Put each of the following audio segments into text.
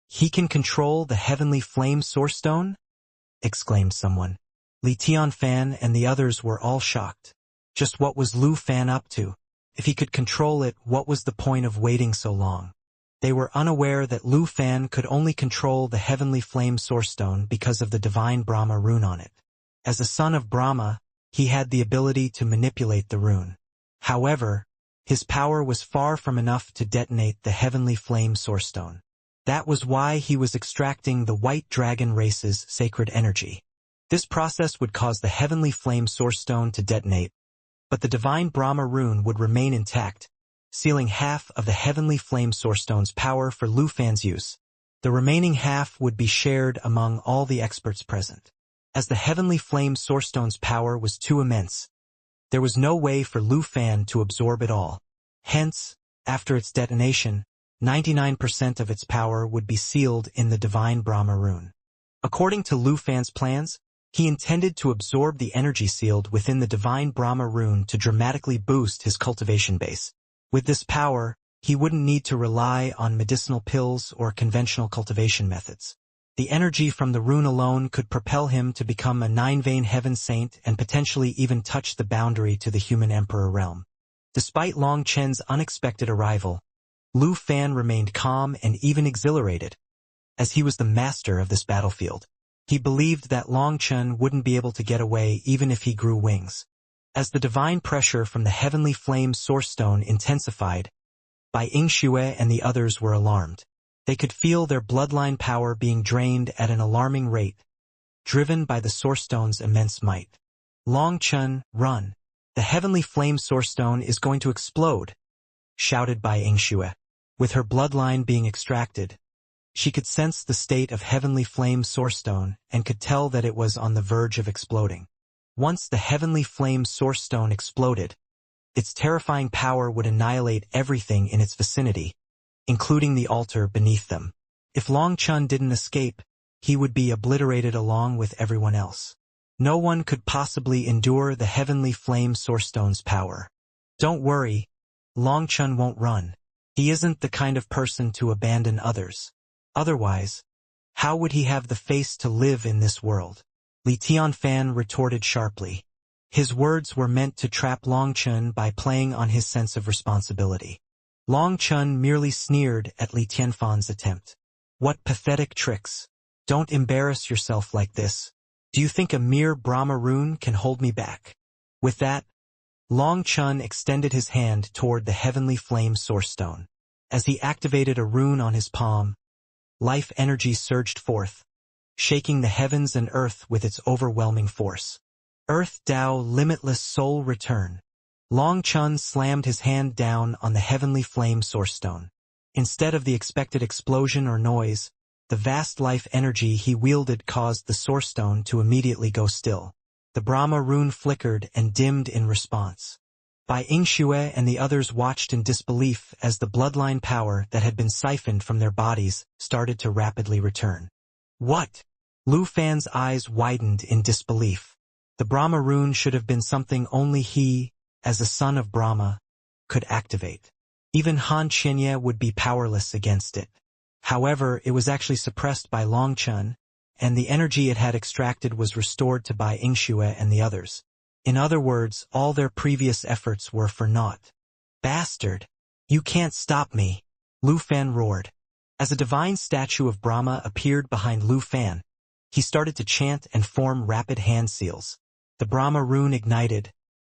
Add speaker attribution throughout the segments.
Speaker 1: "He can control the heavenly flame source stone?" exclaimed someone. Li Tianfan and the others were all shocked. Just what was Lu Fan up to? If he could control it, what was the point of waiting so long? They were unaware that Lu Fan could only control the heavenly flame source stone because of the divine Brahma rune on it. As a son of Brahma, he had the ability to manipulate the rune. However, his power was far from enough to detonate the heavenly flame source stone. That was why he was extracting the white dragon race's sacred energy. This process would cause the heavenly flame source stone to detonate, but the divine Brahma rune would remain intact, sealing half of the heavenly flame source stone's power for Lu Fan's use. The remaining half would be shared among all the experts present. As the heavenly flame source stone's power was too immense, there was no way for Lu Fan to absorb it all. Hence, after its detonation, 99% of its power would be sealed in the divine Brahma rune. According to Lu Fan's plans, he intended to absorb the energy sealed within the divine Brahma rune to dramatically boost his cultivation base. With this power, he wouldn't need to rely on medicinal pills or conventional cultivation methods. The energy from the rune alone could propel him to become a nine-vein heaven saint and potentially even touch the boundary to the human emperor realm. Despite Long Chen's unexpected arrival, Lu Fan remained calm and even exhilarated, as he was the master of this battlefield. He believed that Long Chen wouldn't be able to get away even if he grew wings. As the divine pressure from the heavenly flame source stone intensified, Bai Yingxue and the others were alarmed. They could feel their bloodline power being drained at an alarming rate, driven by the source stone's immense might. "Long Chen, run! The heavenly flame source stone is going to explode!" shouted Bai Yingxue. With her bloodline being extracted, she could sense the state of heavenly flame source stone and could tell that it was on the verge of exploding. Once the heavenly flame source stone exploded, its terrifying power would annihilate everything in its vicinity, including the altar beneath them. If Long Chen didn't escape, he would be obliterated along with everyone else. No one could possibly endure the heavenly flame source stone's power. Don't worry, Long Chen won't run. He isn't the kind of person to abandon others. Otherwise, how would he have the face to live in this world? Li Tianfan retorted sharply. His words were meant to trap Long Chen by playing on his sense of responsibility. Long Chen merely sneered at Li Tianfan's attempt. "What pathetic tricks! Don't embarrass yourself like this. Do you think a mere Brahma rune can hold me back?" With that, Long Chen extended his hand toward the heavenly flame source stone. As he activated a rune on his palm, life energy surged forth, shaking the heavens and earth with its overwhelming force. Earth Tao Limitless Soul Return. Long Chen slammed his hand down on the heavenly flame source stone. Instead of the expected explosion or noise, the vast life energy he wielded caused the source stone to immediately go still. The Brahma rune flickered and dimmed in response. Bai Yingxue and the others watched in disbelief as the bloodline power that had been siphoned from their bodies started to rapidly return. What? Lu Fan's eyes widened in disbelief. The Brahma rune should have been something only he, as a son of Brahma, could activate. Even Han Qianye would be powerless against it. However, it was actually suppressed by Long Chen, and the energy it had extracted was restored to Bai Yingxue and the others. In other words, all their previous efforts were for naught. "Bastard! You can't stop me!" Lu Fan roared. As a divine statue of Brahma appeared behind Lu Fan, he started to chant and form rapid hand seals. The Brahma rune ignited,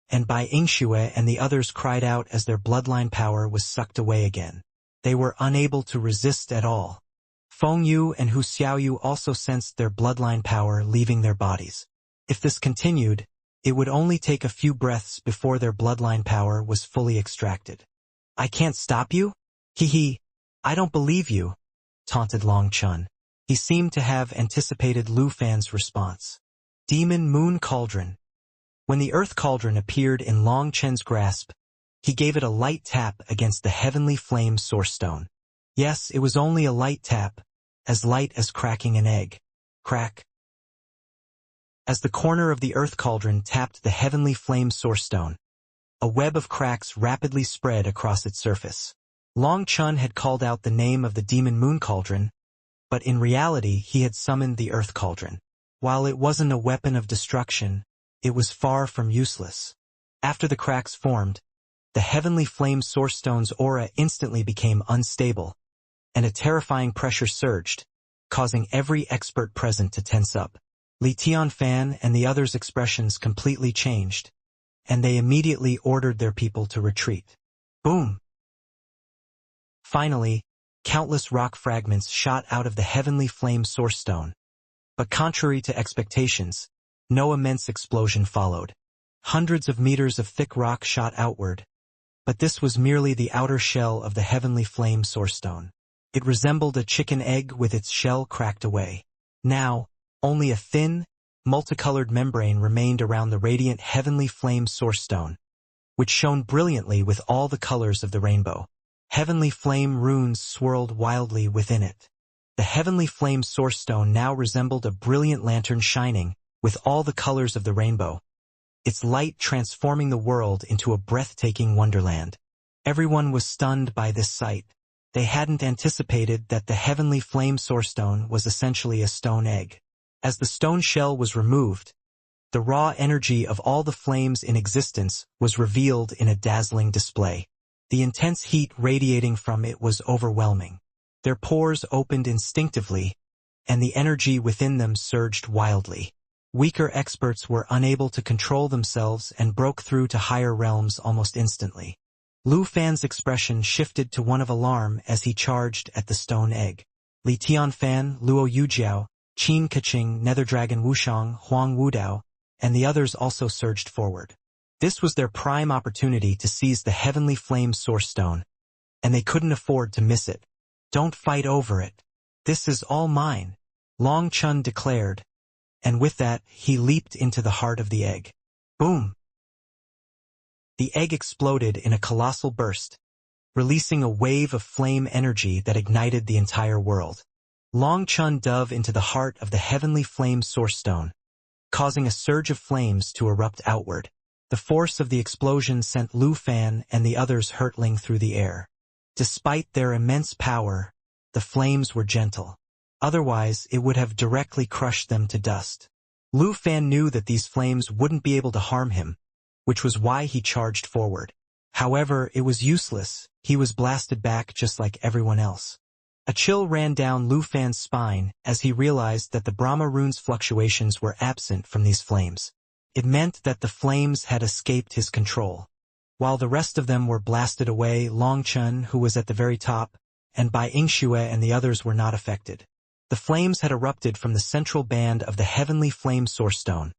Speaker 1: and Bai Yingxue and the others cried out as their bloodline power was sucked away again. They were unable to resist at all. Feng Yu and Hu Xiaoyu also sensed their bloodline power leaving their bodies. If this continued, it would only take a few breaths before their bloodline power was fully extracted. "I can't stop you? Hee, I don't believe you," taunted Long Chen. He seemed to have anticipated Lu Fan's response. Demon Moon Cauldron. When the Earth Cauldron appeared in Long Chen's grasp, he gave it a light tap against the heavenly flame source stone. Yes, it was only a light tap, as light as cracking an egg. Crack. As the corner of the Earth Cauldron tapped the heavenly flame source stone, a web of cracks rapidly spread across its surface. Long Chen had called out the name of the Demon Moon Cauldron, but in reality he had summoned the Earth Cauldron. While it wasn't a weapon of destruction, it was far from useless. After the cracks formed, the heavenly flame source stone's aura instantly became unstable, and a terrifying pressure surged, causing every expert present to tense up. Li Tianfan and the others' expressions completely changed, and they immediately ordered their people to retreat. Boom! Finally, countless rock fragments shot out of the heavenly flame source stone. But contrary to expectations, no immense explosion followed. Hundreds of meters of thick rock shot outward, but this was merely the outer shell of the heavenly flame source stone. It resembled a chicken egg with its shell cracked away. Now, only a thin, multicolored membrane remained around the radiant heavenly flame source stone, which shone brilliantly with all the colors of the rainbow. Heavenly flame runes swirled wildly within it. The heavenly flame source stone now resembled a brilliant lantern shining with all the colors of the rainbow, its light transforming the world into a breathtaking wonderland. Everyone was stunned by this sight. They hadn't anticipated that the heavenly flame source stone was essentially a stone egg. As the stone shell was removed, the raw energy of all the flames in existence was revealed in a dazzling display. The intense heat radiating from it was overwhelming. Their pores opened instinctively, and the energy within them surged wildly. Weaker experts were unable to control themselves and broke through to higher realms almost instantly. Lu Fan's expression shifted to one of alarm as he charged at the stone egg. Li Tianfan, Luo Yujiao, Qin Keqing, Netherdragon Wushang, Huang Wudao, and the others also surged forward. This was their prime opportunity to seize the heavenly flame source stone, and they couldn't afford to miss it. Don't fight over it. This is all mine, Long Chun declared, and with that, he leaped into the heart of the egg. Boom! The egg exploded in a colossal burst, releasing a wave of flame energy that ignited the entire world. Long Chun dove into the heart of the heavenly flame source stone, causing a surge of flames to erupt outward. The force of the explosion sent Lu Fan and the others hurtling through the air. Despite their immense power, the flames were gentle. Otherwise, it would have directly crushed them to dust. Lu Fan knew that these flames wouldn't be able to harm him, which was why he charged forward. However, it was useless. He was blasted back just like everyone else. A chill ran down Lu Fan's spine as he realized that the Brahma rune's fluctuations were absent from these flames. It meant that the flames had escaped his control. While the rest of them were blasted away, Long Chun, who was at the very top, and Bai Yingxue and the others were not affected. The flames had erupted from the central band of the heavenly flame source stone,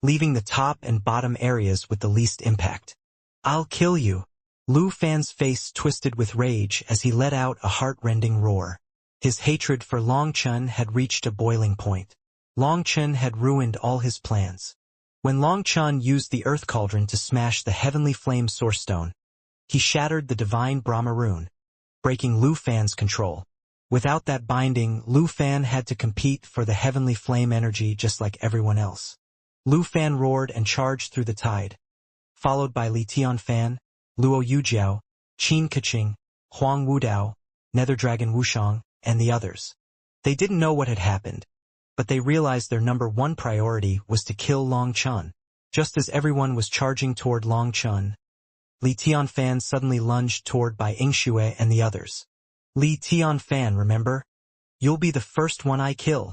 Speaker 1: leaving the top and bottom areas with the least impact. I'll kill you. Lu Fan's face twisted with rage as he let out a heart-rending roar. His hatred for Long Chun had reached a boiling point. Long Chun had ruined all his plans. When Long Chun used the Earth Cauldron to smash the heavenly flame source stone, he shattered the divine Brahma rune, breaking Lu Fan's control. Without that binding, Lu Fan had to compete for the heavenly flame energy just like everyone else. Lu Fan roared and charged through the tide, followed by Li Tianfan, Luo Yujiao, Qin Keqing, Huang Wudao, Netherdragon Wushang, and the others. They didn't know what had happened, but they realized their number one priority was to kill Long Chun. Just as everyone was charging toward Long Chun, Li Tianfan suddenly lunged toward Bai Yingxue and the others. Li Tianfan, remember? You'll be the first one I kill.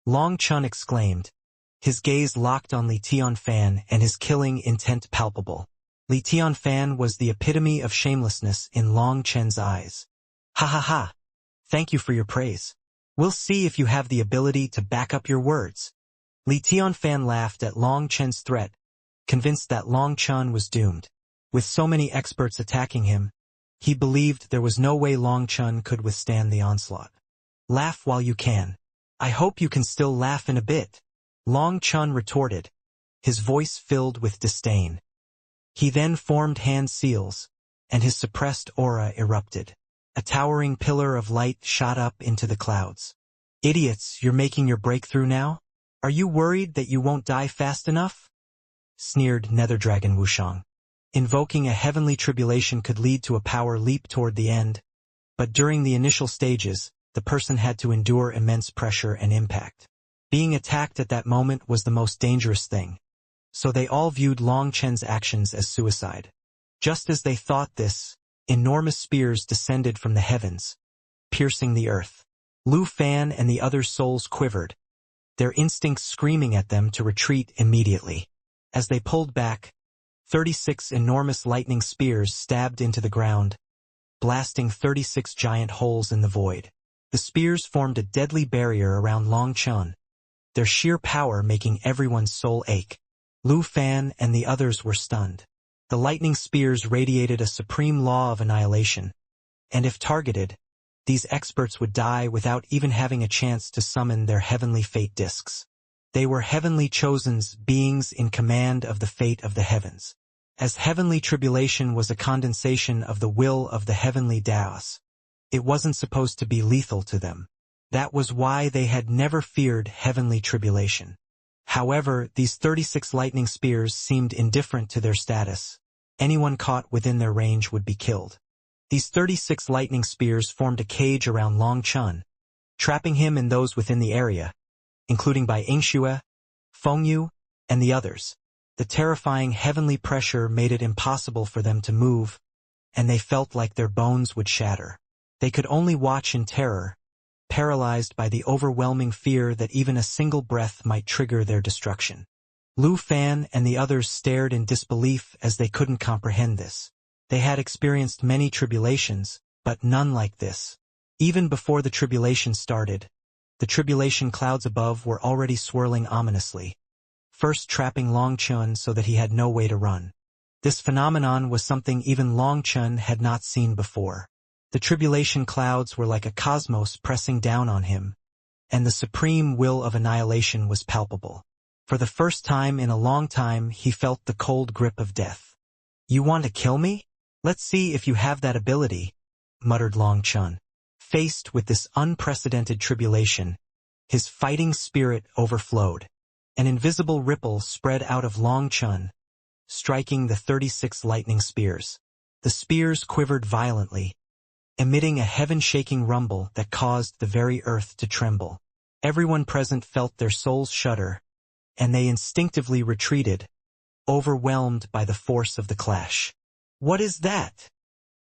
Speaker 1: Long Chun exclaimed, his gaze locked on Li Tianfan and his killing intent palpable. Li Tianfan was the epitome of shamelessness in Long Chen's eyes. Ha ha ha! Thank you for your praise. We'll see if you have the ability to back up your words. Li Tianfan laughed at Long Chen's threat, convinced that Long Chun was doomed. With so many experts attacking him, he believed there was no way Long Chun could withstand the onslaught. Laugh while you can. I hope you can still laugh in a bit. Long Chun retorted, his voice filled with disdain. He then formed hand seals, and his suppressed aura erupted. A towering pillar of light shot up into the clouds. Idiots, you're making your breakthrough now? Are you worried that you won't die fast enough? Sneered Netherdragon Wushang. Invoking a heavenly tribulation could lead to a power leap toward the end, but during the initial stages, the person had to endure immense pressure and impact. Being attacked at that moment was the most dangerous thing, so they all viewed Long Chen's actions as suicide. Just as they thought this, enormous spears descended from the heavens, piercing the earth. Lu Fan and the other souls quivered, their instincts screaming at them to retreat immediately. As they pulled back, 36 enormous lightning spears stabbed into the ground, blasting 36 giant holes in the void. The spears formed a deadly barrier around Long Chen, their sheer power making everyone's soul ache. Lu Fan and the others were stunned. The lightning spears radiated a supreme law of annihilation, and if targeted, these experts would die without even having a chance to summon their heavenly fate discs. They were heavenly chosens, beings in command of the fate of the heavens. As heavenly tribulation was a condensation of the will of the heavenly Daos, it wasn't supposed to be lethal to them. That was why they had never feared heavenly tribulation. However, these 36 lightning spears seemed indifferent to their status. Anyone caught within their range would be killed. These 36 lightning spears formed a cage around Long Chen, trapping him and those within the area, including Bai Yingxue, Fengyu, and the others. The terrifying heavenly pressure made it impossible for them to move, and they felt like their bones would shatter. They could only watch in terror, paralyzed by the overwhelming fear that even a single breath might trigger their destruction. Lu Fan and the others stared in disbelief as they couldn't comprehend this. They had experienced many tribulations, but none like this. Even before the tribulation started, the tribulation clouds above were already swirling ominously, first trapping Long Chen so that he had no way to run. This phenomenon was something even Long Chen had not seen before. The tribulation clouds were like a cosmos pressing down on him, and the supreme will of annihilation was palpable. For the first time in a long time, he felt the cold grip of death. "You want to kill me? Let's see if you have that ability," muttered Long Chen. Faced with this unprecedented tribulation, his fighting spirit overflowed. An invisible ripple spread out of Long Chen, striking the 36 lightning spears. The spears quivered violently, emitting a heaven-shaking rumble that caused the very earth to tremble. Everyone present felt their souls shudder, and they instinctively retreated, overwhelmed by the force of the clash. "What is that?"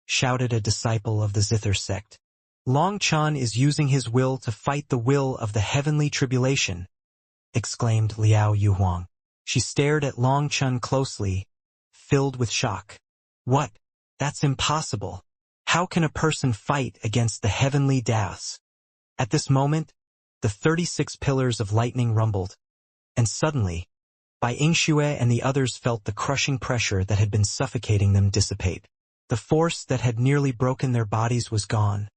Speaker 1: shouted a disciple of the Zither sect. "Long Chen is using his will to fight the will of the heavenly tribulation," exclaimed Liao Yuhuang. She stared at Long Chen closely, filled with shock. "What? That's impossible. How can a person fight against the heavenly Daos?" At this moment, the 36 pillars of lightning rumbled, and suddenly, Bai Yingxue and the others felt the crushing pressure that had been suffocating them dissipate. The force that had nearly broken their bodies was gone,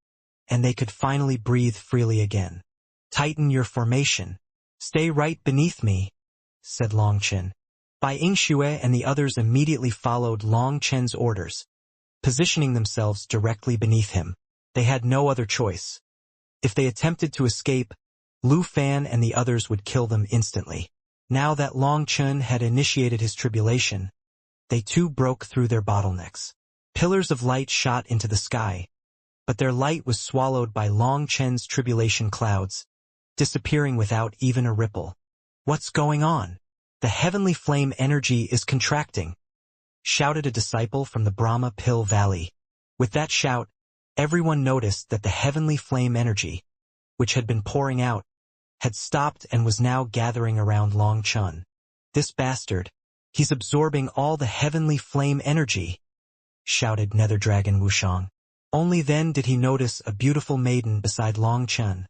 Speaker 1: and they could finally breathe freely again. "Tighten your formation. Stay right beneath me," said Long Chen. Bai Yingxue and the others immediately followed Long Chen's orders, positioning themselves directly beneath him. They had no other choice. If they attempted to escape, Lu Fan and the others would kill them instantly. Now that Long Chen had initiated his tribulation, they too broke through their bottlenecks. Pillars of light shot into the sky, but their light was swallowed by Long Chen's tribulation clouds, disappearing without even a ripple. "What's going on? The heavenly flame energy is contracting," shouted a disciple from the Brahma Pill Valley. With that shout, everyone noticed that the heavenly flame energy, which had been pouring out, had stopped and was now gathering around Long Chen. "This bastard, he's absorbing all the heavenly flame energy," shouted Nether Dragon Wushang. Only then did he notice a beautiful maiden beside Long Chen,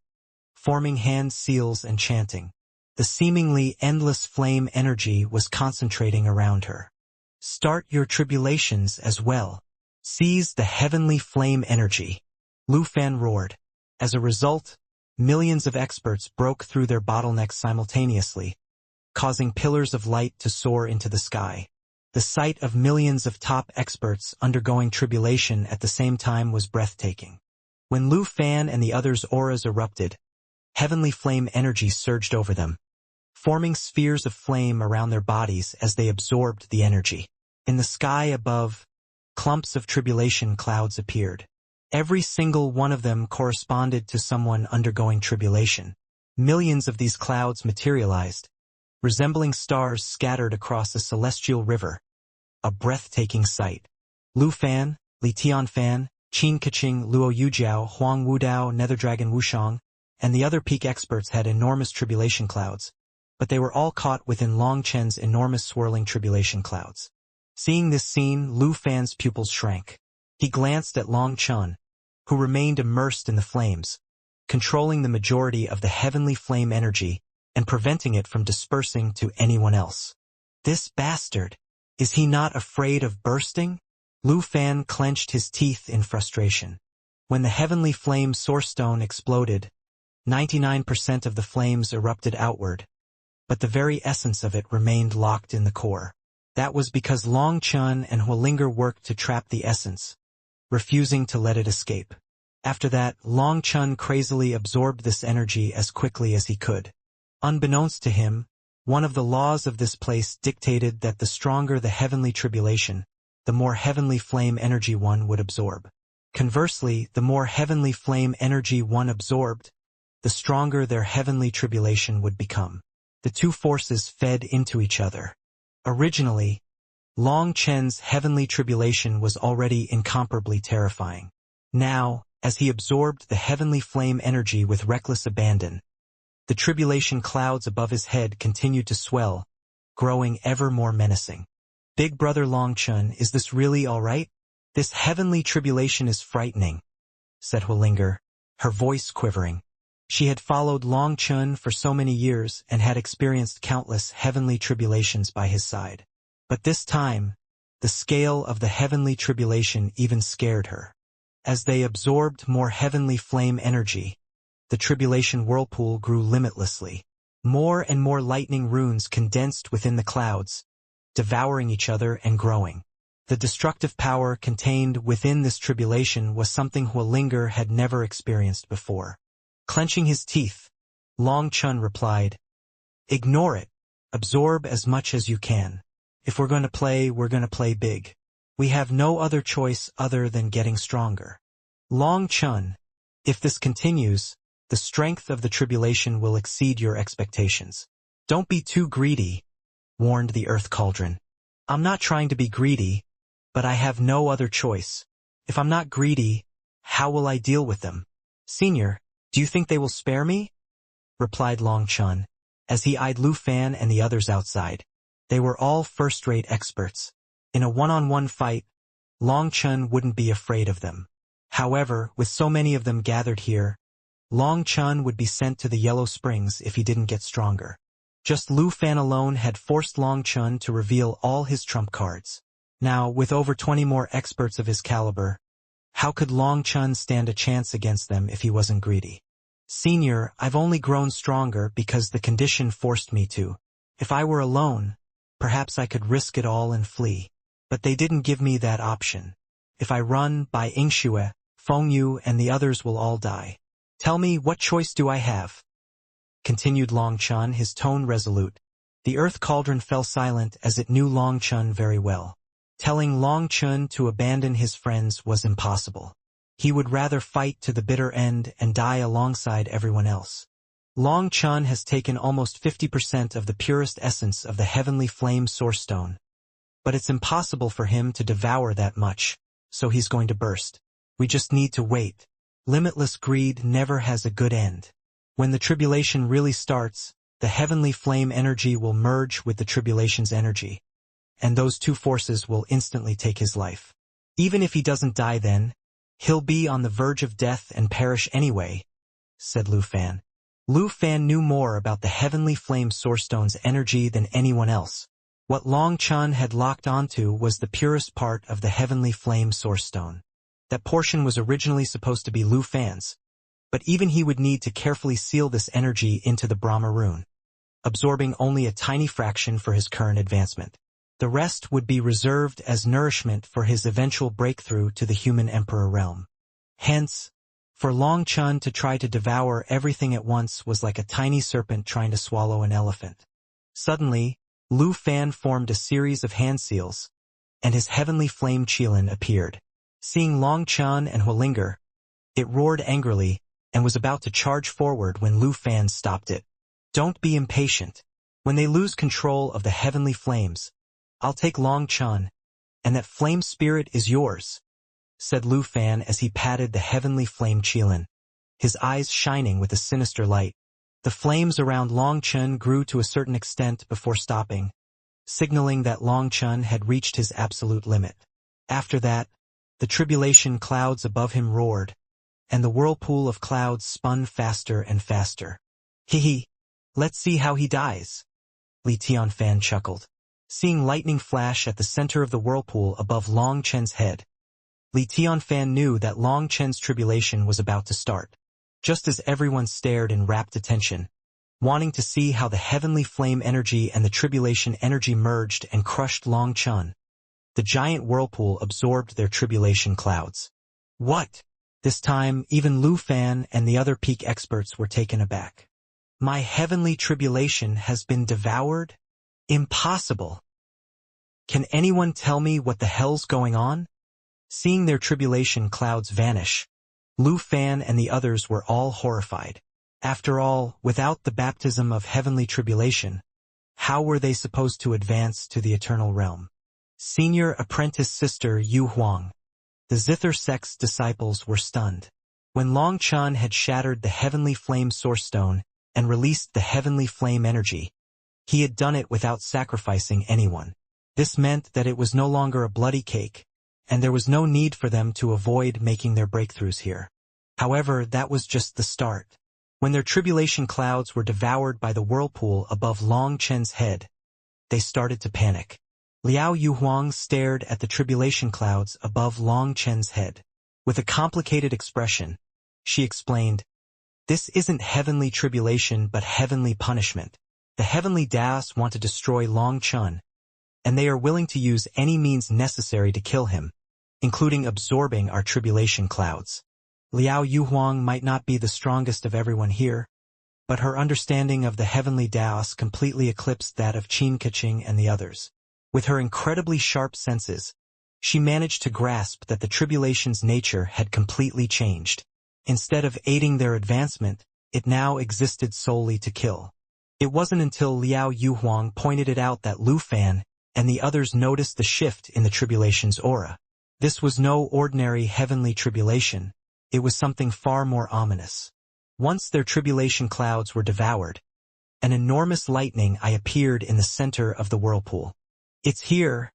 Speaker 1: forming hand seals and chanting. The seemingly endless flame energy was concentrating around her. "Start your tribulations as well. Seize the heavenly flame energy," Lu Fan roared. As a result, millions of experts broke through their bottlenecks simultaneously, causing pillars of light to soar into the sky. The sight of millions of top experts undergoing tribulation at the same time was breathtaking. When Lu Fan and the others' auras erupted, heavenly flame energy surged over them, forming spheres of flame around their bodies as they absorbed the energy. In the sky above, clumps of tribulation clouds appeared. Every single one of them corresponded to someone undergoing tribulation. Millions of these clouds materialized, resembling stars scattered across a celestial river. A breathtaking sight. Lu Fan, Li Tianfan, Qin Keqing, Luo Yujiao, Huang Wudao, Netherdragon Wushang, and the other peak experts had enormous tribulation clouds, but they were all caught within Long Chen's enormous swirling tribulation clouds. Seeing this scene, Lu Fan's pupils shrank. He glanced at Long Chen, who remained immersed in the flames, controlling the majority of the heavenly flame energy and preventing it from dispersing to anyone else. This bastard! Is he not afraid of bursting? Lu Fan clenched his teeth in frustration. When the heavenly flame source stone exploded, 99% of the flames erupted outward, but the very essence of it remained locked in the core. That was because Long Chen and Huolinger worked to trap the essence, refusing to let it escape. After that, Long Chen crazily absorbed this energy as quickly as he could. Unbeknownst to him, one of the laws of this place dictated that the stronger the heavenly tribulation, the more heavenly flame energy one would absorb. Conversely, the more heavenly flame energy one absorbed, the stronger their heavenly tribulation would become. The two forces fed into each other. Originally, Long Chen's heavenly tribulation was already incomparably terrifying. Now, as he absorbed the heavenly flame energy with reckless abandon, the tribulation clouds above his head continued to swell, growing ever more menacing. Big brother Long Chen, is this really all right? This heavenly tribulation is frightening, said Huolinger, her voice quivering. She had followed Long Chen for so many years and had experienced countless heavenly tribulations by his side. But this time, the scale of the heavenly tribulation even scared her. As they absorbed more heavenly flame energy, the tribulation whirlpool grew limitlessly. More and more lightning runes condensed within the clouds, devouring each other and growing. The destructive power contained within this tribulation was something Huolinger had never experienced before. Clenching his teeth, Long Chen replied, "Ignore it. Absorb as much as you can. If we're going to play, we're going to play big. We have no other choice other than getting stronger. Long Chen, if this continues, the strength of the tribulation will exceed your expectations. Don't be too greedy," warned the Earth Cauldron. "I'm not trying to be greedy, but I have no other choice. If I'm not greedy, how will I deal with them? Senior, do you think they will spare me?" replied Long Chen, as he eyed Lu Fan and the others outside. They were all first-rate experts. In a one-on-one fight, Long Chen wouldn't be afraid of them. However, with so many of them gathered here, Long Chen would be sent to the Yellow Springs if he didn't get stronger. Just Lu Fan alone had forced Long Chen to reveal all his trump cards. Now, with over 20 more experts of his caliber, how could Long Chen stand a chance against them if he wasn't greedy? "Senior, I've only grown stronger because the condition forced me to. If I were alone, perhaps I could risk it all and flee. But they didn't give me that option. If I run, Bai Yingxue, Feng Yu, and the others will all die. Tell me, what choice do I have?" continued Long Chen, his tone resolute. The Earth Cauldron fell silent as it knew Long Chen very well. Telling Long Chen to abandon his friends was impossible. He would rather fight to the bitter end and die alongside everyone else. Long Chen has taken almost 50% of the purest essence of the heavenly flame source stone. But it's impossible for him to devour that much, so he's going to burst. We just need to wait. Limitless greed never has a good end. When the tribulation really starts, the heavenly flame energy will merge with the tribulation's energy, and those two forces will instantly take his life. Even if he doesn't die then, he'll be on the verge of death and perish anyway, said Lu Fan. Lu Fan knew more about the heavenly flame source stone's energy than anyone else. What Long Chen had locked onto was the purest part of the heavenly flame source stone. That portion was originally supposed to be Lu Fan's, but even he would need to carefully seal this energy into the Brahma rune, absorbing only a tiny fraction for his current advancement. The rest would be reserved as nourishment for his eventual breakthrough to the human emperor realm. Hence, for Long Chen to try to devour everything at once was like a tiny serpent trying to swallow an elephant. Suddenly, Lu Fan formed a series of hand seals, and his heavenly flame Qilin appeared. Seeing Long Chun and Huolinger, it roared angrily and was about to charge forward when Lu Fan stopped it. Don't be impatient. When they lose control of the heavenly flames, I'll take Long Chun, and that flame spirit is yours, said Lu Fan as he patted the heavenly flame Qilin, his eyes shining with a sinister light. The flames around Long Chun grew to a certain extent before stopping, signaling that Long Chun had reached his absolute limit. After that, the tribulation clouds above him roared, and the whirlpool of clouds spun faster and faster. Hee, let's see how he dies, Li Tianfan chuckled. Seeing lightning flash at the center of the whirlpool above Long Chen's head, Li Tianfan knew that Long Chen's tribulation was about to start. Just as everyone stared in rapt attention, wanting to see how the heavenly flame energy and the tribulation energy merged and crushed Long Chun, the giant whirlpool absorbed their tribulation clouds. What? This time, even Lu Fan and the other peak experts were taken aback. My heavenly tribulation has been devoured? Impossible. Can anyone tell me what the hell's going on? Seeing their tribulation clouds vanish, Lu Fan and the others were all horrified. After all, without the baptism of heavenly tribulation, how were they supposed to advance to the eternal realm? Senior apprentice sister Yu Huang, the Zither sect's disciples were stunned. When Long Chun had shattered the heavenly flame source stone and released the heavenly flame energy, he had done it without sacrificing anyone. This meant that it was no longer a bloody cake, and there was no need for them to avoid making their breakthroughs here. However, that was just the start. When their tribulation clouds were devoured by the whirlpool above Long Chen's head, they started to panic. Liao Yuhuang stared at the tribulation clouds above Long Chen's head. With a complicated expression, she explained, "This isn't heavenly tribulation but heavenly punishment. The heavenly Daos want to destroy Long Chun, and they are willing to use any means necessary to kill him, including absorbing our tribulation clouds." Liao Yuhuang might not be the strongest of everyone here, but her understanding of the heavenly Daos completely eclipsed that of Qin Keqing and the others. With her incredibly sharp senses, she managed to grasp that the tribulation's nature had completely changed. Instead of aiding their advancement, it now existed solely to kill. It wasn't until Liao Yuhuang pointed it out that Lu Fan and the others noticed the shift in the tribulation's aura. This was no ordinary heavenly tribulation, it was something far more ominous. Once their tribulation clouds were devoured, an enormous lightning eye appeared in the center of the whirlpool. "It's here,"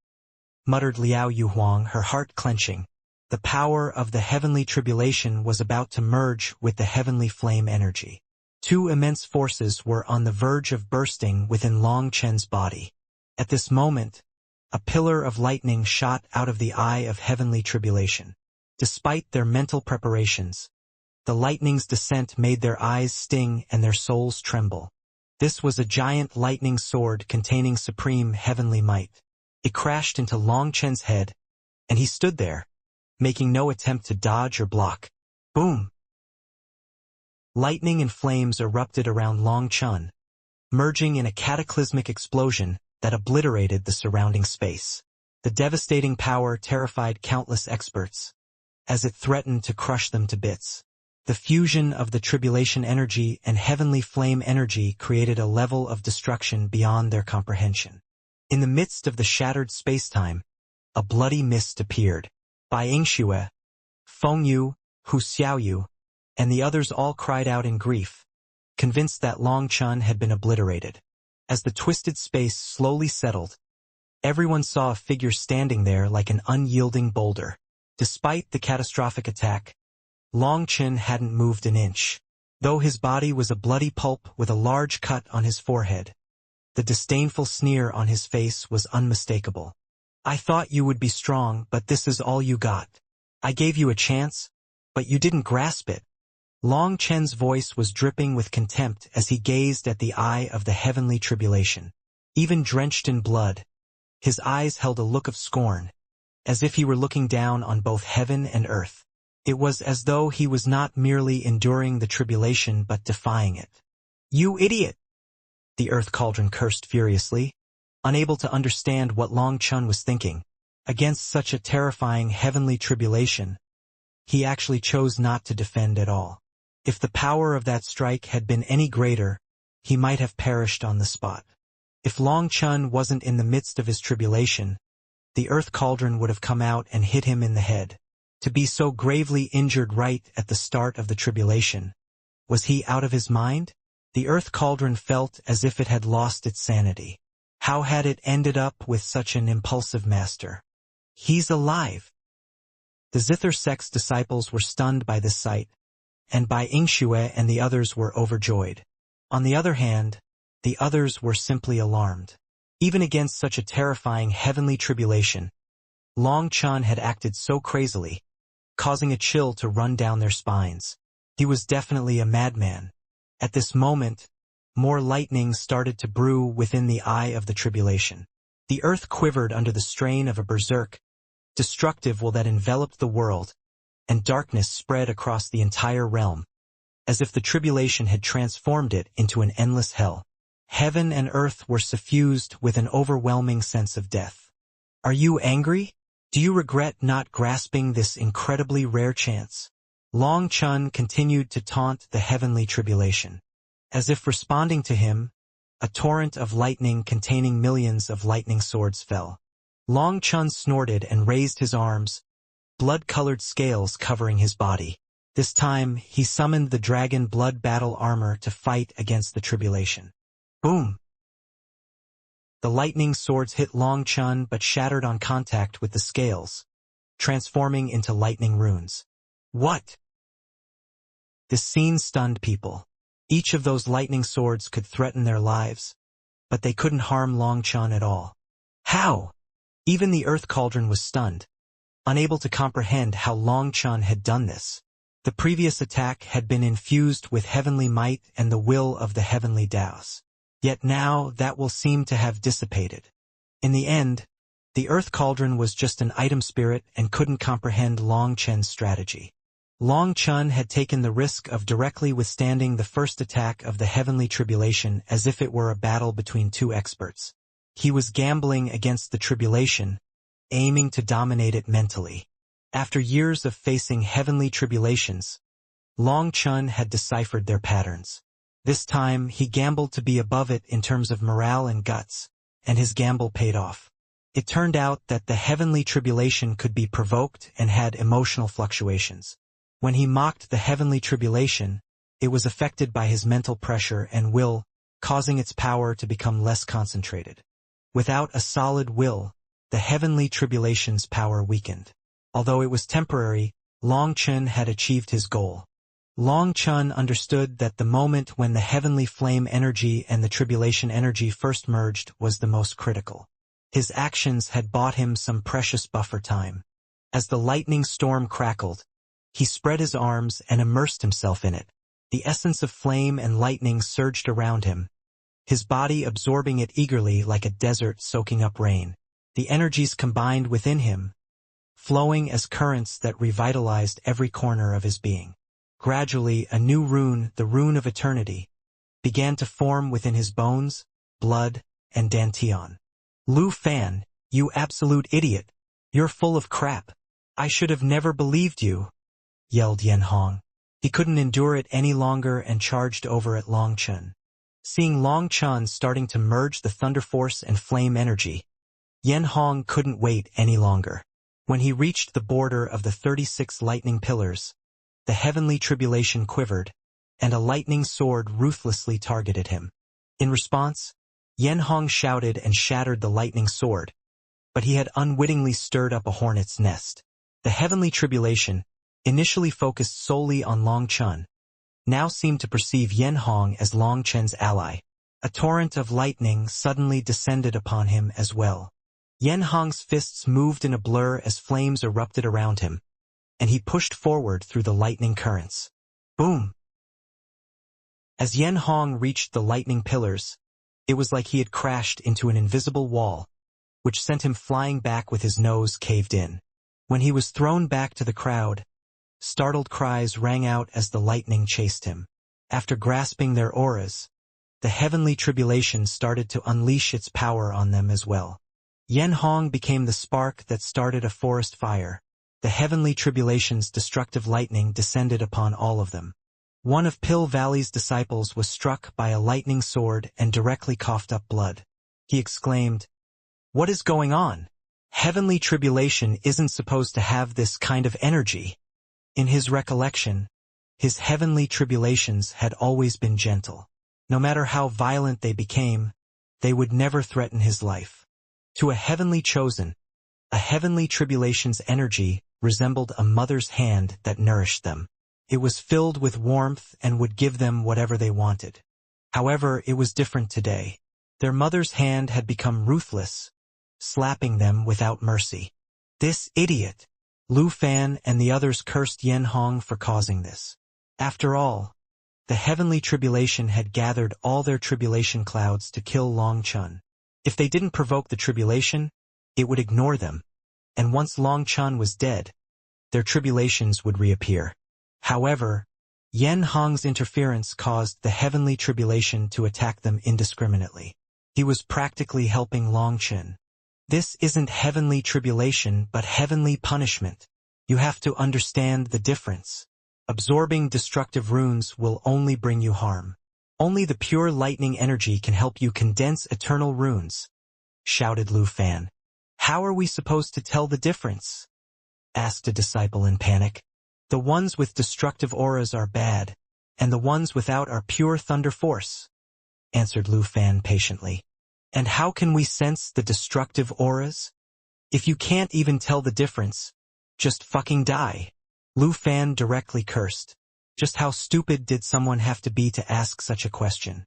Speaker 1: muttered Liao Yuhuang, her heart clenching. The power of the heavenly tribulation was about to merge with the heavenly flame energy. Two immense forces were on the verge of bursting within Long Chen's body. At this moment, a pillar of lightning shot out of the eye of heavenly tribulation. Despite their mental preparations, the lightning's descent made their eyes sting and their souls tremble. This was a giant lightning sword containing supreme heavenly might. It crashed into Long Chen's head, and he stood there, making no attempt to dodge or block. Boom! Lightning and flames erupted around Long Chun, merging in a cataclysmic explosion that obliterated the surrounding space. The devastating power terrified countless experts, as it threatened to crush them to bits. The fusion of the tribulation energy and heavenly flame energy created a level of destruction beyond their comprehension. In the midst of the shattered space-time, a bloody mist appeared. Bai Yingxue, Feng Yu, Hu Xiaoyu, and the others all cried out in grief, convinced that Long Chun had been obliterated. As the twisted space slowly settled, everyone saw a figure standing there like an unyielding boulder. Despite the catastrophic attack, Long Chun hadn't moved an inch. Though his body was a bloody pulp with a large cut on his forehead, the disdainful sneer on his face was unmistakable. "I thought you would be strong, but this is all you got. I gave you a chance, but you didn't grasp it." Long Chen's voice was dripping with contempt as he gazed at the eye of the heavenly tribulation. Even drenched in blood, his eyes held a look of scorn, as if he were looking down on both heaven and earth. It was as though he was not merely enduring the tribulation but defying it. "You idiot!" the Earth Cauldron cursed furiously, unable to understand what Long Chun was thinking. Against such a terrifying heavenly tribulation, he actually chose not to defend at all. If the power of that strike had been any greater, he might have perished on the spot. If Long Chun wasn't in the midst of his tribulation, the earth cauldron would have come out and hit him in the head. To be so gravely injured right at the start of the tribulation. Was he out of his mind? The earth cauldron felt as if it had lost its sanity. How had it ended up with such an impulsive master? He's alive. The Zither sect's disciples were stunned by this sight, and Bai Yingxue and the others were overjoyed. On the other hand, the others were simply alarmed. Even against such a terrifying heavenly tribulation, Long Chun had acted so crazily, causing a chill to run down their spines. He was definitely a madman. At this moment, more lightning started to brew within the eye of the tribulation. The earth quivered under the strain of a berserk, destructive will that enveloped the world, and darkness spread across the entire realm, as if the tribulation had transformed it into an endless hell. Heaven and earth were suffused with an overwhelming sense of death. Are you angry? Do you regret not grasping this incredibly rare chance? Long Chun continued to taunt the heavenly tribulation. As if responding to him, a torrent of lightning containing millions of lightning swords fell. Long Chun snorted and raised his arms, blood-colored scales covering his body. This time, he summoned the dragon blood battle armor to fight against the tribulation. Boom! The lightning swords hit Long Chun but shattered on contact with the scales, transforming into lightning runes. What? This scene stunned people. Each of those lightning swords could threaten their lives, but they couldn't harm Long Chun at all. How? Even the earth cauldron was stunned, unable to comprehend how Long Chun had done this. The previous attack had been infused with heavenly might and the will of the heavenly Taos. Yet now that will seem to have dissipated. In the end, the earth cauldron was just an item spirit and couldn't comprehend Long Chun's strategy. Long Chun had taken the risk of directly withstanding the first attack of the heavenly tribulation as if it were a battle between two experts. He was gambling against the tribulation, aiming to dominate it mentally. After years of facing heavenly tribulations, Long Chun had deciphered their patterns. This time, he gambled to be above it in terms of morale and guts, and his gamble paid off. It turned out that the heavenly tribulation could be provoked and had emotional fluctuations. When he mocked the heavenly tribulation, it was affected by his mental pressure and will, causing its power to become less concentrated. Without a solid will, the heavenly tribulation's power weakened. Although it was temporary, Long Chun had achieved his goal. Long Chun understood that the moment when the heavenly flame energy and the tribulation energy first merged was the most critical. His actions had bought him some precious buffer time. As the lightning storm crackled, he spread his arms and immersed himself in it. The essence of flame and lightning surged around him, his body absorbing it eagerly like a desert soaking up rain. The energies combined within him, flowing as currents that revitalized every corner of his being. Gradually, a new rune, the rune of eternity, began to form within his bones, blood, and dantian. Lu Fan, you absolute idiot. You're full of crap. I should have never believed you, yelled Yen Hong. He couldn't endure it any longer and charged over at Long Chun. Seeing Long Chun starting to merge the thunder force and flame energy, Yen Hong couldn't wait any longer. When he reached the border of the 36 lightning pillars, the heavenly tribulation quivered, and a lightning sword ruthlessly targeted him. In response, Yen Hong shouted and shattered the lightning sword, but he had unwittingly stirred up a hornet's nest. The heavenly tribulation, initially focused solely on Long Chun, now seemed to perceive Yen Hong as Long Chun's ally. A torrent of lightning suddenly descended upon him as well. Yen Hong's fists moved in a blur as flames erupted around him, and he pushed forward through the lightning currents. Boom! As Yen Hong reached the lightning pillars, it was like he had crashed into an invisible wall, which sent him flying back with his nose caved in. When he was thrown back to the crowd, startled cries rang out as the lightning chased him. After grasping their auras, the heavenly tribulation started to unleash its power on them as well. Yen Hong became the spark that started a forest fire. The heavenly tribulation's destructive lightning descended upon all of them. One of Pill Valley's disciples was struck by a lightning sword and directly coughed up blood. He exclaimed, "What is going on? Heavenly tribulation isn't supposed to have this kind of energy." In his recollection, his heavenly tribulations had always been gentle. No matter how violent they became, they would never threaten his life. To a heavenly chosen, a heavenly tribulation's energy resembled a mother's hand that nourished them. It was filled with warmth and would give them whatever they wanted. However, it was different today. Their mother's hand had become ruthless, slapping them without mercy. "This idiot!" Lu Fan and the others cursed Yen Hong for causing this. After all, the heavenly tribulation had gathered all their tribulation clouds to kill Long Chun. If they didn't provoke the tribulation, it would ignore them, and once Long Chun was dead, their tribulations would reappear. However, Yen Hong's interference caused the heavenly tribulation to attack them indiscriminately. He was practically helping Long Chun. This isn't heavenly tribulation but heavenly punishment. You have to understand the difference. Absorbing destructive runes will only bring you harm. Only the pure lightning energy can help you condense eternal runes, shouted Lu Fan. "How are we supposed to tell the difference?" asked a disciple in panic. "The ones with destructive auras are bad, and the ones without are pure thunder force," answered Lu Fan patiently. "And how can we sense the destructive auras? If you can't even tell the difference, just fucking die." Lu Fan directly cursed. Just how stupid did someone have to be to ask such a question?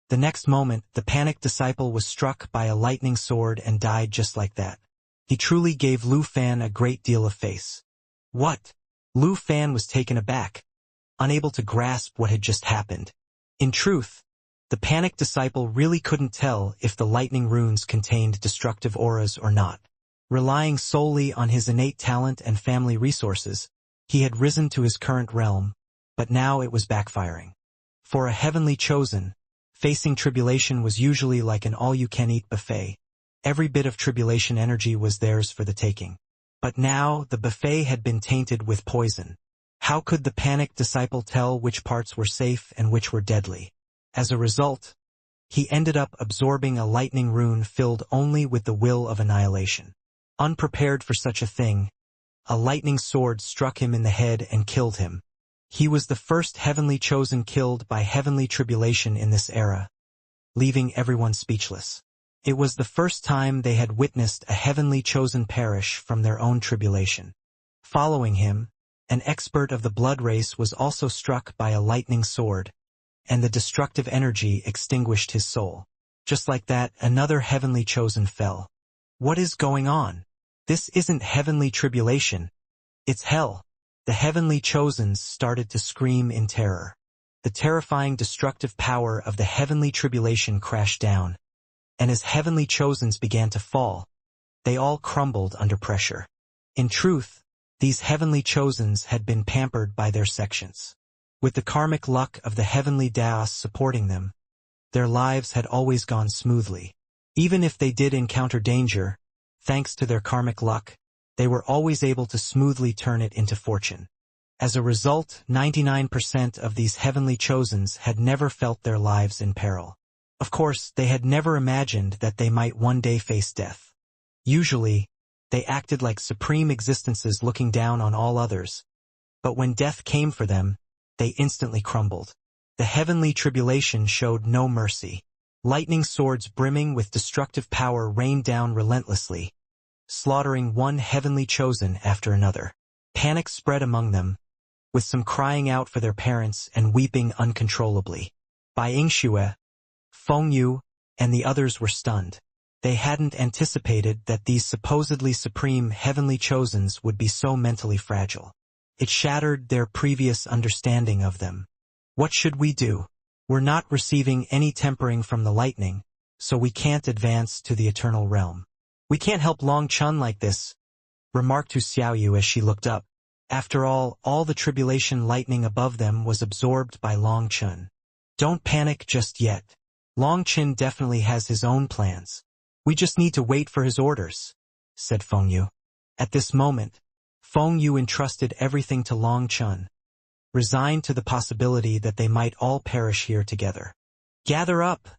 Speaker 1: The next moment, the panicked disciple was struck by a lightning sword and died just like that. He truly gave Lu Fan a great deal of face. "What?" Lu Fan was taken aback, unable to grasp what had just happened. In truth, the panicked disciple really couldn't tell if the lightning runes contained destructive auras or not. Relying solely on his innate talent and family resources, he had risen to his current realm, but now it was backfiring. For a heavenly chosen, facing tribulation was usually like an all-you-can-eat buffet. Every bit of tribulation energy was theirs for the taking. But now the buffet had been tainted with poison. How could the panicked disciple tell which parts were safe and which were deadly? As a result, he ended up absorbing a lightning rune filled only with the will of annihilation. Unprepared for such a thing, a lightning sword struck him in the head and killed him. He was the first heavenly chosen killed by heavenly tribulation in this era, leaving everyone speechless. It was the first time they had witnessed a heavenly chosen perish from their own tribulation. Following him, an expert of the blood race was also struck by a lightning sword, and the destructive energy extinguished his soul. Just like that, another heavenly chosen fell. What is going on? This isn't heavenly tribulation. It's hell. The heavenly chosens started to scream in terror. The terrifying destructive power of the heavenly tribulation crashed down, and as heavenly chosens began to fall, they all crumbled under pressure. In truth, these heavenly chosens had been pampered by their sections. With the karmic luck of the heavenly Daos supporting them, their lives had always gone smoothly. Even if they did encounter danger, thanks to their karmic luck, they were always able to smoothly turn it into fortune. As a result, 99% of these heavenly chosens had never felt their lives in peril. Of course, they had never imagined that they might one day face death. Usually, they acted like supreme existences looking down on all others. But when death came for them, they instantly crumbled. The heavenly tribulation showed no mercy. Lightning swords brimming with destructive power rained down relentlessly, slaughtering one heavenly chosen after another. Panic spread among them, with some crying out for their parents and weeping uncontrollably. Bai Yingxue, Feng Yu, and the others were stunned. They hadn't anticipated that these supposedly supreme heavenly chosens would be so mentally fragile. It shattered their previous understanding of them. What should we do? We're not receiving any tempering from the lightning, so we can't advance to the eternal realm. We can't help Long Chun like this, remarked Hu Xiaoyu as she looked up. After all the tribulation lightning above them was absorbed by Long Chun. Don't panic just yet. Long Chun definitely has his own plans. "We just need to wait for his orders," said Feng Yu. At this moment, Feng Yu entrusted everything to Long Chun, resigned to the possibility that they might all perish here together. "Gather up!"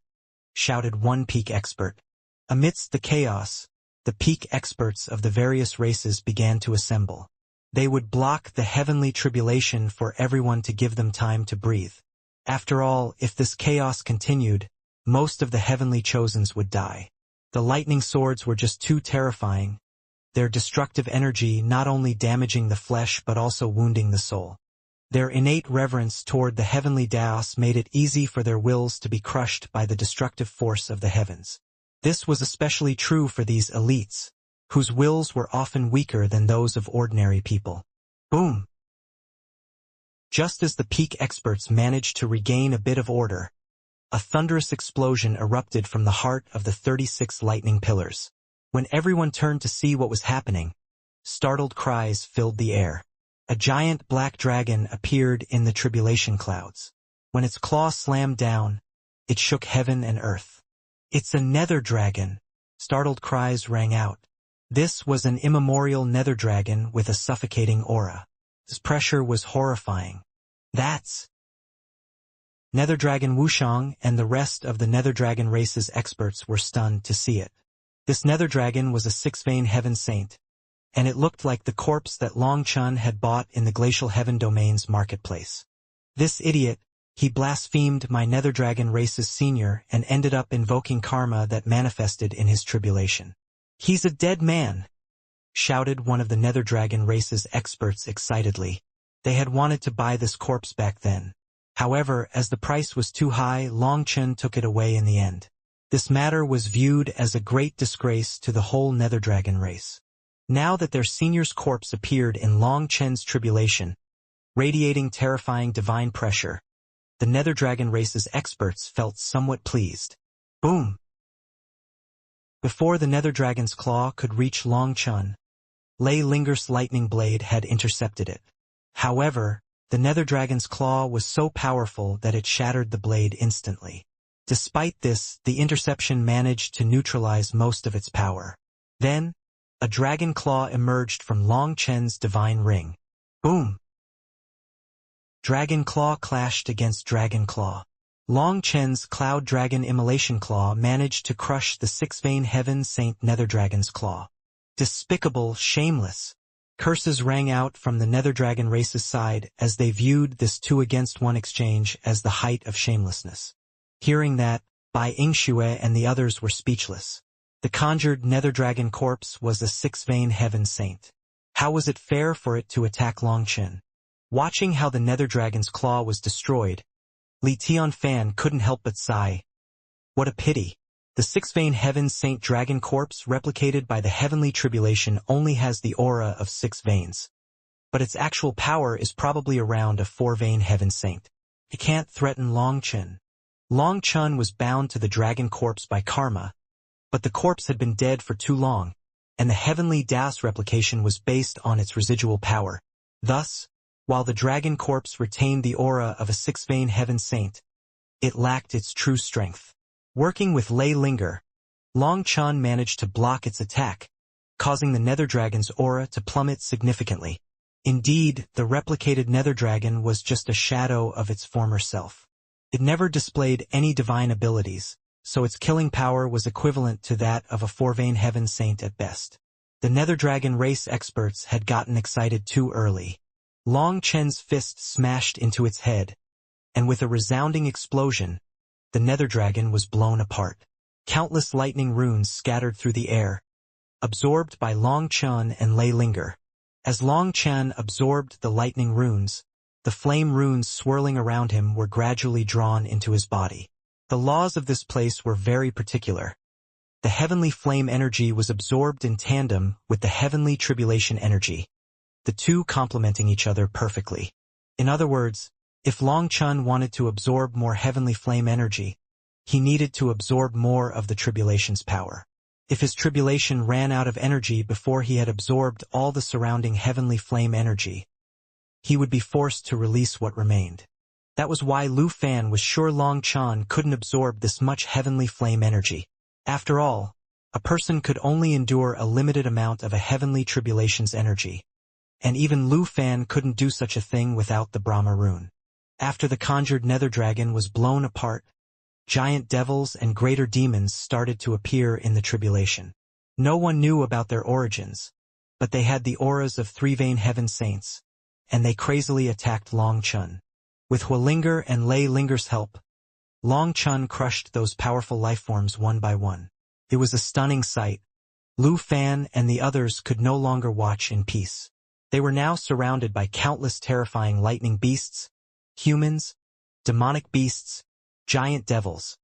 Speaker 1: shouted one peak expert. Amidst the chaos, the peak experts of the various races began to assemble. They would block the heavenly tribulation for everyone to give them time to breathe. After all, if this chaos continued, most of the heavenly chosens would die. The lightning swords were just too terrifying, their destructive energy not only damaging the flesh but also wounding the soul. Their innate reverence toward the heavenly Daos made it easy for their wills to be crushed by the destructive force of the heavens. This was especially true for these elites, whose wills were often weaker than those of ordinary people. Boom! Just as the peak experts managed to regain a bit of order, a thunderous explosion erupted from the heart of the 36 lightning pillars. When everyone turned to see what was happening, startled cries filled the air. A giant black dragon appeared in the tribulation clouds. When its claw slammed down, it shook heaven and earth. "It's a nether dragon!" Startled cries rang out. This was an immemorial nether dragon with a suffocating aura. Its pressure was horrifying. "That's Nether Dragon Wushang," and the rest of the Nether Dragon race's experts were stunned to see it. This Nether Dragon was a six-vein heaven saint, and it looked like the corpse that Long Chun had bought in the Glacial Heaven Domain's marketplace. "This idiot, he blasphemed my Nether Dragon race's senior and ended up invoking karma that manifested in his tribulation. He's a dead man," shouted one of the Nether Dragon race's experts excitedly. They had wanted to buy this corpse back then. However, as the price was too high, Long Chun took it away in the end. This matter was viewed as a great disgrace to the whole Nether Dragon race. Now that their senior's corpse appeared in Long Chen's tribulation, radiating terrifying divine pressure, the Nether Dragon race's experts felt somewhat pleased. Boom! Before the Nether Dragon's claw could reach Long Chun, Lei Linger's lightning blade had intercepted it. However, the Nether Dragon's claw was so powerful that it shattered the blade instantly. Despite this, the interception managed to neutralize most of its power. Then, a dragon claw emerged from Long Chen's divine ring. Boom! Dragon claw clashed against dragon claw. Long Chen's Cloud Dragon Immolation Claw managed to crush the six-vein heaven saint Nether Dragon's claw. Despicable, shameless! Curses rang out from the Nether Dragon race's side as they viewed this two-against-one exchange as the height of shamelessness. Hearing that, Bai Yingxue and the others were speechless. The conjured Nether Dragon corpse was a six-vein heaven saint. How was it fair for it to attack Long Chen? Watching how the Nether Dragon's claw was destroyed, Li Tianfan couldn't help but sigh. What a pity. The six-vein heaven saint dragon corpse replicated by the heavenly tribulation only has the aura of 6 veins. But its actual power is probably around a 4-vein heaven saint. It can't threaten Long Chen. Long Chun was bound to the dragon corpse by karma, but the corpse had been dead for too long, and the heavenly Daos replication was based on its residual power. Thus, while the dragon corpse retained the aura of a 6-vein heaven saint, it lacked its true strength. Working with Lei Linger, Long Chun managed to block its attack, causing the Nether Dragon's aura to plummet significantly. Indeed, the replicated Nether Dragon was just a shadow of its former self. It never displayed any divine abilities, so its killing power was equivalent to that of a 4-vein heaven saint at best. The Nether Dragon race experts had gotten excited too early. Long Chen's fist smashed into its head, and with a resounding explosion, the Nether Dragon was blown apart. Countless lightning runes scattered through the air, absorbed by Long Chun and Lei Linger. As Long Chen absorbed the lightning runes, the flame runes swirling around him were gradually drawn into his body. The laws of this place were very particular. The heavenly flame energy was absorbed in tandem with the heavenly tribulation energy, the two complementing each other perfectly. In other words, if Long Chun wanted to absorb more heavenly flame energy, he needed to absorb more of the tribulation's power. If his tribulation ran out of energy before he had absorbed all the surrounding heavenly flame energy, he would be forced to release what remained. That was why Lu Fan was sure Long Chun couldn't absorb this much heavenly flame energy. After all, A person could only endure a limited amount of a heavenly tribulation's energy, and even Lu Fan couldn't do such a thing without the Brahma rune. After the conjured nether dragon was blown apart, giant devils and greater demons started to appear in the tribulation. No one knew about their origins, but they had the auras of three vein heaven saints, and they crazily attacked Long Chun. With Hualinger and Lei Linger's help, Long Chun crushed those powerful lifeforms one by one. It was a stunning sight. Lu Fan and the others could no longer watch in peace. They were now surrounded by countless terrifying lightning beasts, humans, demonic beasts, giant devils,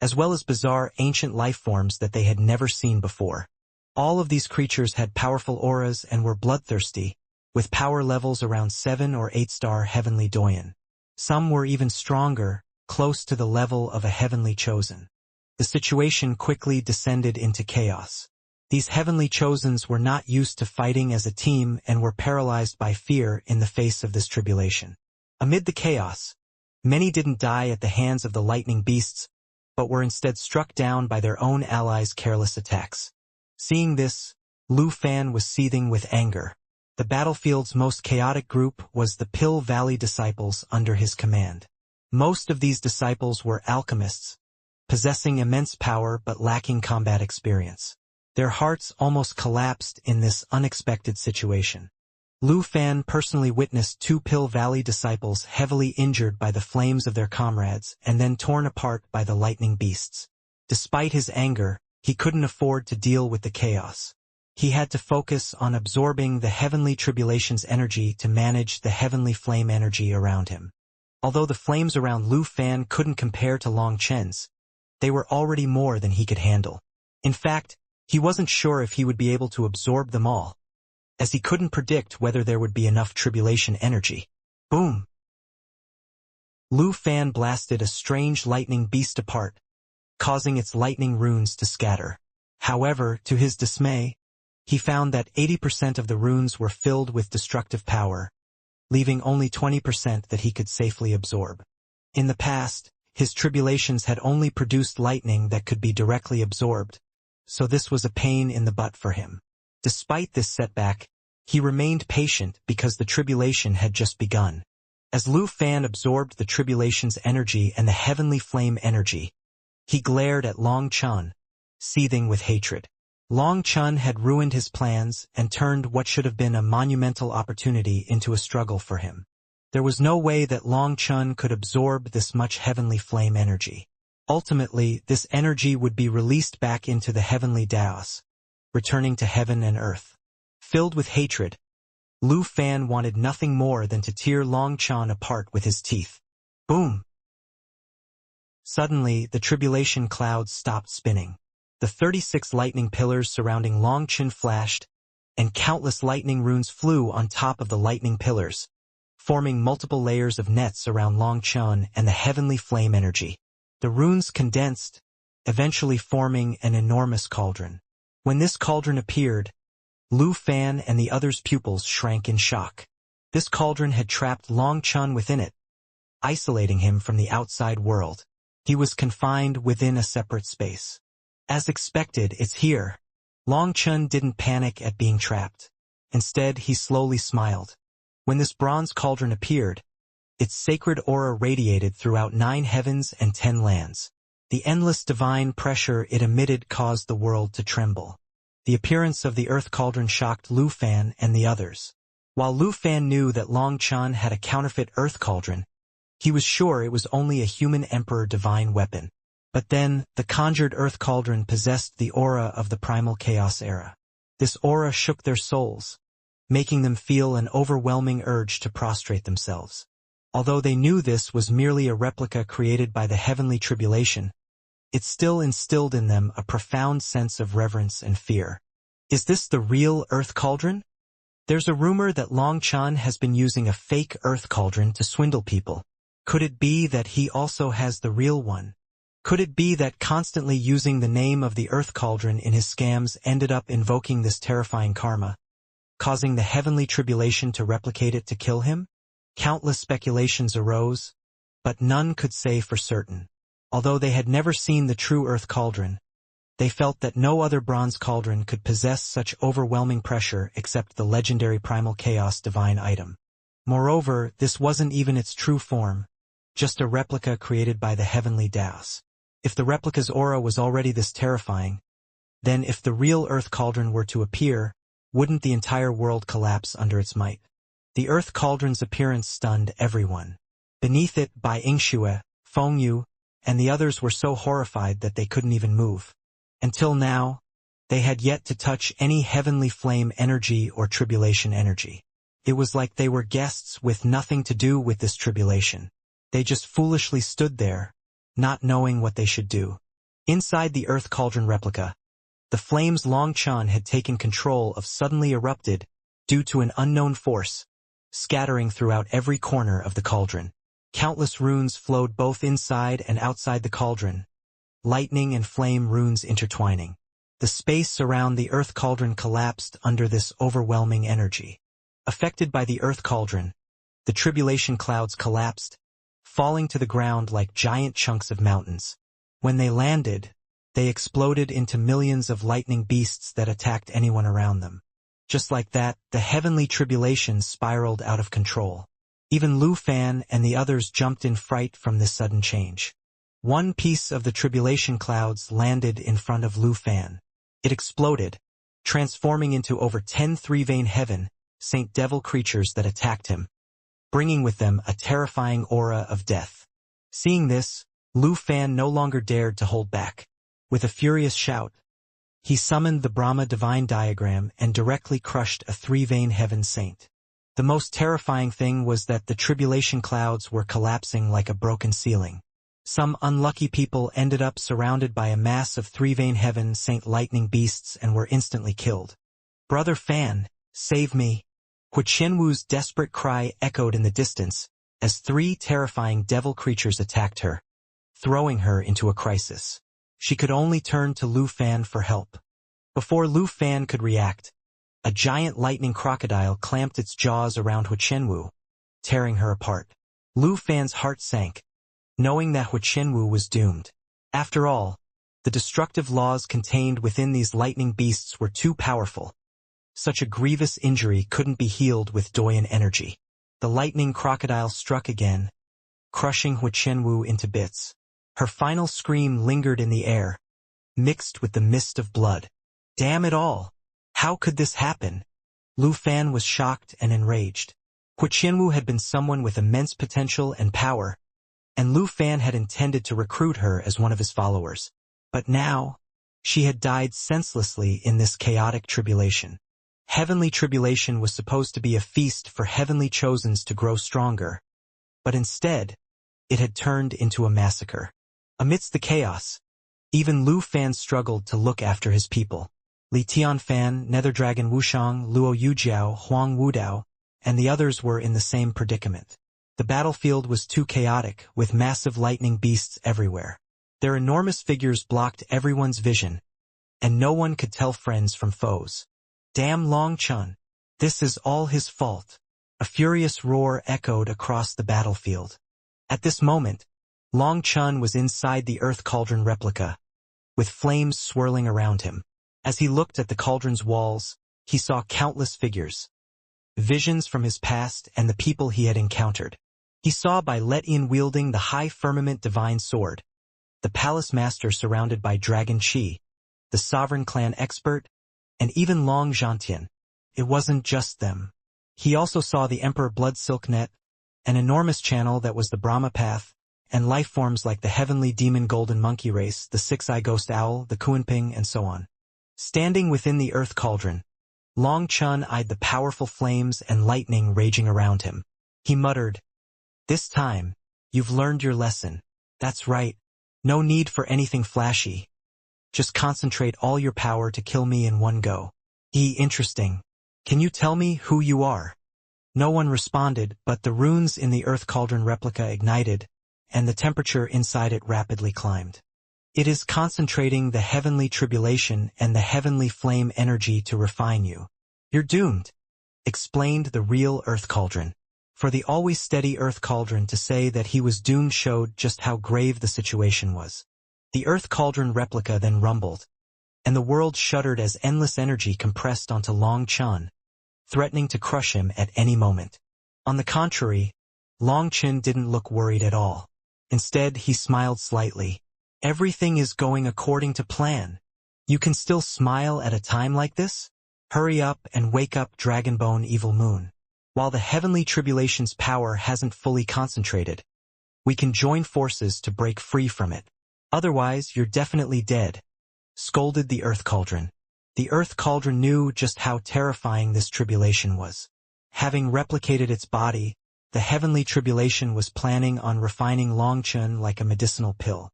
Speaker 1: as well as bizarre ancient lifeforms that they had never seen before. All of these creatures had powerful auras and were bloodthirsty, with power levels around 7 or 8-star heavenly doyen. Some were even stronger, close to the level of a heavenly chosen. The situation quickly descended into chaos. These heavenly chosens were not used to fighting as a team and were paralyzed by fear in the face of this tribulation. Amid the chaos, many didn't die at the hands of the lightning beasts, but were instead struck down by their own allies' careless attacks. Seeing this, Lu Fan was seething with anger. The battlefield's most chaotic group was the Pill Valley disciples under his command. Most of these disciples were alchemists, possessing immense power but lacking combat experience. Their hearts almost collapsed in this unexpected situation. Lu Fan personally witnessed 2 Pill Valley disciples heavily injured by the flames of their comrades and then torn apart by the lightning beasts. Despite his anger, he couldn't afford to deal with the chaos. He had to focus on absorbing the heavenly tribulation's energy to manage the heavenly flame energy around him. Although the flames around Lu Fan couldn't compare to Long Chen's, they were already more than he could handle. In fact, he wasn't sure if he would be able to absorb them all, as he couldn't predict whether there would be enough tribulation energy. Boom! Lu Fan blasted a strange lightning beast apart, causing its lightning runes to scatter. However, to his dismay, he found that 80% of the runes were filled with destructive power, leaving only 20% that he could safely absorb. In the past, his tribulations had only produced lightning that could be directly absorbed, so this was a pain in the butt for him. Despite this setback, he remained patient because the tribulation had just begun. As Lu Fan absorbed the tribulation's energy and the heavenly flame energy, he glared at Long Chun, seething with hatred. Long Chun had ruined his plans and turned what should have been a monumental opportunity into a struggle for him. There was no way that Long Chun could absorb this much heavenly flame energy. Ultimately, this energy would be released back into the heavenly Daos, returning to heaven and earth. Filled with hatred, Lu Fan wanted nothing more than to tear Long Chun apart with his teeth. Boom! Suddenly, the tribulation clouds stopped spinning. The 36 lightning pillars surrounding Long Chun flashed, and countless lightning runes flew on top of the lightning pillars, forming multiple layers of nets around Long Chun and the heavenly flame energy. The runes condensed, eventually forming an enormous cauldron. When this cauldron appeared, Lu Fan and the others' pupils shrank in shock. This cauldron had trapped Long Chun within it, isolating him from the outside world. He was confined within a separate space. As expected, it's here. Long Chun didn't panic at being trapped. Instead, he slowly smiled. When this bronze cauldron appeared, its sacred aura radiated throughout 9 heavens and 10 lands. The endless divine pressure it emitted caused the world to tremble. The appearance of the earth cauldron shocked Lu Fan and the others. While Lu Fan knew that Long Chun had a counterfeit earth cauldron, he was sure it was only a human emperor divine weapon. But then, the conjured earth cauldron possessed the aura of the primal chaos era. This aura shook their souls, making them feel an overwhelming urge to prostrate themselves. Although they knew this was merely a replica created by the heavenly tribulation, it still instilled in them a profound sense of reverence and fear. Is this the real earth cauldron? There's a rumor that Long Chun has been using a fake earth cauldron to swindle people. Could it be that he also has the real one? Could it be that constantly using the name of the earth cauldron in his scams ended up invoking this terrifying karma, causing the heavenly tribulation to replicate it to kill him? Countless speculations arose, but none could say for certain. Although they had never seen the true earth cauldron, They felt that no other bronze cauldron could possess such overwhelming pressure except the legendary primal chaos divine item. Moreover, this wasn't even its true form, just a replica created by the heavenly Daos. If the replica's aura was already this terrifying, then if the real Earth Cauldron were to appear, wouldn't the entire world collapse under its might? The Earth Cauldron's appearance stunned everyone. Beneath it, Bai Yingxue, Feng Yu, and the others were so horrified that they couldn't even move. Until now, they had yet to touch any heavenly flame energy or tribulation energy. It was like they were guests with nothing to do with this tribulation. They just foolishly stood there, not knowing what they should do. Inside the Earth Cauldron replica, the flames Long Chan had taken control of suddenly erupted due to an unknown force, scattering throughout every corner of the cauldron. Countless runes flowed both inside and outside the cauldron, lightning and flame runes intertwining. The space around the Earth Cauldron collapsed under this overwhelming energy. Affected by the Earth Cauldron, the tribulation clouds collapsed, falling to the ground like giant chunks of mountains. When they landed, they exploded into millions of lightning beasts that attacked anyone around them. Just like that, the heavenly tribulation spiraled out of control. Even Lu Fan and the others jumped in fright from this sudden change. One piece of the tribulation clouds landed in front of Lu Fan. It exploded, transforming into over 10 three-vein heaven, Saint Devil creatures that attacked him, bringing with them a terrifying aura of death. Seeing this, Lu Fan no longer dared to hold back. With a furious shout, he summoned the Brahma divine diagram and directly crushed a three-vein heaven saint. The most terrifying thing was that the tribulation clouds were collapsing like a broken ceiling. Some unlucky people ended up surrounded by a mass of three-vein heaven saint lightning beasts and were instantly killed. "Brother Fan, save me!" Hu Qianwu's desperate cry echoed in the distance as three terrifying devil creatures attacked her, throwing her into a crisis. She could only turn to Lu Fan for help. Before Lu Fan could react, a giant lightning crocodile clamped its jaws around Hu Qianwu, tearing her apart. Lu Fan's heart sank, knowing that Hu Qianwu was doomed. After all, the destructive laws contained within these lightning beasts were too powerful. Such a grievous injury couldn't be healed with Doyan energy. The lightning crocodile struck again, crushing Hu Qianwu into bits. Her final scream lingered in the air, mixed with the mist of blood. Damn it all! How could this happen? Lu Fan was shocked and enraged. Hu Qianwu had been someone with immense potential and power, and Lu Fan had intended to recruit her as one of his followers. But now, she had died senselessly in this chaotic tribulation. Heavenly tribulation was supposed to be a feast for heavenly chosens to grow stronger, but instead, it had turned into a massacre. Amidst the chaos, even Lu Fan struggled to look after his people. Li Tianfan, Nether Dragon Wushang, Luo Yujiao, Huang Wudao, and the others were in the same predicament. The battlefield was too chaotic, with massive lightning beasts everywhere. Their enormous figures blocked everyone's vision, and no one could tell friends from foes. Damn Long Chun! This is all his fault. A furious roar echoed across the battlefield. At this moment, Long Chun was inside the Earth Cauldron replica, with flames swirling around him. As he looked at the cauldron's walls, he saw countless figures, visions from his past and the people he had encountered. He saw Bai Letyin wielding the high firmament divine sword, the palace master surrounded by Dragon Qi, the sovereign clan expert, and even Long Zhantian. It wasn't just them. He also saw the Emperor Blood Silk Net, an enormous channel that was the Brahma Path, and life forms like the heavenly demon golden monkey race, the six-eye ghost owl, the Kuanping, and so on. Standing within the Earth Cauldron, Long Chun eyed the powerful flames and lightning raging around him. He muttered, "This time, you've learned your lesson. That's right. No need for anything flashy. Just concentrate all your power to kill me in one go." Interesting. Can you tell me who you are?" No one responded, but the runes in the Earth Cauldron replica ignited, and the temperature inside it rapidly climbed. "It is concentrating the heavenly tribulation and the heavenly flame energy to refine you. You're doomed," explained the real Earth Cauldron. For the always steady Earth Cauldron to say that he was doomed showed just how grave the situation was. The Earth Cauldron replica then rumbled, and the world shuddered as endless energy compressed onto Long Chun, threatening to crush him at any moment. On the contrary, Long Chun didn't look worried at all. Instead, he smiled slightly. Everything is going according to plan. You can still smile at a time like this? Hurry up and wake up, Dragonbone Evil Moon. While the heavenly tribulation's power hasn't fully concentrated, we can join forces to break free from it. Otherwise, you're definitely dead, scolded the Earth Cauldron. The Earth Cauldron knew just how terrifying this tribulation was. Having replicated its body, the heavenly tribulation was planning on refining Long Chun like a medicinal pill.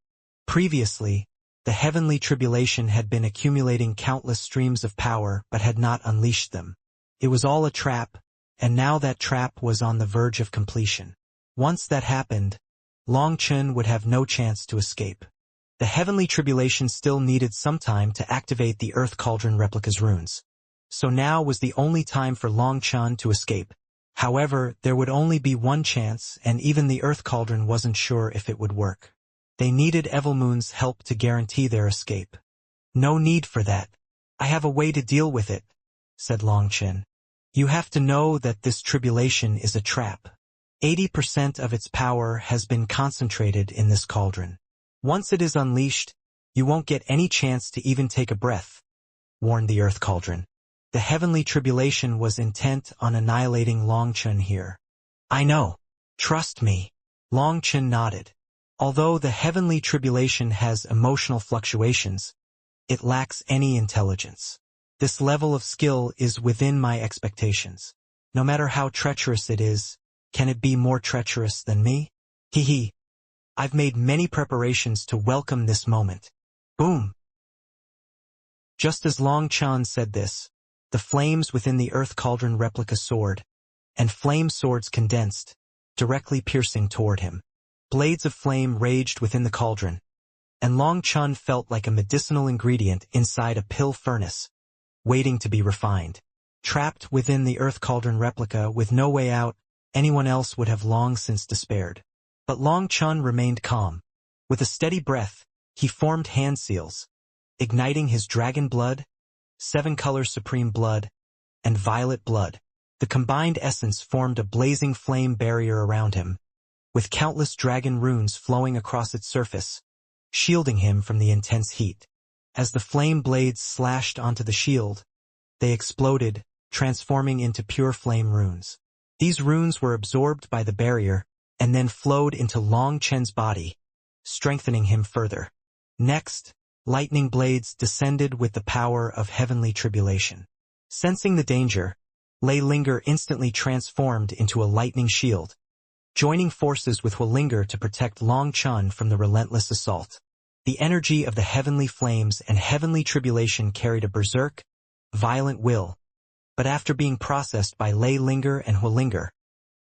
Speaker 1: Previously, the heavenly tribulation had been accumulating countless streams of power but had not unleashed them. It was all a trap, and now that trap was on the verge of completion. Once that happened, Long Chun would have no chance to escape. The heavenly tribulation still needed some time to activate the Earth Cauldron replica's runes. So now was the only time for Long Chun to escape. However, there would only be one chance, and even the Earth Cauldron wasn't sure if it would work. They needed Evilmoon's help to guarantee their escape. No need for that. I have a way to deal with it, said Long Chun. You have to know that this tribulation is a trap. 80% of its power has been concentrated in this cauldron. Once it is unleashed, you won't get any chance to even take a breath, warned the Earth Cauldron. The heavenly tribulation was intent on annihilating Long Chun here. I know. Trust me. Long Chun nodded. Although the heavenly tribulation has emotional fluctuations, it lacks any intelligence. This level of skill is within my expectations. No matter how treacherous it is, can it be more treacherous than me? Hee. I've made many preparations to welcome this moment. Boom! Just as Long Chun said this, the flames within the Earth Cauldron replica soared, and flame swords condensed, directly piercing toward him. Blades of flame raged within the cauldron, and Long Chun felt like a medicinal ingredient inside a pill furnace, waiting to be refined. Trapped within the Earth Cauldron replica with no way out, anyone else would have long since despaired. But Long Chun remained calm. With a steady breath, he formed hand seals, igniting his dragon blood, 7-color supreme blood, and violet blood. The combined essence formed a blazing flame barrier around him, with countless dragon runes flowing across its surface, shielding him from the intense heat. As the flame blades slashed onto the shield, they exploded, transforming into pure flame runes. These runes were absorbed by the barrier, and then flowed into Long Chun's body, strengthening him further. Next, lightning blades descended with the power of heavenly tribulation. Sensing the danger, Lei Linger instantly transformed into a lightning shield, joining forces with Hualinger to protect Long Chun from the relentless assault. The energy of the heavenly flames and heavenly tribulation carried a berserk, violent will, but after being processed by Lei Linger and Hualinger,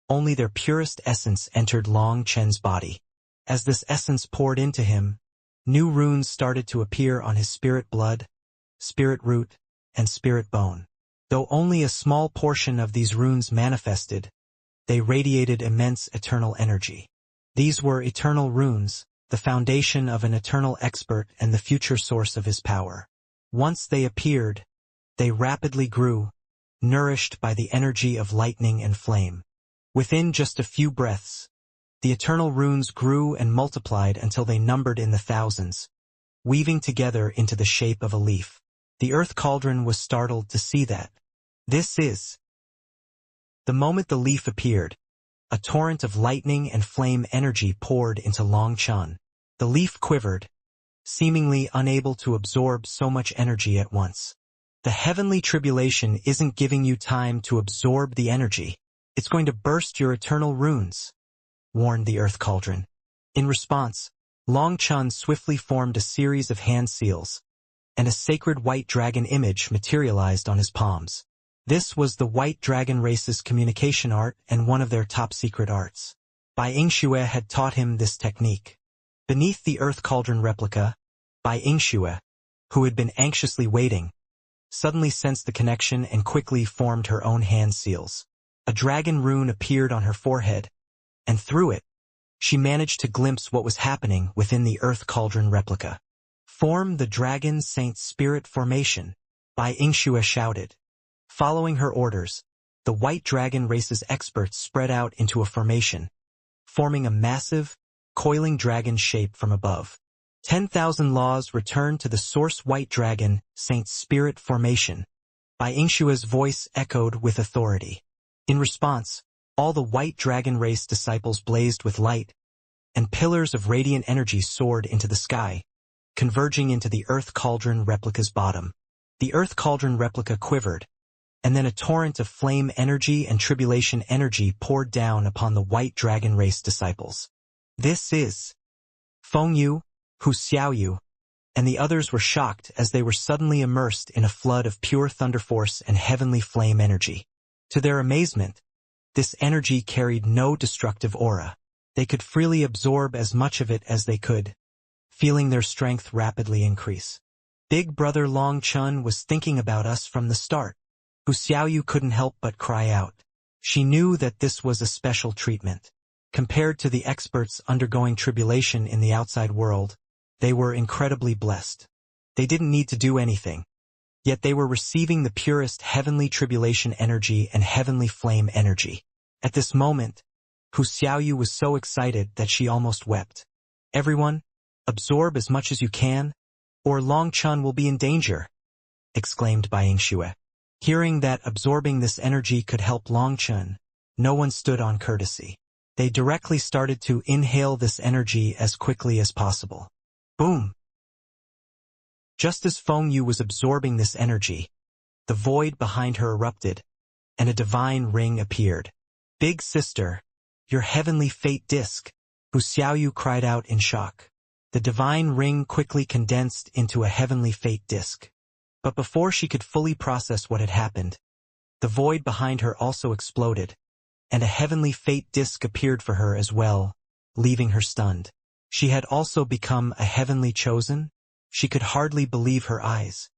Speaker 1: only their purest essence entered Long Chun's body. As this essence poured into him, new runes started to appear on his spirit blood, spirit root, and spirit bone. Though only a small portion of these runes manifested, they radiated immense eternal energy. These were eternal runes, the foundation of an eternal expert and the future source of his power. Once they appeared, they rapidly grew, nourished by the energy of lightning and flame. Within just a few breaths, the eternal runes grew and multiplied until they numbered in the thousands, weaving together into the shape of a leaf. The Earth Cauldron was startled to see that. This is. The moment the leaf appeared, a torrent of lightning and flame energy poured into Long Chun. The leaf quivered, seemingly unable to absorb so much energy at once. The heavenly tribulation isn't giving you time to absorb the energy. It's going to burst your eternal runes, warned the Earth Cauldron. In response, Long Chun swiftly formed a series of hand seals, and a sacred white dragon image materialized on his palms. This was the White Dragon race's communication art and one of their top-secret arts. Bai Yingxue had taught him this technique. Beneath the Earth Cauldron replica, Bai Yingxue, who had been anxiously waiting, suddenly sensed the connection and quickly formed her own hand seals. A dragon rune appeared on her forehead, and through it, she managed to glimpse what was happening within the Earth Cauldron replica. Form the Dragon Saint Spirit Formation, Bai Ingxue shouted. Following her orders, the White Dragon race's experts spread out into a formation, forming a massive, coiling dragon shape from above. 10,000 laws returned to the source White Dragon Saint Spirit Formation. Bai Ingxue's voice echoed with authority. In response, all the White Dragon race disciples blazed with light, and pillars of radiant energy soared into the sky, converging into the Earth Cauldron replica's bottom. The Earth Cauldron replica quivered, and then a torrent of flame energy and tribulation energy poured down upon the White Dragon race disciples. This is Feng Yu, Hu Xiaoyu, and the others were shocked as they were suddenly immersed in a flood of pure thunder force and heavenly flame energy. To their amazement, this energy carried no destructive aura. They could freely absorb as much of it as they could, feeling their strength rapidly increase. Big Brother Long Chun was thinking about us from the start. Hu Xiaoyu couldn't help but cry out. She knew that this was a special treatment. Compared to the experts undergoing tribulation in the outside world, they were incredibly blessed. They didn't need to do anything, yet they were receiving the purest heavenly tribulation energy and heavenly flame energy. At this moment, Hu Xiaoyu was so excited that she almost wept. Everyone, absorb as much as you can, or Long Chun will be in danger, exclaimed Bai Ingxue. Hearing that absorbing this energy could help Long Chun, no one stood on courtesy. They directly started to inhale this energy as quickly as possible. Boom! Just as Feng Yu was absorbing this energy, the void behind her erupted, and a divine ring appeared. Big sister, your heavenly fate disc, Hu Xiaoyu cried out in shock. The divine ring quickly condensed into a heavenly fate disc. But before she could fully process what had happened, the void behind her also exploded, and a heavenly fate disc appeared for her as well, leaving her stunned. She had also become a heavenly chosen? She could hardly believe her eyes.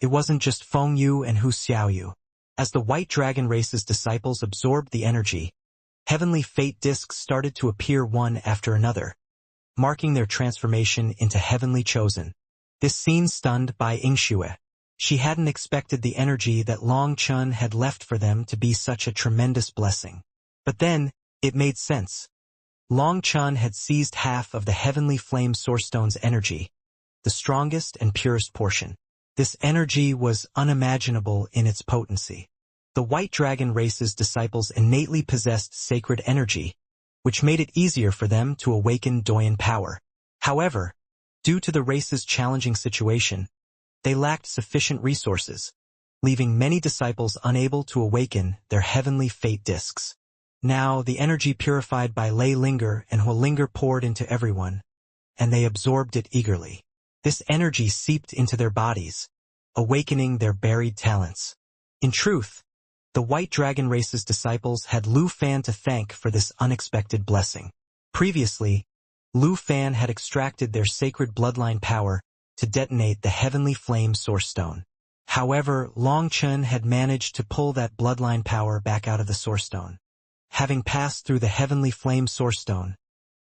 Speaker 1: It wasn't just Feng Yu and Hu Xiaoyu. As the White Dragon race's disciples absorbed the energy, heavenly fate discs started to appear one after another, marking their transformation into heavenly chosen. This scene stunned Bai Ingxue. She hadn't expected the energy that Long Chun had left for them to be such a tremendous blessing. But then, it made sense. Long Chun had seized half of the heavenly flame sourcestone's energy, the strongest and purest portion. This energy was unimaginable in its potency. The White Dragon race's disciples innately possessed sacred energy, which made it easier for them to awaken Doyan power. However, due to the race's challenging situation, they lacked sufficient resources, leaving many disciples unable to awaken their heavenly fate discs. Now, the energy purified by Lei Linger and Hua Linger poured into everyone, and they absorbed it eagerly. This energy seeped into their bodies, awakening their buried talents. In truth, the White Dragon race's disciples had Lu Fan to thank for this unexpected blessing. Previously, Lu Fan had extracted their sacred bloodline power to detonate the heavenly flame source stone. However, Long Chun had managed to pull that bloodline power back out of the source stone. Having passed through the heavenly flame source stone,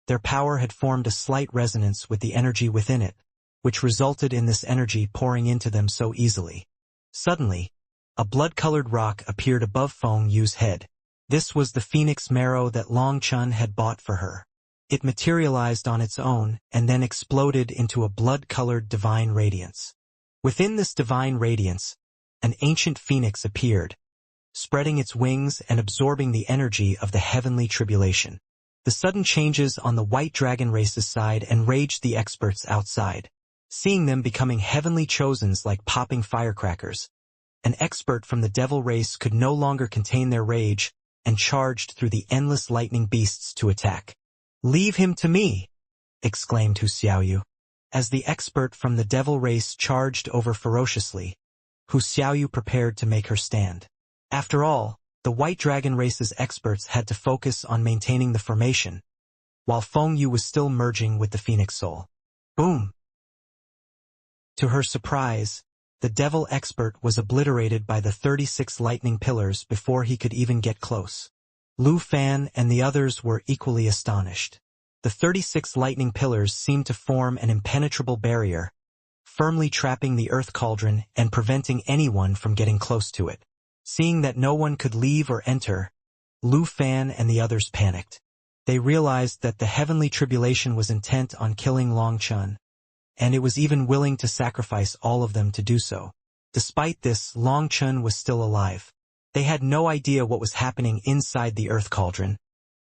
Speaker 1: their power had formed a slight resonance with the energy within it, which resulted in this energy pouring into them so easily. Suddenly, a blood-colored rock appeared above Feng Yu's head. This was the phoenix marrow that Long Chun had bought for her. It materialized on its own and then exploded into a blood-colored divine radiance. Within this divine radiance, an ancient phoenix appeared, spreading its wings and absorbing the energy of the heavenly tribulation. The sudden changes on the White Dragon race's side enraged the experts outside. Seeing them becoming heavenly chosens like popping firecrackers, an expert from the devil race could no longer contain their rage and charged through the endless lightning beasts to attack. "Leave him to me!" exclaimed Hu Xiaoyu. As the expert from the devil race charged over ferociously, Hu Xiaoyu prepared to make her stand. After all, the White Dragon race's experts had to focus on maintaining the formation, while Feng Yu was still merging with the Phoenix Soul. Boom! To her surprise, the devil expert was obliterated by the 36 lightning pillars before he could even get close. Lu Fan and the others were equally astonished. The 36 lightning pillars seemed to form an impenetrable barrier, firmly trapping the earth cauldron and preventing anyone from getting close to it. Seeing that no one could leave or enter, Lu Fan and the others panicked. They realized that the heavenly tribulation was intent on killing Long Chun, and it was even willing to sacrifice all of them to do so. Despite this, Long Chun was still alive. They had no idea what was happening inside the earth cauldron,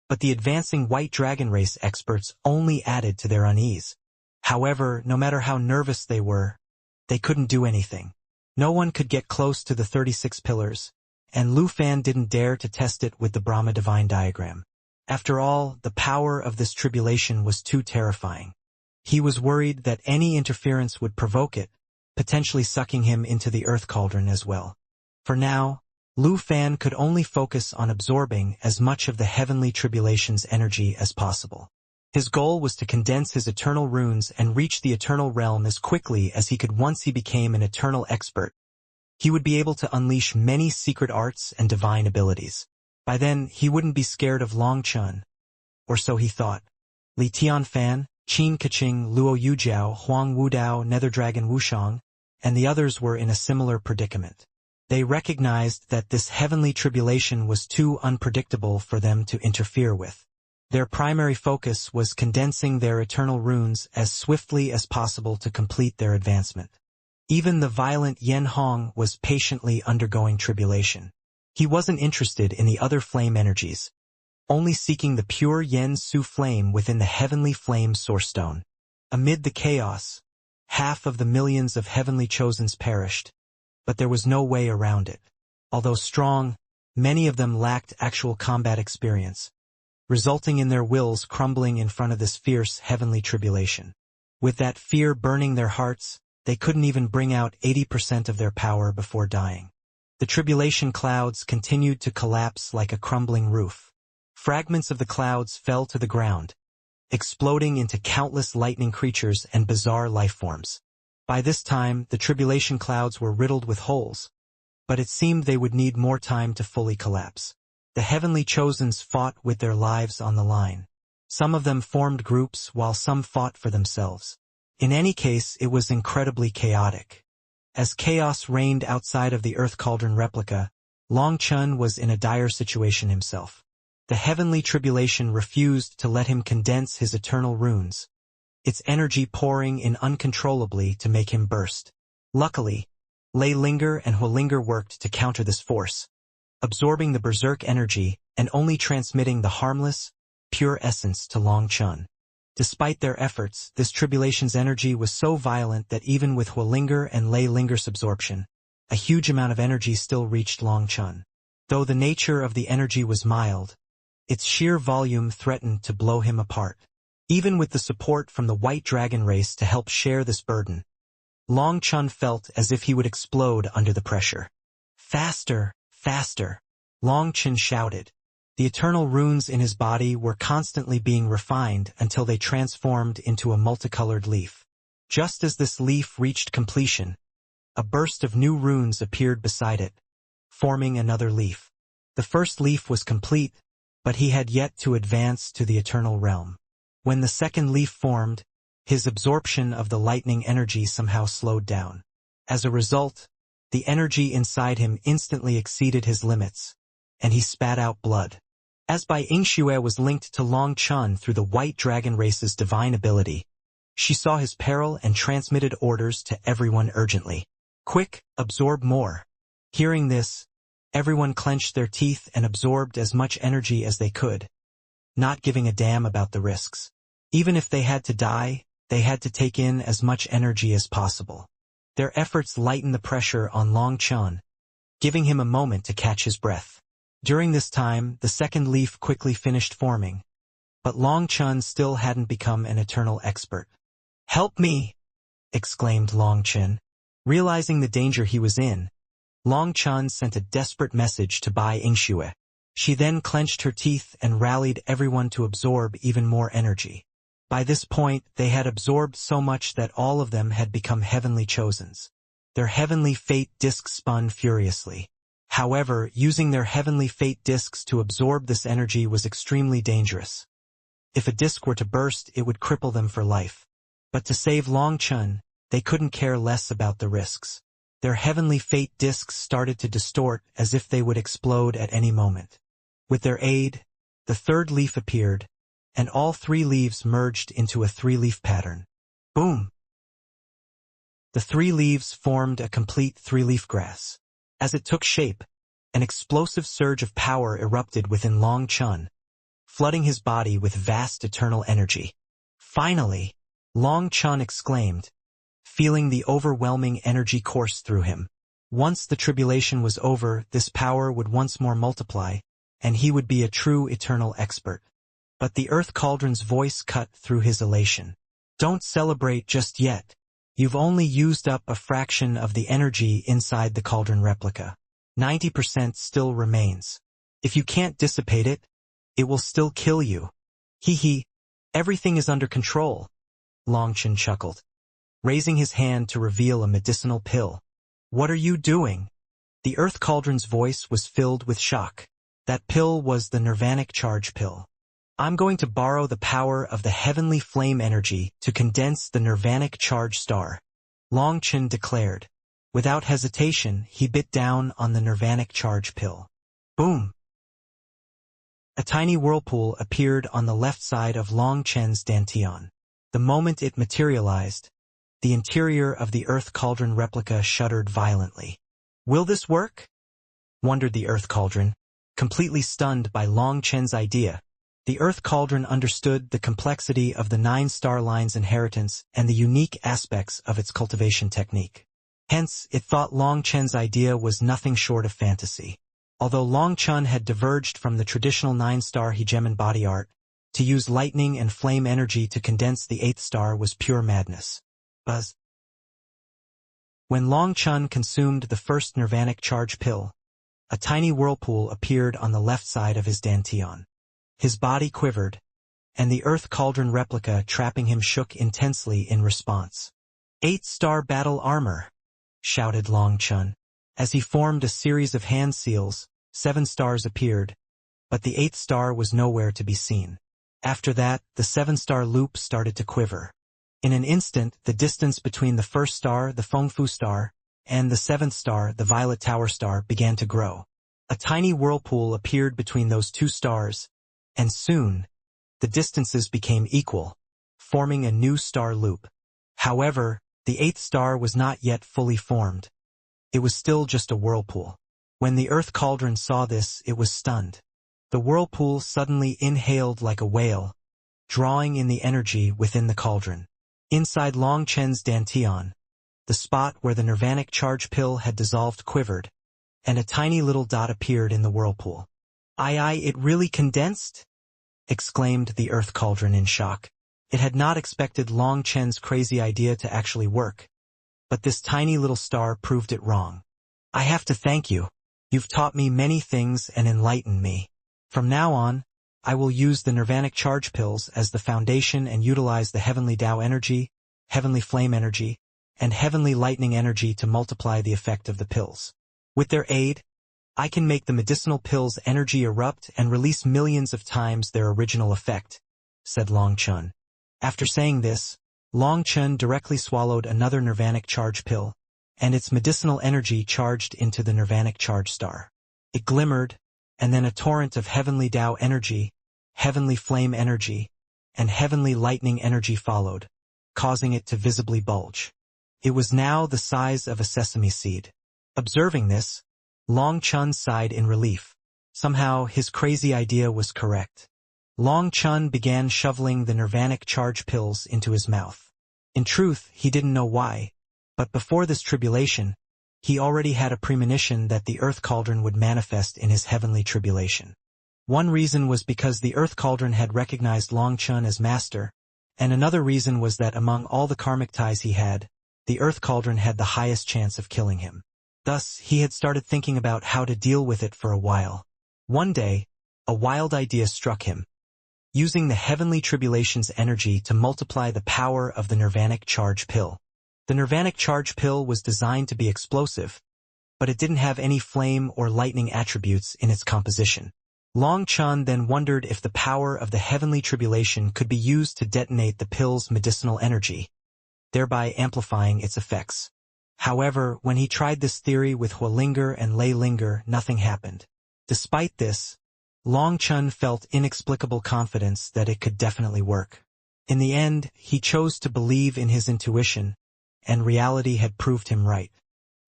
Speaker 1: but the advancing white dragon race experts only added to their unease. However, no matter how nervous they were, they couldn't do anything. No one could get close to the 36 pillars, and Lu Fan didn't dare to test it with the Brahma divine diagram. After all, the power of this tribulation was too terrifying. He was worried that any interference would provoke it, potentially sucking him into the earth cauldron as well. For now, Lu Fan could only focus on absorbing as much of the heavenly tribulation's energy as possible. His goal was to condense his eternal runes and reach the eternal realm as quickly as he could. Once he became an eternal expert, he would be able to unleash many secret arts and divine abilities. By then, he wouldn't be scared of Long Chun. Or so he thought. Li Tianfan, Qin Keqing, Luo Yujiao, Huang Wudao, Netherdragon Wushang, and the others were in a similar predicament. They recognized that this heavenly tribulation was too unpredictable for them to interfere with. Their primary focus was condensing their eternal runes as swiftly as possible to complete their advancement. Even the violent Yen Hong was patiently undergoing tribulation. He wasn't interested in the other flame energies, only seeking the pure Yen Su flame within the heavenly flame source stone. Amid the chaos, half of the millions of heavenly chosens perished, but there was no way around it. Although strong, many of them lacked actual combat experience, resulting in their wills crumbling in front of this fierce heavenly tribulation. With that fear burning their hearts, they couldn't even bring out 80% of their power before dying. The tribulation clouds continued to collapse like a crumbling roof. Fragments of the clouds fell to the ground, exploding into countless lightning creatures and bizarre life forms. By this time, the tribulation clouds were riddled with holes, but it seemed they would need more time to fully collapse. The heavenly chosens fought with their lives on the line. Some of them formed groups while some fought for themselves. In any case, it was incredibly chaotic. As chaos reigned outside of the Earth Cauldron replica, Long Chun was in a dire situation himself. The heavenly tribulation refused to let him condense his eternal runes, its energy pouring in uncontrollably to make him burst. Luckily, Lei Linger and Huolinger worked to counter this force, absorbing the berserk energy and only transmitting the harmless, pure essence to Long Chun. Despite their efforts, this tribulation's energy was so violent that even with Huolinger and Lei Linger's absorption, a huge amount of energy still reached Long Chun. Though the nature of the energy was mild, its sheer volume threatened to blow him apart. Even with the support from the White Dragon race to help share this burden, Long Chun felt as if he would explode under the pressure. Faster, faster, Long Chun shouted. The eternal runes in his body were constantly being refined until they transformed into a multicolored leaf. Just as this leaf reached completion, a burst of new runes appeared beside it, forming another leaf. The first leaf was complete, but he had yet to advance to the eternal realm. When the second leaf formed, his absorption of the lightning energy somehow slowed down. As a result, the energy inside him instantly exceeded his limits, and he spat out blood. As Bai Yingxue was linked to Long Chun through the White Dragon race's divine ability, she saw his peril and transmitted orders to everyone urgently. Quick, absorb more. Hearing this, everyone clenched their teeth and absorbed as much energy as they could, not giving a damn about the risks. Even if they had to die, they had to take in as much energy as possible. Their efforts lightened the pressure on Long Chun, giving him a moment to catch his breath. During this time, the second leaf quickly finished forming, but Long Chun still hadn't become an eternal expert. "Help me!" exclaimed Long Chun. Realizing the danger he was in, Long Chun sent a desperate message to Bai Yingxue. She then clenched her teeth and rallied everyone to absorb even more energy. By this point, they had absorbed so much that all of them had become heavenly chosens. Their heavenly fate discs spun furiously. However, using their heavenly fate discs to absorb this energy was extremely dangerous. If a disc were to burst, it would cripple them for life. But to save Long Chun, They couldn't care less about the risks. Their heavenly fate discs started to distort as if they would explode at any moment. With their aid, the third leaf appeared, and all 3 leaves merged into a 3-leaf pattern. Boom! The 3 leaves formed a complete 3-leaf grass. As it took shape, an explosive surge of power erupted within Long Chun, flooding his body with vast eternal energy. Finally, Long Chun exclaimed, feeling the overwhelming energy course through him. Once the tribulation was over, this power would once more multiply, and he would be a true eternal expert. But the Earth Cauldron's voice cut through his elation. Don't celebrate just yet. You've only used up a fraction of the energy inside the cauldron replica. 90% still remains. If you can't dissipate it, it will still kill you. Hee, everything is under control. Long Chun chuckled, raising his hand to reveal a medicinal pill. What are you doing? The Earth Cauldron's voice was filled with shock. That pill was the Nirvanic Charge pill. I'm going to borrow the power of the heavenly flame energy to condense the Nirvanic Charge star, Long Chun declared. Without hesitation, he bit down on the Nirvanic Charge pill. Boom! A tiny whirlpool appeared on the left side of Long Chen's dantian. The moment it materialized, the interior of the Earth Cauldron replica shuddered violently. Will this work? Wondered the Earth Cauldron, completely stunned by Long Chen's idea. The Earth Cauldron understood the complexity of the 9-star line's inheritance and the unique aspects of its cultivation technique. Hence, it thought Long Chen's idea was nothing short of fantasy. Although Long Chun had diverged from the traditional 9-star hegemon body art, to use lightning and flame energy to condense the 8th star was pure madness. Buzz. When Long Chun consumed the first Nirvanic Charge pill, a tiny whirlpool appeared on the left side of his dantian. His body quivered, and the Earth Cauldron replica trapping him shook intensely in response. 8-star battle armor, shouted Long Chun. As he formed a series of hand seals, 7 stars appeared, but the 8th star was nowhere to be seen. After that, the 7-star loop started to quiver. In an instant, the distance between the 1st star, the Fengfu star, and the 7th star, the Violet Tower star, began to grow. A tiny whirlpool appeared between those 2 stars, and soon, the distances became equal, forming a new star loop. However, the 8th star was not yet fully formed. It was still just a whirlpool. When the Earth Cauldron saw this, it was stunned. The whirlpool suddenly inhaled like a whale, drawing in the energy within the cauldron. Inside Long Chen's dantian, the spot where the Nirvanic Charge pill had dissolved quivered, and a tiny little dot appeared in the whirlpool. It really condensed? Exclaimed the Earth Cauldron in shock. It had not expected Long Chen's crazy idea to actually work, but this tiny little star proved it wrong. I have to thank you. You've taught me many things and enlightened me. From now on, I will use the Nirvanic Charge pills as the foundation and utilize the Heavenly Tao energy, Heavenly Flame energy, and Heavenly Lightning energy to multiply the effect of the pills. With their aid, I can make the medicinal pills' energy erupt and release millions of times their original effect, said Long Chun. After saying this, Long Chun directly swallowed another Nirvanic Charge pill, and its medicinal energy charged into the Nirvanic Charge star. It glimmered, and then a torrent of Heavenly Tao energy, Heavenly Flame energy, and Heavenly Lightning energy followed, causing it to visibly bulge. It was now the size of a sesame seed. Observing this, Long Chun sighed in relief. Somehow, his crazy idea was correct. Long Chun began shoveling the Nirvanic Charge pills into his mouth. In truth, he didn't know why, but before this tribulation, he already had a premonition that the Earth Cauldron would manifest in his heavenly tribulation. One reason was because the Earth Cauldron had recognized Long Chun as master, and another reason was that among all the karmic ties he had, the Earth Cauldron had the highest chance of killing him. Thus, he had started thinking about how to deal with it for a while. One day, a wild idea struck him. Using the heavenly tribulation's energy to multiply the power of the Nirvanic Charge pill. The Nirvanic Charge pill was designed to be explosive, but it didn't have any flame or lightning attributes in its composition. Long Chun then wondered if the power of the heavenly tribulation could be used to detonate the pill's medicinal energy. thereby amplifying its effects. However, when he tried this theory with Hualinger and Lei Linger, nothing happened. Despite this, Long Chun felt inexplicable confidence that it could definitely work. In the end, he chose to believe in his intuition, and reality had proved him right.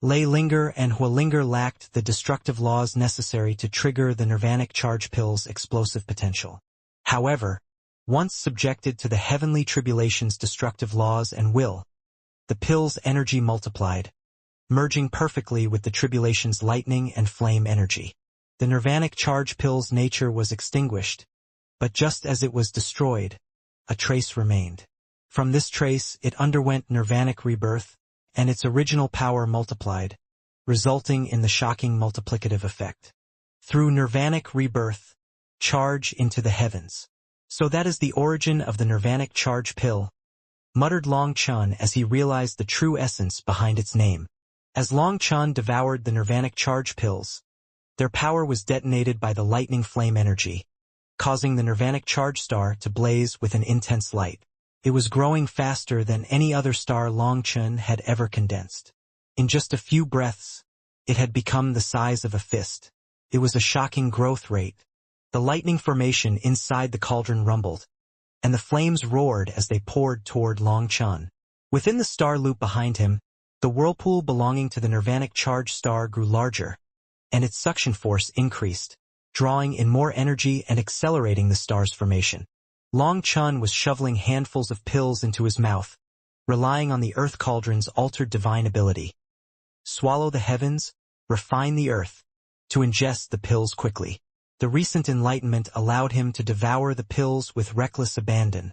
Speaker 1: Lei Linger and Hualinger lacked the destructive laws necessary to trigger the nirvanic charge pill's explosive potential. However, once subjected to the heavenly tribulation's destructive laws and will, the pill's energy multiplied, merging perfectly with the tribulation's lightning and flame energy. The nirvanic charge pill's nature was extinguished, but just as it was destroyed, a trace remained. From this trace, it underwent nirvanic rebirth, and its original power multiplied, resulting in the shocking multiplicative effect. Through nirvanic rebirth, charge into the heavens. So that is the origin of the nirvanic charge pill, muttered Long Chun as he realized the true essence behind its name. As Long Chun devoured the nirvanic charge pills, their power was detonated by the lightning flame energy, causing the nirvanic charge star to blaze with an intense light. It was growing faster than any other star Long Chun had ever condensed. In just a few breaths, it had become the size of a fist. It was a shocking growth rate. The lightning formation inside the cauldron rumbled, and the flames roared as they poured toward Long Chun. Within the star loop behind him, the whirlpool belonging to the nirvanic charge star grew larger, and its suction force increased, drawing in more energy and accelerating the star's formation. Long Chun was shoveling handfuls of pills into his mouth, relying on the earth cauldron's altered divine ability. Swallow the heavens, refine the earth, to ingest the pills quickly. The recent enlightenment allowed him to devour the pills with reckless abandon,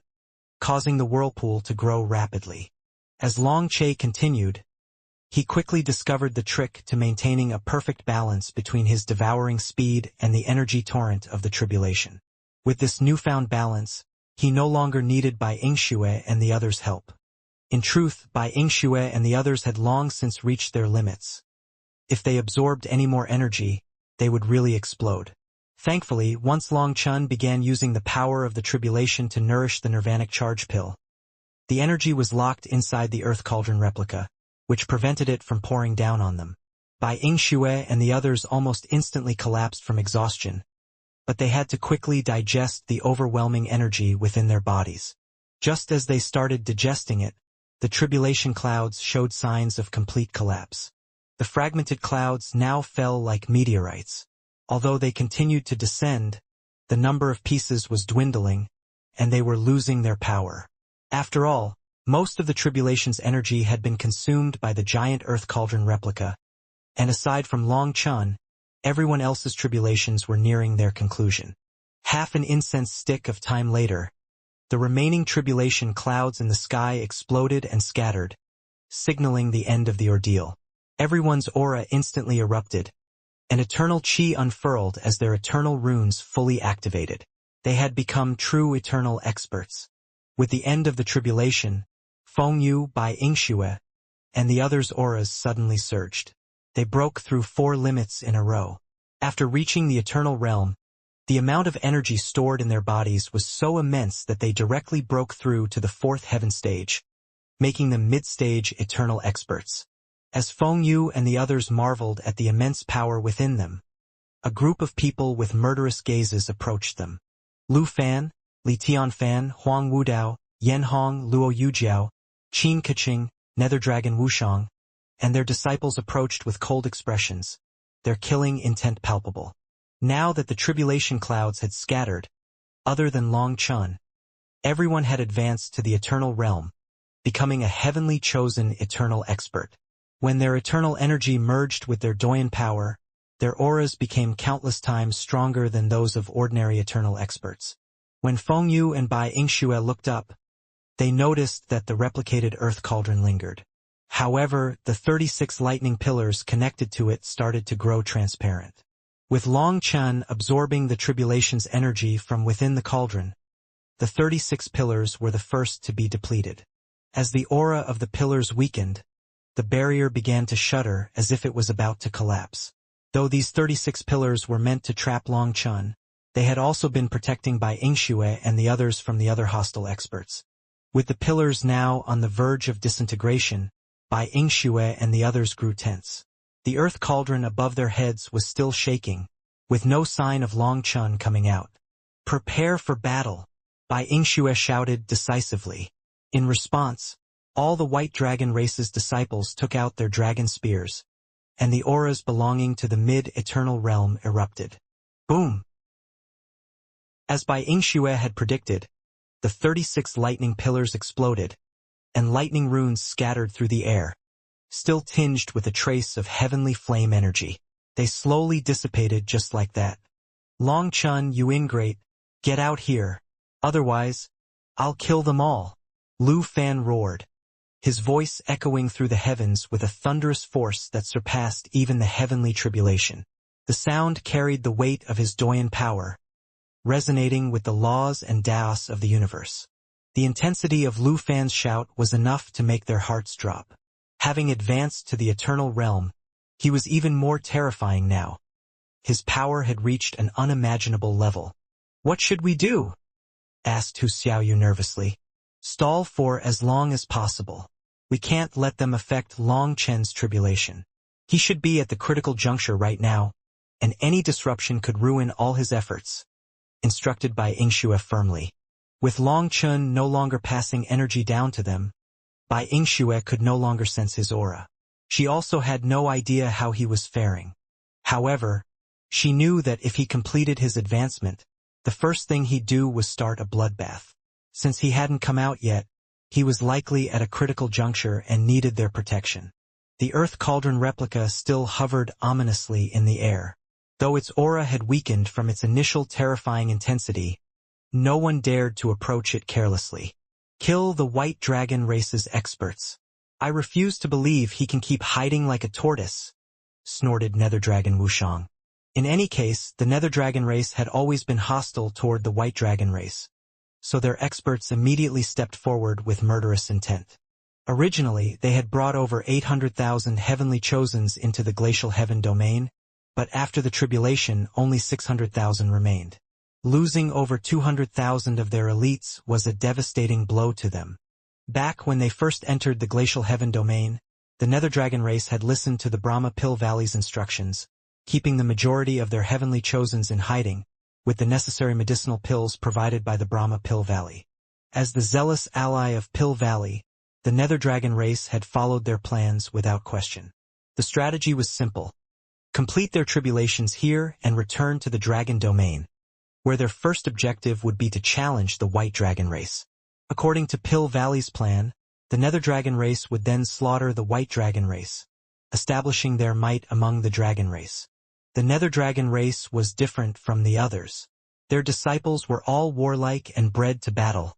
Speaker 1: causing the whirlpool to grow rapidly. As Long Che continued, he quickly discovered the trick to maintaining a perfect balance between his devouring speed and the energy torrent of the tribulation. With this newfound balance, he no longer needed Bai Yingxue and the others' help. In truth, Bai Yingxue and the others had long since reached their limits. If they absorbed any more energy, they would really explode. Thankfully, once Long Chun began using the power of the tribulation to nourish the nirvanic charge pill, the energy was locked inside the earth cauldron replica, which prevented it from pouring down on them. Bai Yingxue and the others almost instantly collapsed from exhaustion, but they had to quickly digest the overwhelming energy within their bodies. Just as they started digesting it, the tribulation clouds showed signs of complete collapse. The fragmented clouds now fell like meteorites. Although they continued to descend, the number of pieces was dwindling, and they were losing their power. After all, most of the tribulation's energy had been consumed by the giant earth cauldron replica, and aside from Long Chun, everyone else's tribulations were nearing their conclusion. Half an incense stick of time later, the remaining tribulation clouds in the sky exploded and scattered, signaling the end of the ordeal. Everyone's aura instantly erupted, and eternal chi unfurled as their eternal runes fully activated. They had become true eternal experts. With the end of the tribulation, Feng Yu, Bai Yingxue, and the others' auras suddenly surged. They broke through 4 limits in a row. After reaching the eternal realm, the amount of energy stored in their bodies was so immense that they directly broke through to the 4th heaven stage, making them mid-stage eternal experts. As Feng Yu and the others marveled at the immense power within them, a group of people with murderous gazes approached them. Lu Fan, Li Tianfan, Huang Wudao, Yan Hong, Luo Yujiao, Qin Keqing, Netherdragon Wushang, and their disciples approached with cold expressions, their killing intent palpable. Now that the tribulation clouds had scattered, other than Long Chun, everyone had advanced to the eternal realm, becoming a heavenly chosen eternal expert. When their eternal energy merged with their Doyan power, their auras became countless times stronger than those of ordinary eternal experts. When Feng Yu and Bai Yingxue looked up, they noticed that the replicated earth cauldron lingered. However, the 36 lightning pillars connected to it started to grow transparent. With Long Chun absorbing the tribulation's energy from within the cauldron, the 36 pillars were the first to be depleted. As the aura of the pillars weakened, the barrier began to shudder as if it was about to collapse. Though these 36 pillars were meant to trap Long Chun, they had also been protecting Bai Yingxue and the others from the other hostile experts. With the pillars now on the verge of disintegration, Bai Yingxue and the others grew tense. The earth cauldron above their heads was still shaking, with no sign of Long Chun coming out. "Prepare for battle," Bai Yingxue shouted decisively. In response, all the White Dragon race's disciples took out their dragon spears, and the auras belonging to the mid-eternal realm erupted. Boom! As Bai Yingxue had predicted, the 36 lightning pillars exploded, and lightning runes scattered through the air, still tinged with a trace of heavenly flame energy. They slowly dissipated just like that. "Long Chun, you ingrate, get out here. Otherwise, I'll kill them all," Lu Fan roared, his voice echoing through the heavens with a thunderous force that surpassed even the heavenly tribulation. The sound carried the weight of his Doyan power, resonating with the laws and Daos of the universe. The intensity of Lu Fan's shout was enough to make their hearts drop. Having advanced to the eternal realm, he was even more terrifying now. His power had reached an unimaginable level. "What should we do?" asked Hu Xiaoyu nervously. "Stall for as long as possible. We can't let them affect Long Chen's tribulation. He should be at the critical juncture right now, and any disruption could ruin all his efforts," instructed by Yingxue firmly. With Long Chun no longer passing energy down to them, Bai Yingxue could no longer sense his aura. She also had no idea how he was faring. However, she knew that if he completed his advancement, the first thing he'd do was start a bloodbath. Since he hadn't come out yet, he was likely at a critical juncture and needed their protection. The Earth Cauldron replica still hovered ominously in the air. Though its aura had weakened from its initial terrifying intensity, no one dared to approach it carelessly. "Kill the White Dragon race's experts. I refuse to believe he can keep hiding like a tortoise," snorted Nether Dragon Wushang. In any case, the Nether Dragon race had always been hostile toward the White Dragon race, so their experts immediately stepped forward with murderous intent. Originally, they had brought over 800,000 heavenly chosens into the glacial heaven domain, but after the tribulation, only 600,000 remained. Losing over 200,000 of their elites was a devastating blow to them. Back when they first entered the glacial heaven domain, the Nether Dragon race had listened to the Brahma Pill Valley's instructions, keeping the majority of their heavenly chosens in hiding, with the necessary medicinal pills provided by the Brahma Pill Valley. As the zealous ally of Pill Valley, the Nether Dragon race had followed their plans without question. The strategy was simple: complete their tribulations here and return to the Dragon Domain, where their first objective would be to challenge the White Dragon race. According to Pill Valley's plan, the Nether Dragon race would then slaughter the White Dragon race, establishing their might among the Dragon race. The Nether Dragon race was different from the others. Their disciples were all warlike and bred to battle,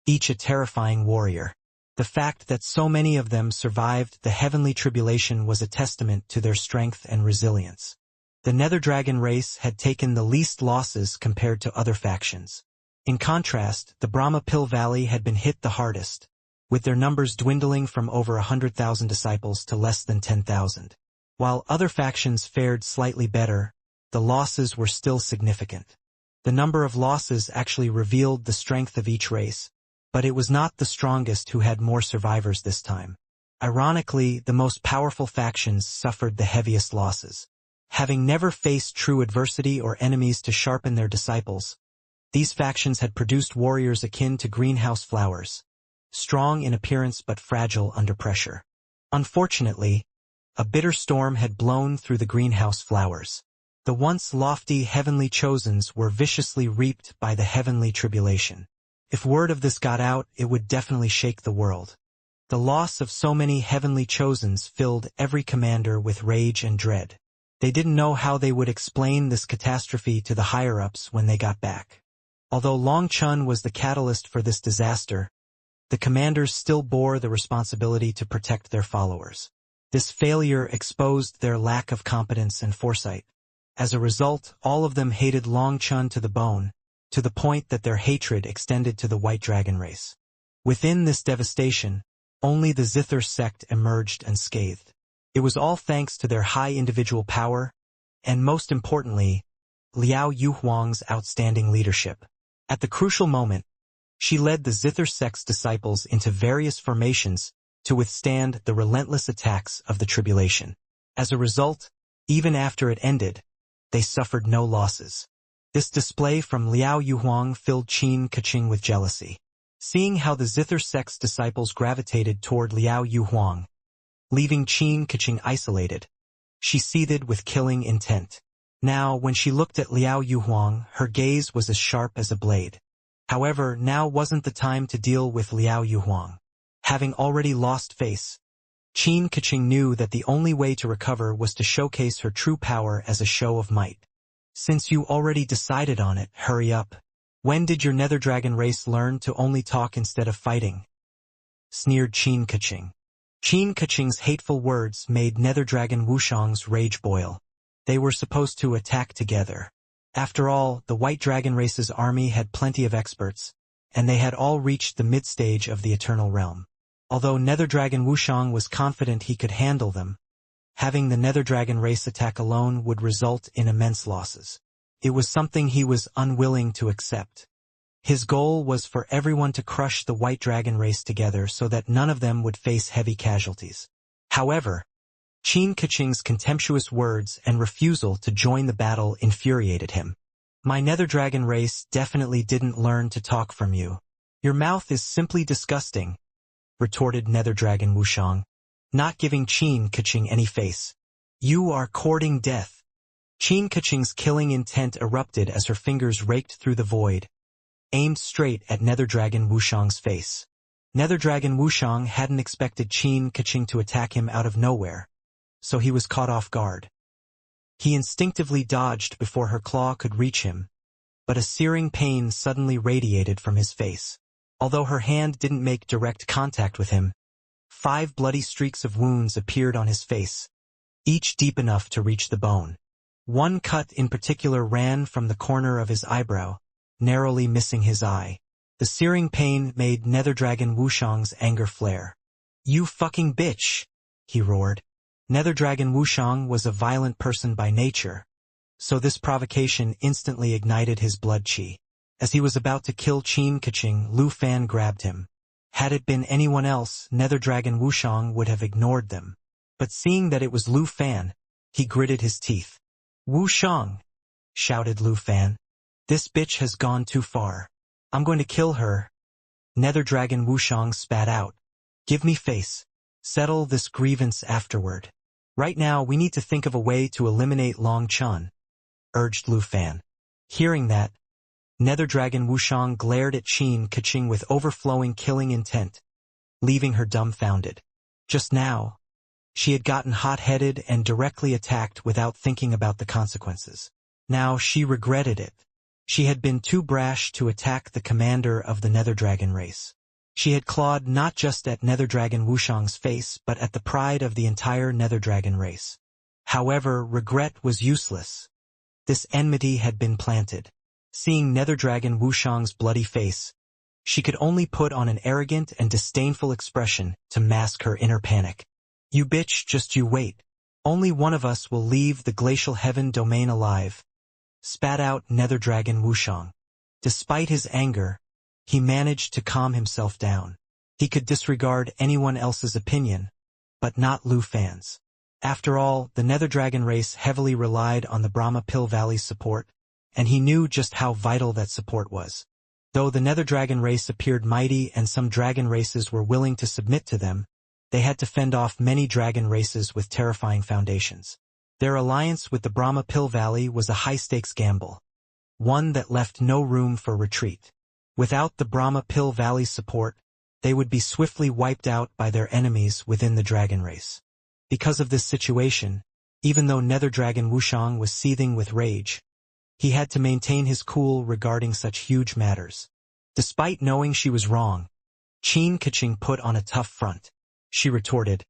Speaker 1: each a terrifying warrior. The fact that so many of them survived the heavenly tribulation was a testament to their strength and resilience. The Nether Dragon race had taken the least losses compared to other factions. In contrast, the Brahma Pill Valley had been hit the hardest, with their numbers dwindling from over 100,000 disciples to less than 10,000. While other factions fared slightly better, the losses were still significant. The number of losses actually revealed the strength of each race, but it was not the strongest who had more survivors this time. Ironically, the most powerful factions suffered the heaviest losses. Having never faced true adversity or enemies to sharpen their disciples, these factions had produced warriors akin to greenhouse flowers, strong in appearance but fragile under pressure. Unfortunately, a bitter storm had blown through the greenhouse flowers. The once lofty heavenly chosens were viciously reaped by the heavenly tribulation. If word of this got out, it would definitely shake the world. The loss of so many heavenly chosens filled every commander with rage and dread. They didn't know how they would explain this catastrophe to the higher-ups when they got back. Although Long Chun was the catalyst for this disaster, the commanders still bore the responsibility to protect their followers. This failure exposed their lack of competence and foresight. As a result, all of them hated Long Chun to the bone, to the point that their hatred extended to the White Dragon race. Within this devastation, only the Zither sect emerged unscathed. It was all thanks to their high individual power, and most importantly, Liao Yuhuang's outstanding leadership. At the crucial moment, She led the zither sect's disciples into various formations to withstand the relentless attacks of the tribulation. As a result, even after it ended, they suffered no losses. This display from Liao Yuhuang filled Qin Keqing with jealousy. Seeing how the zither sect's disciples gravitated toward Liao Yuhuang, leaving Qin Keqing isolated, she seethed with killing intent. Now, when she looked at Liao Yuhuang, her gaze was as sharp as a blade. However, now wasn't the time to deal with Liao Yuhuang. Having already lost face, Qin Keqing knew that the only way to recover was to showcase her true power as a show of might. Since you already decided on it, hurry up. When did your nether dragon race learn to only talk instead of fighting? Sneered Qin Keqing. Qin Keqing's hateful words made nether dragon Wushang's rage boil. They were supposed to attack together. After all, the white dragon race's army had plenty of experts, and they had all reached the mid-stage of the Eternal Realm. Although nether dragon Wushang was confident he could handle them, having the nether dragon race attack alone would result in immense losses. It was something he was unwilling to accept. His goal was for everyone to crush the white dragon race together so that none of them would face heavy casualties. However, Qin Keqing's contemptuous words and refusal to join the battle infuriated him. My nether dragon race definitely didn't learn to talk from you. Your mouth is simply disgusting, retorted nether dragon Wushang, not giving Qin Keqing any face. You are courting death. Qin Keqing's killing intent erupted as her fingers raked through the void, aimed straight at nether dragon Wushang's face. Nether dragon Wushang hadn't expected Qin Keqing to attack him out of nowhere, so he was caught off guard. He instinctively dodged before her claw could reach him, but a searing pain suddenly radiated from his face. Although her hand didn't make direct contact with him, 5 bloody streaks of wounds appeared on his face, each deep enough to reach the bone. One cut in particular ran from the corner of his eyebrow, narrowly missing his eye. The searing pain made nether dragon Wushang's anger flare. You fucking bitch, he roared. Nether dragon Wushang was a violent person by nature, so this provocation instantly ignited his blood qi. As he was about to kill Qin Keqing, Lu Fan grabbed him. Had it been anyone else, nether dragon Wushang would have ignored them. But seeing that it was Lu Fan, he gritted his teeth. Wushang, shouted Lu Fan. This bitch has gone too far. I'm going to kill her. Nether dragon Wushang spat out. Give me face. Settle this grievance afterward. Right now we need to think of a way to eliminate Long Chun, urged Lu Fan. Hearing that, nether dragon Wushang glared at Qin Keqing with overflowing killing intent, leaving her dumbfounded. Just now, she had gotten hot-headed and directly attacked without thinking about the consequences. Now she regretted it. She had been too brash to attack the commander of the nether dragon race. She had clawed not just at nether dragon Wushang's face but at the pride of the entire nether dragon race. However, regret was useless. This enmity had been planted. Seeing nether dragon Wushang's bloody face, she could only put on an arrogant and disdainful expression to mask her inner panic. You bitch, just you wait. Only one of us will leave the glacial heaven domain alive, spat out nether dragon Wushang. Despite his anger, he managed to calm himself down. He could disregard anyone else's opinion, but not Lu Fan's. After all, the nether dragon race heavily relied on the Brahma Pill Valley's support, and he knew just how vital that support was. Though the nether dragon race appeared mighty and some dragon races were willing to submit to them, they had to fend off many dragon races with terrifying foundations. Their alliance with the Brahma Pill Valley was a high-stakes gamble, one that left no room for retreat. Without the Brahma Pill Valley's support, they would be swiftly wiped out by their enemies within the dragon race. Because of this situation, even though nether dragon Wushang was seething with rage, he had to maintain his cool regarding such huge matters. Despite knowing she was wrong, Qin Keqing put on a tough front. She retorted,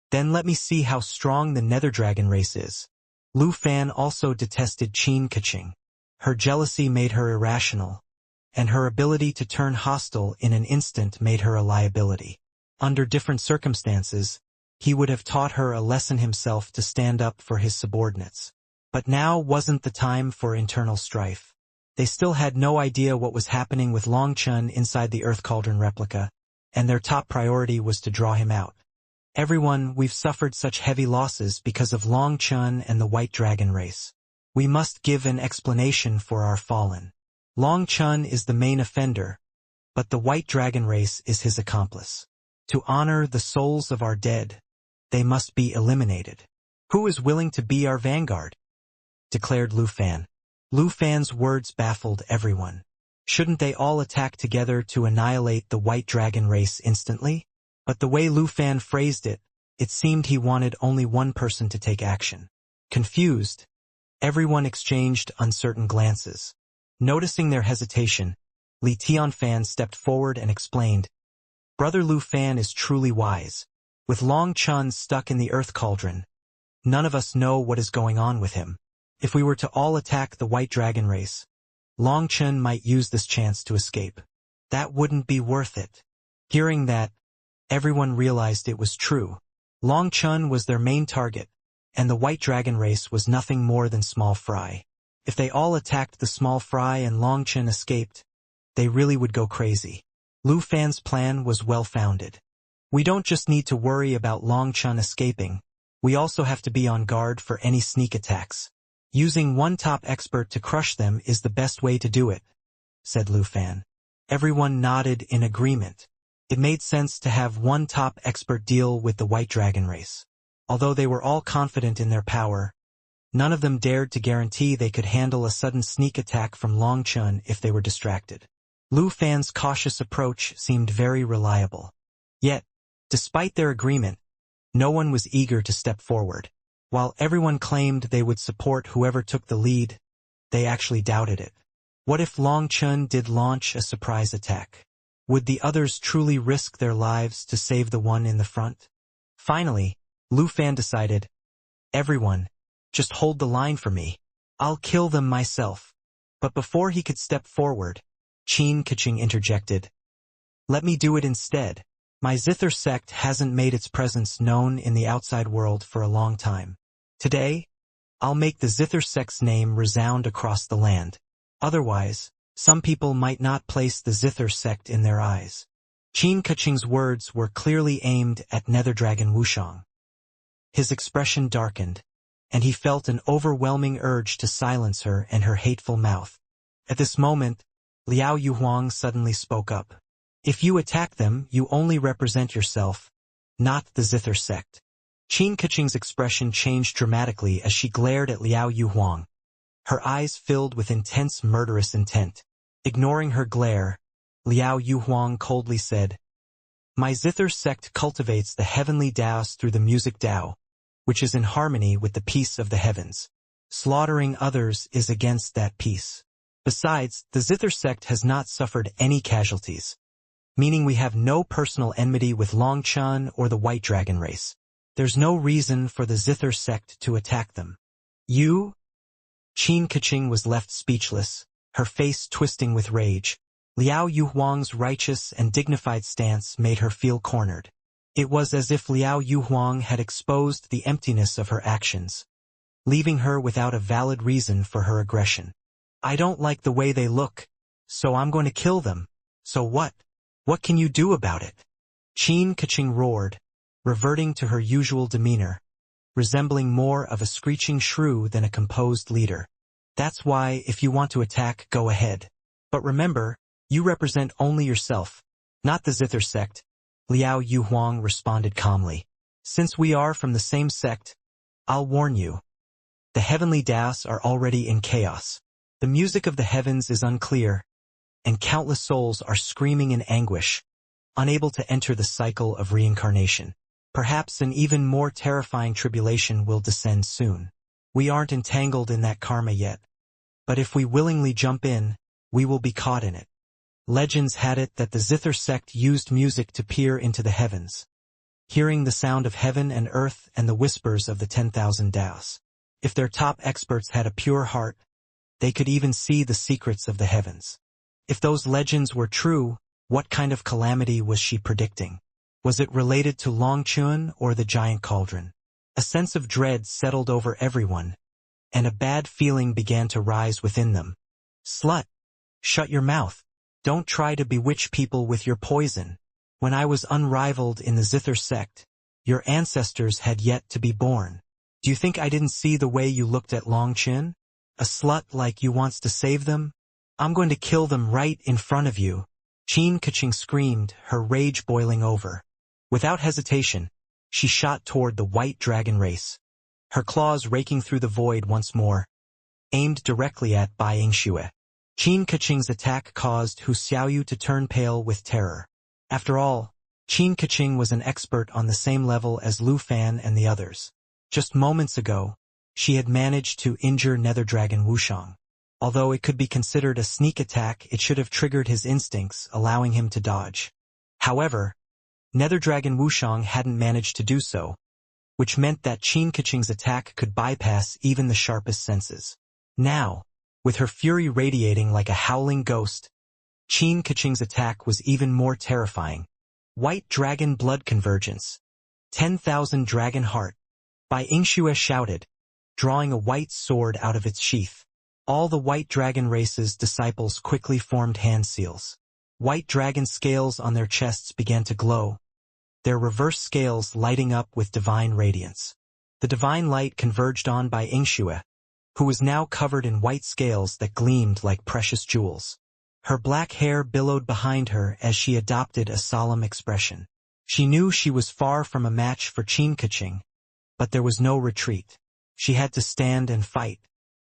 Speaker 1: "Then let me see how strong the nether dragon race is." Lu Fan also detested Qin Keqing. Her jealousy made her irrational, and her ability to turn hostile in an instant made her a liability. Under different circumstances, he would have taught her a lesson himself to stand up for his subordinates. But now wasn't the time for internal strife. They still had no idea what was happening with Long Chun inside the Earth Cauldron replica, and their top priority was to draw him out. Everyone, we've suffered such heavy losses because of Long Chun and the White Dragon race. We must give an explanation for our fallen. Long Chun is the main offender, but the White Dragon race is his accomplice. To honor the souls of our dead, they must be eliminated. Who is willing to be our vanguard? Declared Lu Fan. Lu Fan's words baffled everyone. Shouldn't they all attack together to annihilate the White Dragon race instantly? But the way Lu Fan phrased it, it seemed he wanted only one person to take action. Confused, everyone exchanged uncertain glances. Noticing their hesitation, Li Tianfan stepped forward and explained, "Brother Lu Fan is truly wise. With Long Chun stuck in the Earth Cauldron, none of us know what is going on with him. If we were to all attack the White Dragon race, Long Chun might use this chance to escape. That wouldn't be worth it." Hearing that, everyone realized it was true. Long Chun was their main target, and the White Dragon race was nothing more than small fry. If they all attacked the small fry and Long Chun escaped, they really would go crazy. Lu Fan's plan was well-founded. We don't just need to worry about Long Chun escaping, we also have to be on guard for any sneak attacks. Using one top expert to crush them is the best way to do it, said Lu Fan. Everyone nodded in agreement. It made sense to have one top expert deal with the White Dragon race. Although they were all confident in their power, none of them dared to guarantee they could handle a sudden sneak attack from Long Chun if they were distracted. Lu Fan's cautious approach seemed very reliable. Yet, despite their agreement, no one was eager to step forward. While everyone claimed they would support whoever took the lead, they actually doubted it. What if Long Chun did launch a surprise attack? Would the others truly risk their lives to save the one in the front? Finally, Lu Fan decided, "Everyone, just hold the line for me. I'll kill them myself." But before he could step forward, Qin Keqing interjected, "Let me do it instead. My Zither sect hasn't made its presence known in the outside world for a long time. Today, I'll make the Zither sect's name resound across the land. Otherwise, some people might not place the Zither sect in their eyes." Qin Keqing's words were clearly aimed at Nether Dragon Wushang. His expression darkened, and he felt an overwhelming urge to silence her and her hateful mouth. At this moment, Liao Yuhuang suddenly spoke up. "If you attack them, you only represent yourself, not the Zither sect." Qin Keqing's expression changed dramatically as she glared at Liao Yuhuang. Her eyes filled with intense murderous intent. Ignoring her glare, Liao Yuhuang coldly said, "My Zither sect cultivates the heavenly Taos through the music Tao, which is in harmony with the peace of the heavens. Slaughtering others is against that peace. Besides, the Zither sect has not suffered any casualties, meaning we have no personal enmity with Long Chun or the White Dragon race. There's no reason for the Zither sect to attack them." "You?" Qin Keqing was left speechless, her face twisting with rage. Liao Yuhuang's righteous and dignified stance made her feel cornered. It was as if Liao Yuhuang had exposed the emptiness of her actions, leaving her without a valid reason for her aggression. "I don't like the way they look, so I'm going to kill them. So what? What can you do about it?" Qin Keqing roared, reverting to her usual demeanor, resembling more of a screeching shrew than a composed leader. "That's why, if you want to attack, go ahead. But remember, you represent only yourself, not the Zither sect." Liao Yuhuang responded calmly. "Since we are from the same sect, I'll warn you. The heavenly Taos are already in chaos. The music of the heavens is unclear, and countless souls are screaming in anguish, unable to enter the cycle of reincarnation. Perhaps an even more terrifying tribulation will descend soon. We aren't entangled in that karma yet, but if we willingly jump in, we will be caught in it. Legends had it that the Zither sect used music to peer into the heavens, hearing the sound of heaven and earth and the whispers of the 10,000 Taos. If their top experts had a pure heart, they could even see the secrets of the heavens. If those legends were true, what kind of calamity was she predicting? Was it related to Long Chun or the giant cauldron? A sense of dread settled over everyone, and a bad feeling began to rise within them. Slut! Shut your mouth. Don't try to bewitch people with your poison. When I was unrivaled in the Zither sect, your ancestors had yet to be born. Do you think I didn't see the way you looked at Long Chin? A slut like you wants to save them? I'm going to kill them right in front of you. Qin Keqing screamed, her rage boiling over. Without hesitation, she shot toward the white dragon race, her claws raking through the void once more, aimed directly at Bai Yingxue. Qin Keqing's attack caused Hu Xiaoyu to turn pale with terror. After all, Qin Keqing was an expert on the same level as Lu Fan and the others. Just moments ago, she had managed to injure Nether Dragon Wushang. Although it could be considered a sneak attack, it should have triggered his instincts, allowing him to dodge. However, Nether Dragon Wushang hadn't managed to do so, which meant that Qin Keqing's attack could bypass even the sharpest senses. Now, with her fury radiating like a howling ghost, Qin Keqing's attack was even more terrifying. White Dragon Blood Convergence. 10,000 Dragon Heart. Bai Yingxue shouted, drawing a white sword out of its sheath. All the White Dragon race's disciples quickly formed hand seals. White dragon scales on their chests began to glow, their reverse scales lighting up with divine radiance. The divine light converged on Bai Yingxue, who was now covered in white scales that gleamed like precious jewels. Her black hair billowed behind her as she adopted a solemn expression. She knew she was far from a match for Qin Keqing, but there was no retreat. She had to stand and fight.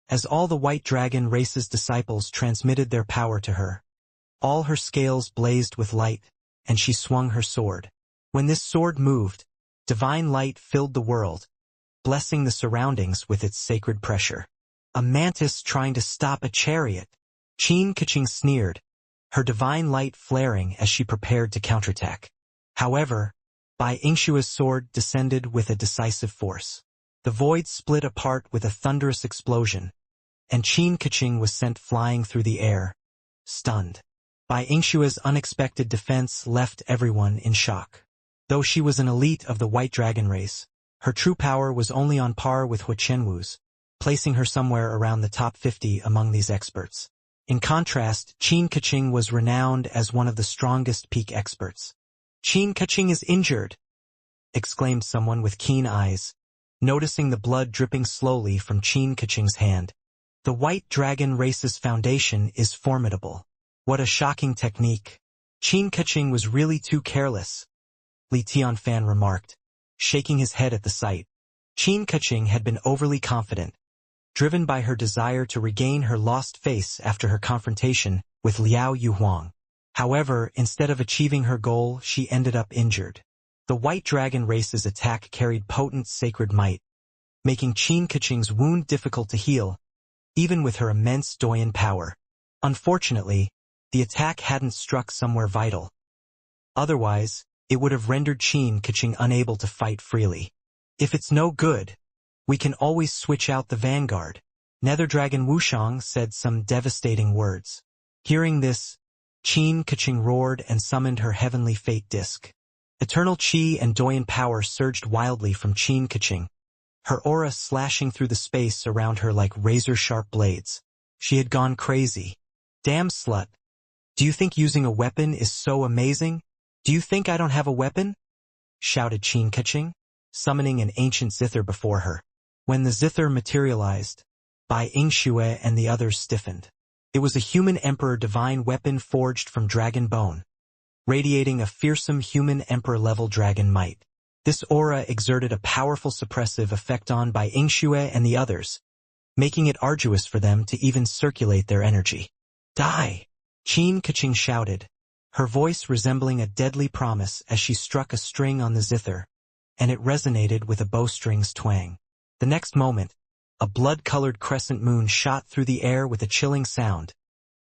Speaker 1: As all the White Dragon race's disciples transmitted their power to her, all her scales blazed with light, and she swung her sword. When this sword moved, divine light filled the world, blessing the surroundings with its sacred pressure. A mantis trying to stop a chariot. Qin Keqing sneered, her divine light flaring as she prepared to counterattack. However, Bai Yingxue's sword descended with a decisive force. The void split apart with a thunderous explosion, and Qin Keqing was sent flying through the air, stunned. Bai Yingxue's unexpected defense left everyone in shock. Though she was an elite of the White Dragon race, her true power was only on par with Hu Qianwu's, placing her somewhere around the top 50 among these experts. In contrast, Qin Keqing was renowned as one of the strongest peak experts. "Qin Keqing is injured," exclaimed someone with keen eyes, noticing the blood dripping slowly from Qin Keqing's hand. "The White Dragon race's foundation is formidable. What a shocking technique. Qin Keqing was really too careless," Li Tianfan remarked, shaking his head at the sight. Qin Keqing had been overly confident, driven by her desire to regain her lost face after her confrontation with Liao Yuhuang. However, instead of achieving her goal, she ended up injured. The White Dragon race's attack carried potent sacred might, making Qin Keqing's wound difficult to heal, even with her immense Doyan power. Unfortunately, the attack hadn't struck somewhere vital. Otherwise, it would have rendered Qin Keqing unable to fight freely. "If it's no good, we can always switch out the vanguard," Nether Dragon Wushang said some devastating words. Hearing this, Qin Keqing roared and summoned her heavenly fate disc. Eternal chi and Doyan power surged wildly from Qin Keqing, her aura slashing through the space around her like razor-sharp blades. She had gone crazy. "Damn slut. Do you think using a weapon is so amazing? Do you think I don't have a weapon?" shouted Qin Keqing, summoning an ancient zither before her. When the zither materialized, Bai Yingxue and the others stiffened. It was a human emperor divine weapon forged from dragon bone, radiating a fearsome human emperor-level dragon might. This aura exerted a powerful suppressive effect on Bai Yingxue and the others, making it arduous for them to even circulate their energy. "Die!" Qin Keqing shouted, her voice resembling a deadly promise as she struck a string on the zither, and it resonated with a bowstring's twang. The next moment, a blood-colored crescent moon shot through the air with a chilling sound,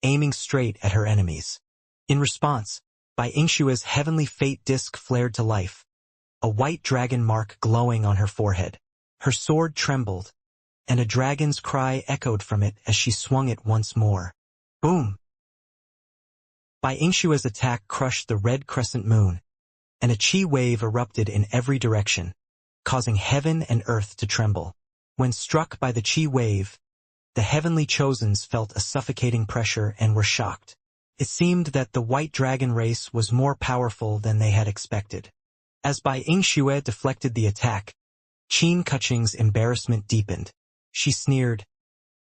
Speaker 1: aiming straight at her enemies. In response, Bai Yingxue's heavenly fate disc flared to life, a white dragon mark glowing on her forehead. Her sword trembled, and a dragon's cry echoed from it as she swung it once more. Boom! Bai Yingxue's attack crushed the red crescent moon, and a chi wave erupted in every direction, causing heaven and earth to tremble. When struck by the chi wave, The heavenly chosens felt a suffocating pressure and were shocked. It seemed that the white dragon race was more powerful than they had expected. As Bai Yingxue deflected the attack, Qin Keqing's embarrassment deepened. She sneered,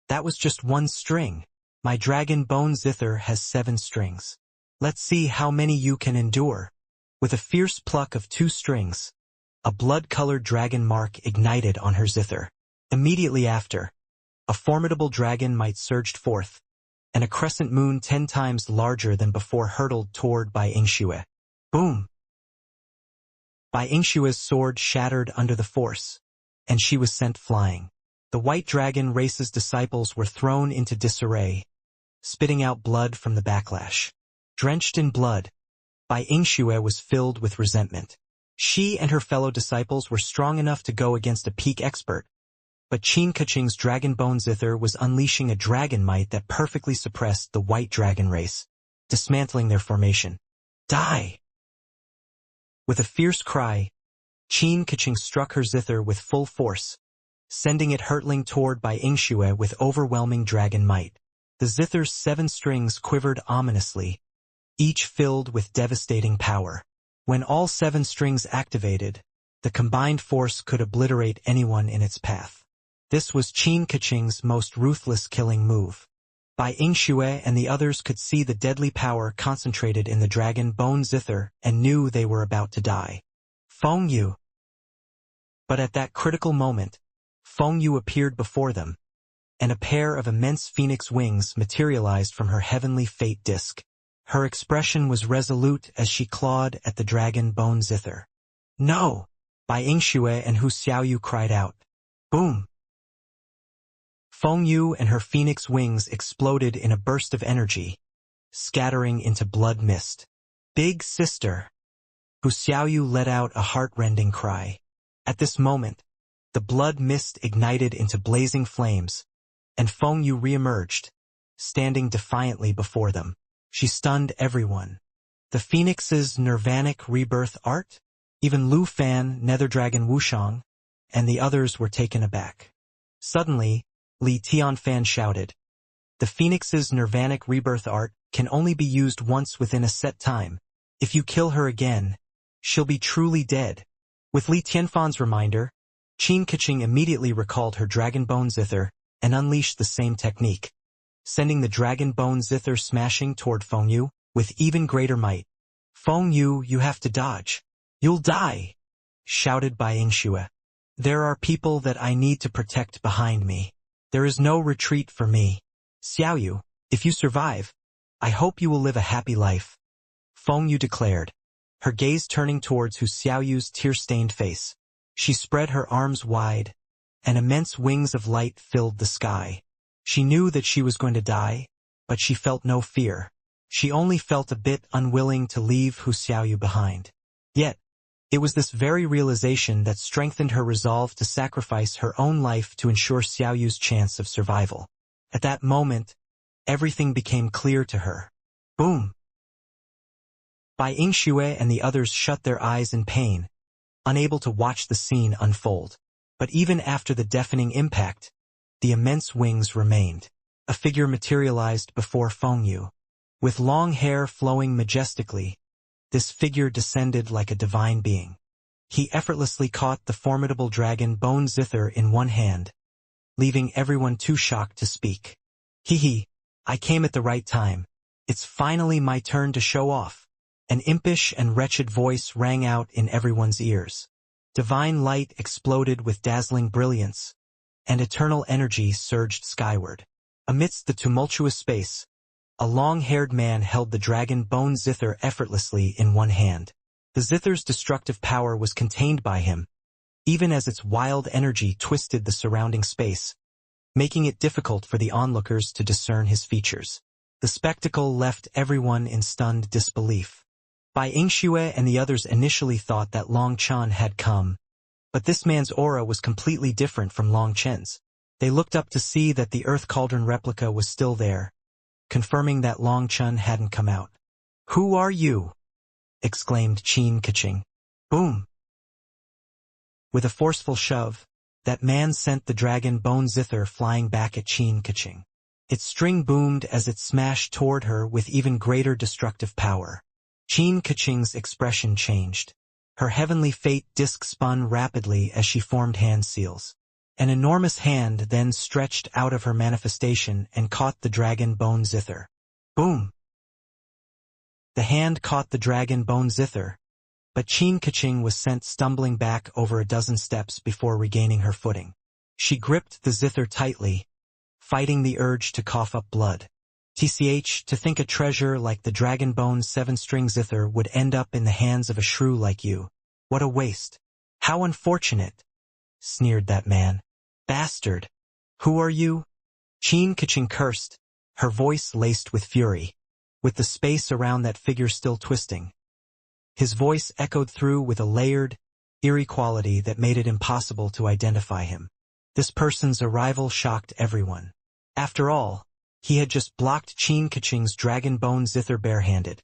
Speaker 1: "That was just one string. My dragon bone zither has 7 strings. Let's see how many you can endure." With a fierce pluck of 2 strings, a blood-colored dragon mark ignited on her zither. Immediately after, a formidable dragon might surged forth, and a crescent moon 10 times larger than before hurtled toward Bai Yingxue. Boom! Bai Yingxue's sword shattered under the force, and she was sent flying. The white dragon race's disciples were thrown into disarray, spitting out blood from the backlash. Drenched in blood, Bai Yingxue was filled with resentment. She and her fellow disciples were strong enough to go against a peak expert, but Qin Keqing's dragon bone zither was unleashing a dragon might that perfectly suppressed the white dragon race, dismantling their formation. Die! With a fierce cry, Qin Keqing struck her zither with full force, sending it hurtling toward Bai Yingxue with overwhelming dragon might. The zither's 7 strings quivered ominously, each filled with devastating power. When all 7 strings activated, the combined force could obliterate anyone in its path. This was Qin Keqing's most ruthless killing move. Bai Yingxue and the others could see the deadly power concentrated in the dragon bone zither and knew they were about to die. Feng Yu. But at that critical moment, Feng Yu appeared before them, and a pair of immense phoenix wings materialized from her heavenly fate disk. Her expression was resolute as she clawed at the dragon bone zither. "No!" Bai Yingxue and Hu Xiaoyu cried out. Boom! Feng Yu and her phoenix wings exploded in a burst of energy, scattering into blood mist. "Big sister!" Hu Xiaoyu let out a heart-rending cry. At this moment, the blood mist ignited into blazing flames, and Feng Yu reemerged, standing defiantly before them. She stunned everyone. The Phoenix's nirvanic rebirth art? Even Lu Fan, Nether Dragon Wushang, and the others were taken aback. Suddenly, Li Tianfan shouted, "The Phoenix's nirvanic rebirth art can only be used once within a set time. If you kill her again, she'll be truly dead." With Li Tianfan's reminder, Qin Keqing immediately recalled her dragon bone zither and unleashed the same technique, sending the dragon bone zither smashing toward Feng Yu with even greater might. "Feng Yu, you have to dodge. You'll die!" shouted Bai Yingxue. "There are people that I need to protect behind me. There is no retreat for me. Xiaoyu, if you survive, I hope you will live a happy life," Feng Yu declared, her gaze turning towards Hu Xiaoyu's tear-stained face. She spread her arms wide, and immense wings of light filled the sky. She knew that she was going to die, but she felt no fear. She only felt a bit unwilling to leave Hu Xiaoyu behind. Yet, it was this very realization that strengthened her resolve to sacrifice her own life to ensure Xiaoyu's chance of survival. At that moment, everything became clear to her. Boom! Bai Yingxue and the others shut their eyes in pain, unable to watch the scene unfold. But even after the deafening impact, the immense wings remained. A figure materialized before Feng Yu. With long hair flowing majestically, this figure descended like a divine being. He effortlessly caught the formidable dragon bone zither in one hand, leaving everyone too shocked to speak. "Hee, I came at the right time. It's finally my turn to show off." An impish and wretched voice rang out in everyone's ears. Divine light exploded with dazzling brilliance, and eternal energy surged skyward. Amidst the tumultuous space, a long-haired man held the dragon bone zither effortlessly in one hand. The zither's destructive power was contained by him, even as its wild energy twisted the surrounding space, making it difficult for the onlookers to discern his features. The spectacle left everyone in stunned disbelief. Bai Yingxue and the others initially thought that Long Chen had come, but this man's aura was completely different from Long Chen's. They looked up to see that the Earth Cauldron replica was still there, confirming that Long Chen hadn't come out. "Who are you?" exclaimed Qin Keqing. Boom! With a forceful shove, that man sent the dragon bone zither flying back at Qin Kaching. Its string boomed as it smashed toward her with even greater destructive power. Qin Kaching's expression changed. Her heavenly fate disc spun rapidly as she formed hand seals. An enormous hand then stretched out of her manifestation and caught the dragon bone zither. Boom! The hand caught the dragon bone zither, but Qin Kaching was sent stumbling back over a dozen steps before regaining her footing. She gripped the zither tightly, fighting the urge to cough up blood. TCH, to think a treasure like the dragon bone 7-string zither would end up in the hands of a shrew like you. What a waste. How unfortunate, sneered that man. Bastard. Who are you? Qin Kaching cursed, her voice laced with fury, with the space around that figure still twisting. His voice echoed through with a layered, eerie quality that made it impossible to identify him. This person's arrival shocked everyone. After all, he had just blocked Qin Kaching's dragon bone zither barehanded.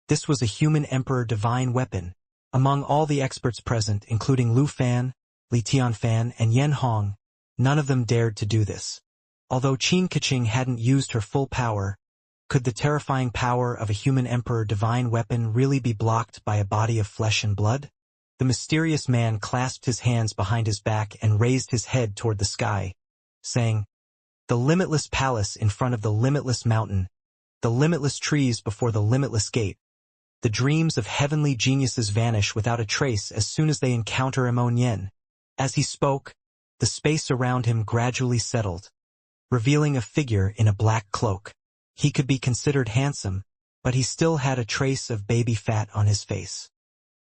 Speaker 1: This was a human emperor divine weapon. Among all the experts present, including Lu Fan, Li Tianfan, and Yen Hong, none of them dared to do this. Although Qin Kaching hadn't used her full power, could the terrifying power of a human emperor divine weapon really be blocked by a body of flesh and blood? The mysterious man clasped his hands behind his back and raised his head toward the sky, saying, "The limitless palace in front of the limitless mountain, the limitless trees before the limitless gate. The dreams of heavenly geniuses vanish without a trace as soon as they encounter Ammonian." As he spoke, the space around him gradually settled, revealing a figure in a black cloak. He could be considered handsome, but he still had a trace of baby fat on his face.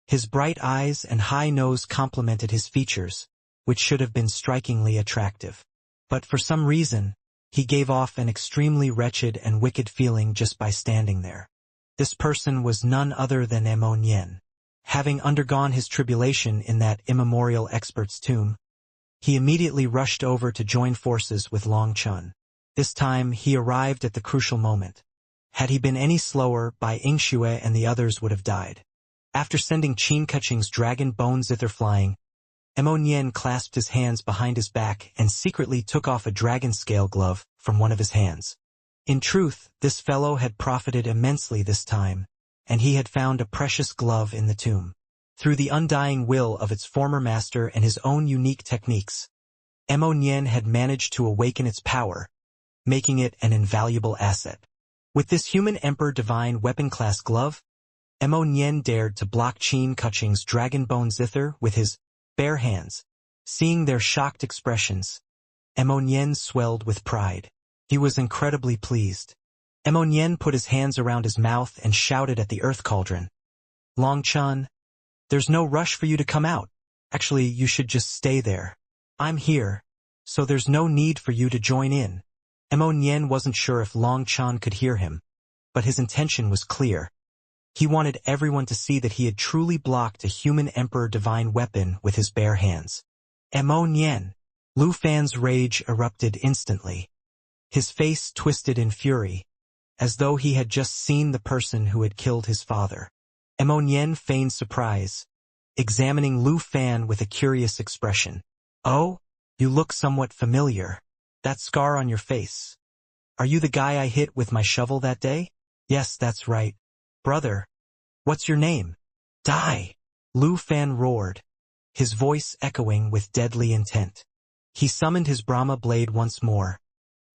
Speaker 1: His bright eyes and high nose complemented his features, which should have been strikingly attractive. But for some reason, he gave off an extremely wretched and wicked feeling just by standing there. This person was none other than Ammonian. Having undergone his tribulation in that immemorial expert's tomb, he immediately rushed over to join forces with Long Chun. This time, he arrived at the crucial moment. Had he been any slower, Bai Yingxue and the others would have died. After sending Qin Kaching's dragon bone zither flying, Ammonian clasped his hands behind his back and secretly took off a dragon scale glove from one of his hands. In truth, this fellow had profited immensely this time, and he had found a precious glove in the tomb. Through the undying will of its former master and his own unique techniques, Ammonian had managed to awaken its power, making it an invaluable asset. With this human emperor divine weapon class glove, Ammonian dared to block Qin Kaching's dragon bone zither with his bare hands. Seeing their shocked expressions, Ammonian swelled with pride. He was incredibly pleased. Ammonian put his hands around his mouth and shouted at the earth cauldron. "Long Chun, there's no rush for you to come out. Actually, you should just stay there. I'm here, so there's no need for you to join in." Ammonian wasn't sure if Long Chun could hear him, but his intention was clear. He wanted everyone to see that he had truly blocked a human emperor divine weapon with his bare hands. Ammonian! Lu Fan's rage erupted instantly. His face twisted in fury, as though he had just seen the person who had killed his father. Ammonian feigned surprise, examining Lu Fan with a curious expression. "Oh, you look somewhat familiar. That scar on your face. Are you the guy I hit with my shovel that day?" "Yes, that's right. Brother, what's your name?" "Die!" Lu Fan roared, his voice echoing with deadly intent. He summoned his Brahma blade once more,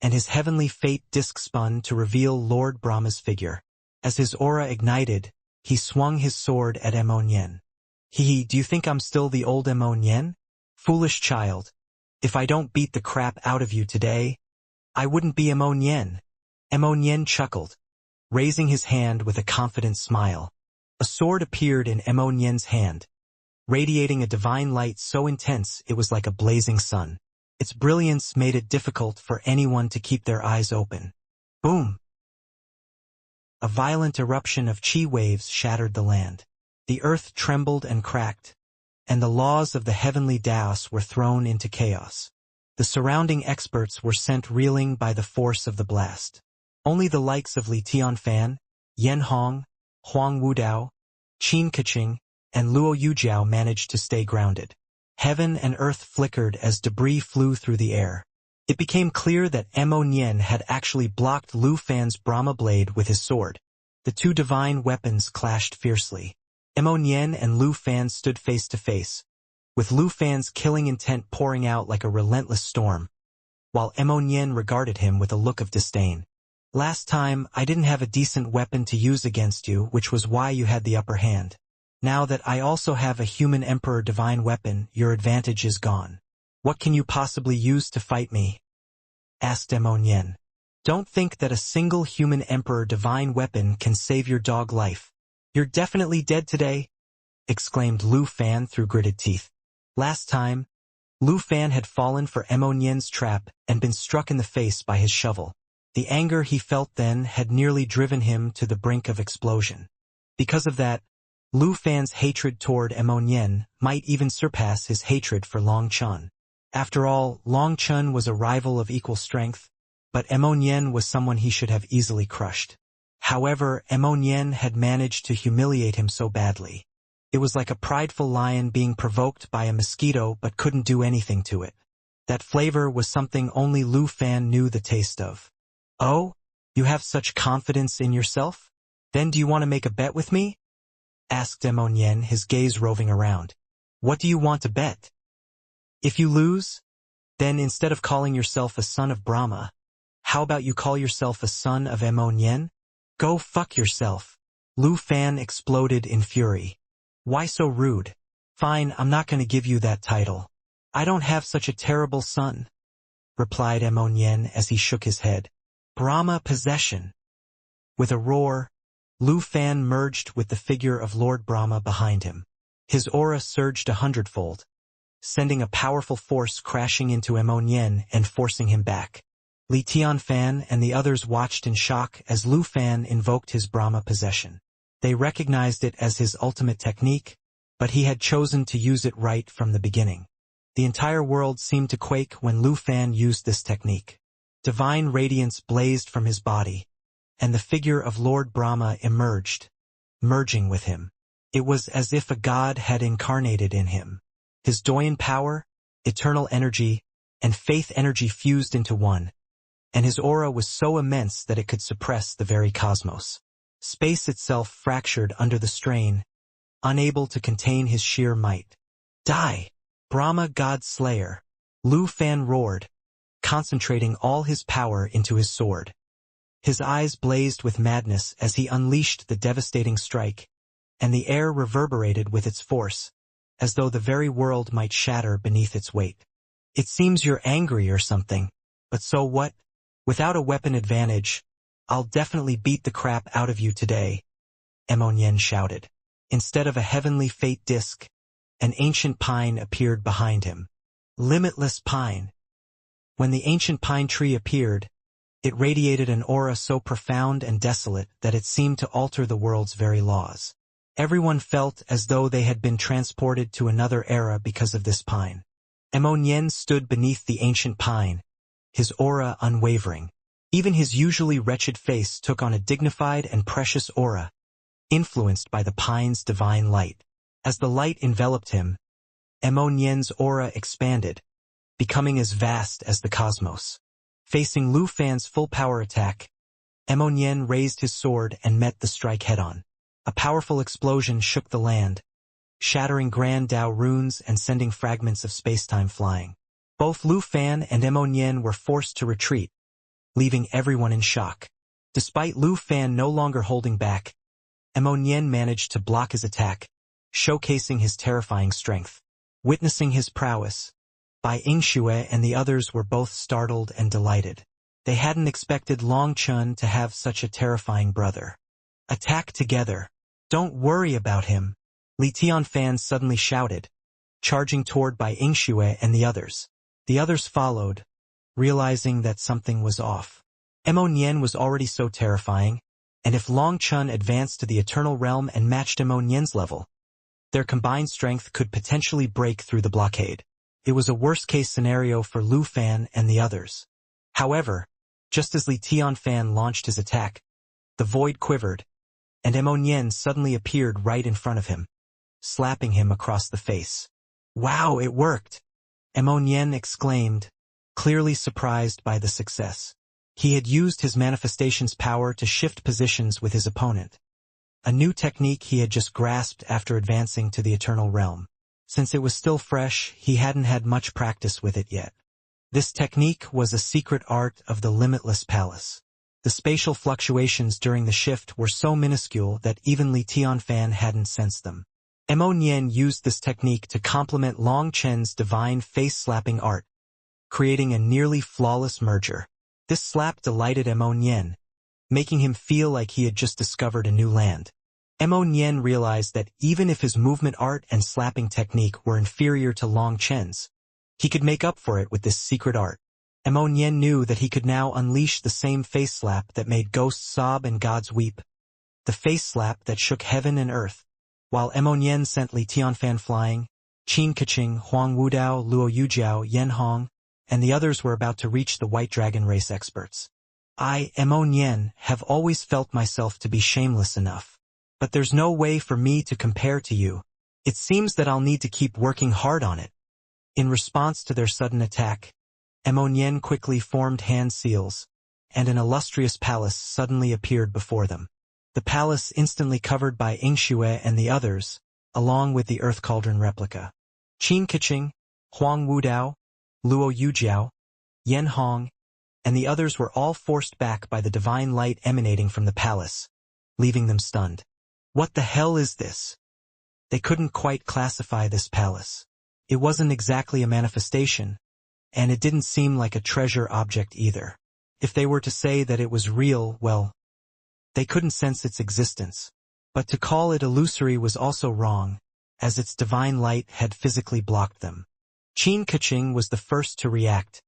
Speaker 1: and his heavenly fate disc spun to reveal Lord Brahma's figure. As his aura ignited, he swung his sword at Ammonian. Do you think I'm still the old Ammonian? Foolish child. If I don't beat the crap out of you today, I wouldn't be Ammonian." Ammonian chuckled, raising his hand with a confident smile. A sword appeared in Ammonian's hand, radiating a divine light so intense it was like a blazing sun. Its brilliance made it difficult for anyone to keep their eyes open. Boom! A violent eruption of chi waves shattered the land. The earth trembled and cracked, and the laws of the heavenly Daos were thrown into chaos. The surrounding experts were sent reeling by the force of the blast. Only the likes of Li Tianfan, Yen Hong, Huang Wudao, Qin Kaching, and Luo Yujiao managed to stay grounded. Heaven and earth flickered as debris flew through the air. It became clear that Mo Nian had actually blocked Lu Fan's Brahma blade with his sword. The two divine weapons clashed fiercely. Mo Nian and Lu Fan stood face to face, with Lu Fan's killing intent pouring out like a relentless storm, while Mo Nian regarded him with a look of disdain. Last time, I didn't have a decent weapon to use against you, which was why you had the upper hand. Now that I also have a human emperor divine weapon, your advantage is gone. What can you possibly use to fight me? Asked Mo Nian. Don't think that a single human emperor divine weapon can save your dog life. You're definitely dead today, exclaimed Lu Fan through gritted teeth. Last time, Lu Fan had fallen for Mo Nian's trap and been struck in the face by his shovel. The anger he felt then had nearly driven him to the brink of explosion. Because of that, Lu Fan's hatred toward Mo Nian might even surpass his hatred for Long Chun. After all, Long Chun was a rival of equal strength, but Mo Nian was someone he should have easily crushed. However, Mo Nian had managed to humiliate him so badly. It was like a prideful lion being provoked by a mosquito but couldn't do anything to it. That flavor was something only Lu Fan knew the taste of. Oh, you have such confidence in yourself? Then do you want to make a bet with me? Asked Mo Nian, his gaze roving around. What do you want to bet? If you lose, then instead of calling yourself a son of Brahma, how about you call yourself a son of Mo Nian? Go fuck yourself. Lu Fan exploded in fury. Why so rude? Fine, I'm not going to give you that title. I don't have such a terrible son, replied Mo Nian as he shook his head. Brahma possession. With a roar, Lu Fan merged with the figure of Lord Brahma behind him. His aura surged 100-fold, sending a powerful force crashing into Mo Nian and forcing him back. Li Tianfan and the others watched in shock as Lu Fan invoked his Brahma possession. They recognized it as his ultimate technique, but he had chosen to use it right from the beginning. The entire world seemed to quake when Lu Fan used this technique. Divine radiance blazed from his body, and the figure of Lord Brahma emerged, merging with him. It was as if a god had incarnated in him. His Doyan power, eternal energy, and faith energy fused into one, and his aura was so immense that it could suppress the very cosmos. Space itself fractured under the strain, unable to contain his sheer might. Die! Brahma God Slayer! Lu Fan roared, concentrating all his power into his sword. His eyes blazed with madness as he unleashed the devastating strike, and the air reverberated with its force, as though the very world might shatter beneath its weight. It seems you're angry or something, but so what? Without a weapon advantage, I'll definitely beat the crap out of you today, Mo Nian shouted. Instead of a heavenly fate disc, an ancient pine appeared behind him. Limitless pine. When the ancient pine tree appeared, it radiated an aura so profound and desolate that it seemed to alter the world's very laws. Everyone felt as though they had been transported to another era because of this pine. Mo Nian stood beneath the ancient pine, his aura unwavering. Even his usually wretched face took on a dignified and precious aura, influenced by the pine's divine light. As the light enveloped him, Mo Nian's aura expanded, becoming as vast as the cosmos. Facing Lu Fan's full power attack, Mo Nian raised his sword and met the strike head-on. A powerful explosion shook the land, shattering Grand Dao runes and sending fragments of spacetime flying. Both Lu Fan and Mo Nian were forced to retreat, leaving everyone in shock. Despite Lu Fan no longer holding back, Mo Nian managed to block his attack, showcasing his terrifying strength. Witnessing his prowess, Bai Yingxue and the others were both startled and delighted. They hadn't expected Long Chun to have such a terrifying brother. Attack together. Don't worry about him, Li Tianfan suddenly shouted, charging toward Bai Yingxue and the others. The others followed, realizing that something was off. Mo Nian was already so terrifying, and if Long Chun advanced to the Eternal Realm and matched Mo Nian's level, their combined strength could potentially break through the blockade. It was a worst-case scenario for Lu Fan and the others. However, just as Li Tianfan launched his attack, the void quivered, and Mo Nian suddenly appeared right in front of him, slapping him across the face. Wow, it worked! Ammonian exclaimed, clearly surprised by the success. He had used his manifestation's power to shift positions with his opponent. A new technique he had just grasped after advancing to the Eternal Realm. Since it was still fresh, he hadn't had much practice with it yet. This technique was a secret art of the Limitless Palace. The spatial fluctuations during the shift were so minuscule that even Li Tianfan hadn't sensed them. Ammonian used this technique to complement Long Chen's divine face-slapping art, creating a nearly flawless merger. This slap delighted Ammonian, making him feel like he had just discovered a new land. Ammonian realized that even if his movement art and slapping technique were inferior to Long Chen's, he could make up for it with this secret art. Ammonian knew that he could now unleash the same face slap that made ghosts sob and gods weep. The face slap that shook heaven and earth. While Ammonian sent Li Tianfan flying, Qin Keqing, Huang Wudao, Luo Yujiao, Yan Hong, and the others were about to reach the White Dragon race experts. I, Ammonian, have always felt myself to be shameless enough. But there's no way for me to compare to you. It seems that I'll need to keep working hard on it. In response to their sudden attack, Ammonian quickly formed hand seals, and an illustrious palace suddenly appeared before them. The palace instantly covered by Yingxue and the others, along with the Earth Cauldron replica. Qin Keqing, Huang Wudao, Luo Yujiao, Yan Hong, and the others were all forced back by the divine light emanating from the palace, leaving them stunned. What the hell is this? They couldn't quite classify this palace. It wasn't exactly a manifestation, and it didn't seem like a treasure object either. If they were to say that it was real, well, they couldn't sense its existence. But to call it illusory was also wrong, as its divine light had physically blocked them. Qin Keqing was the first to react,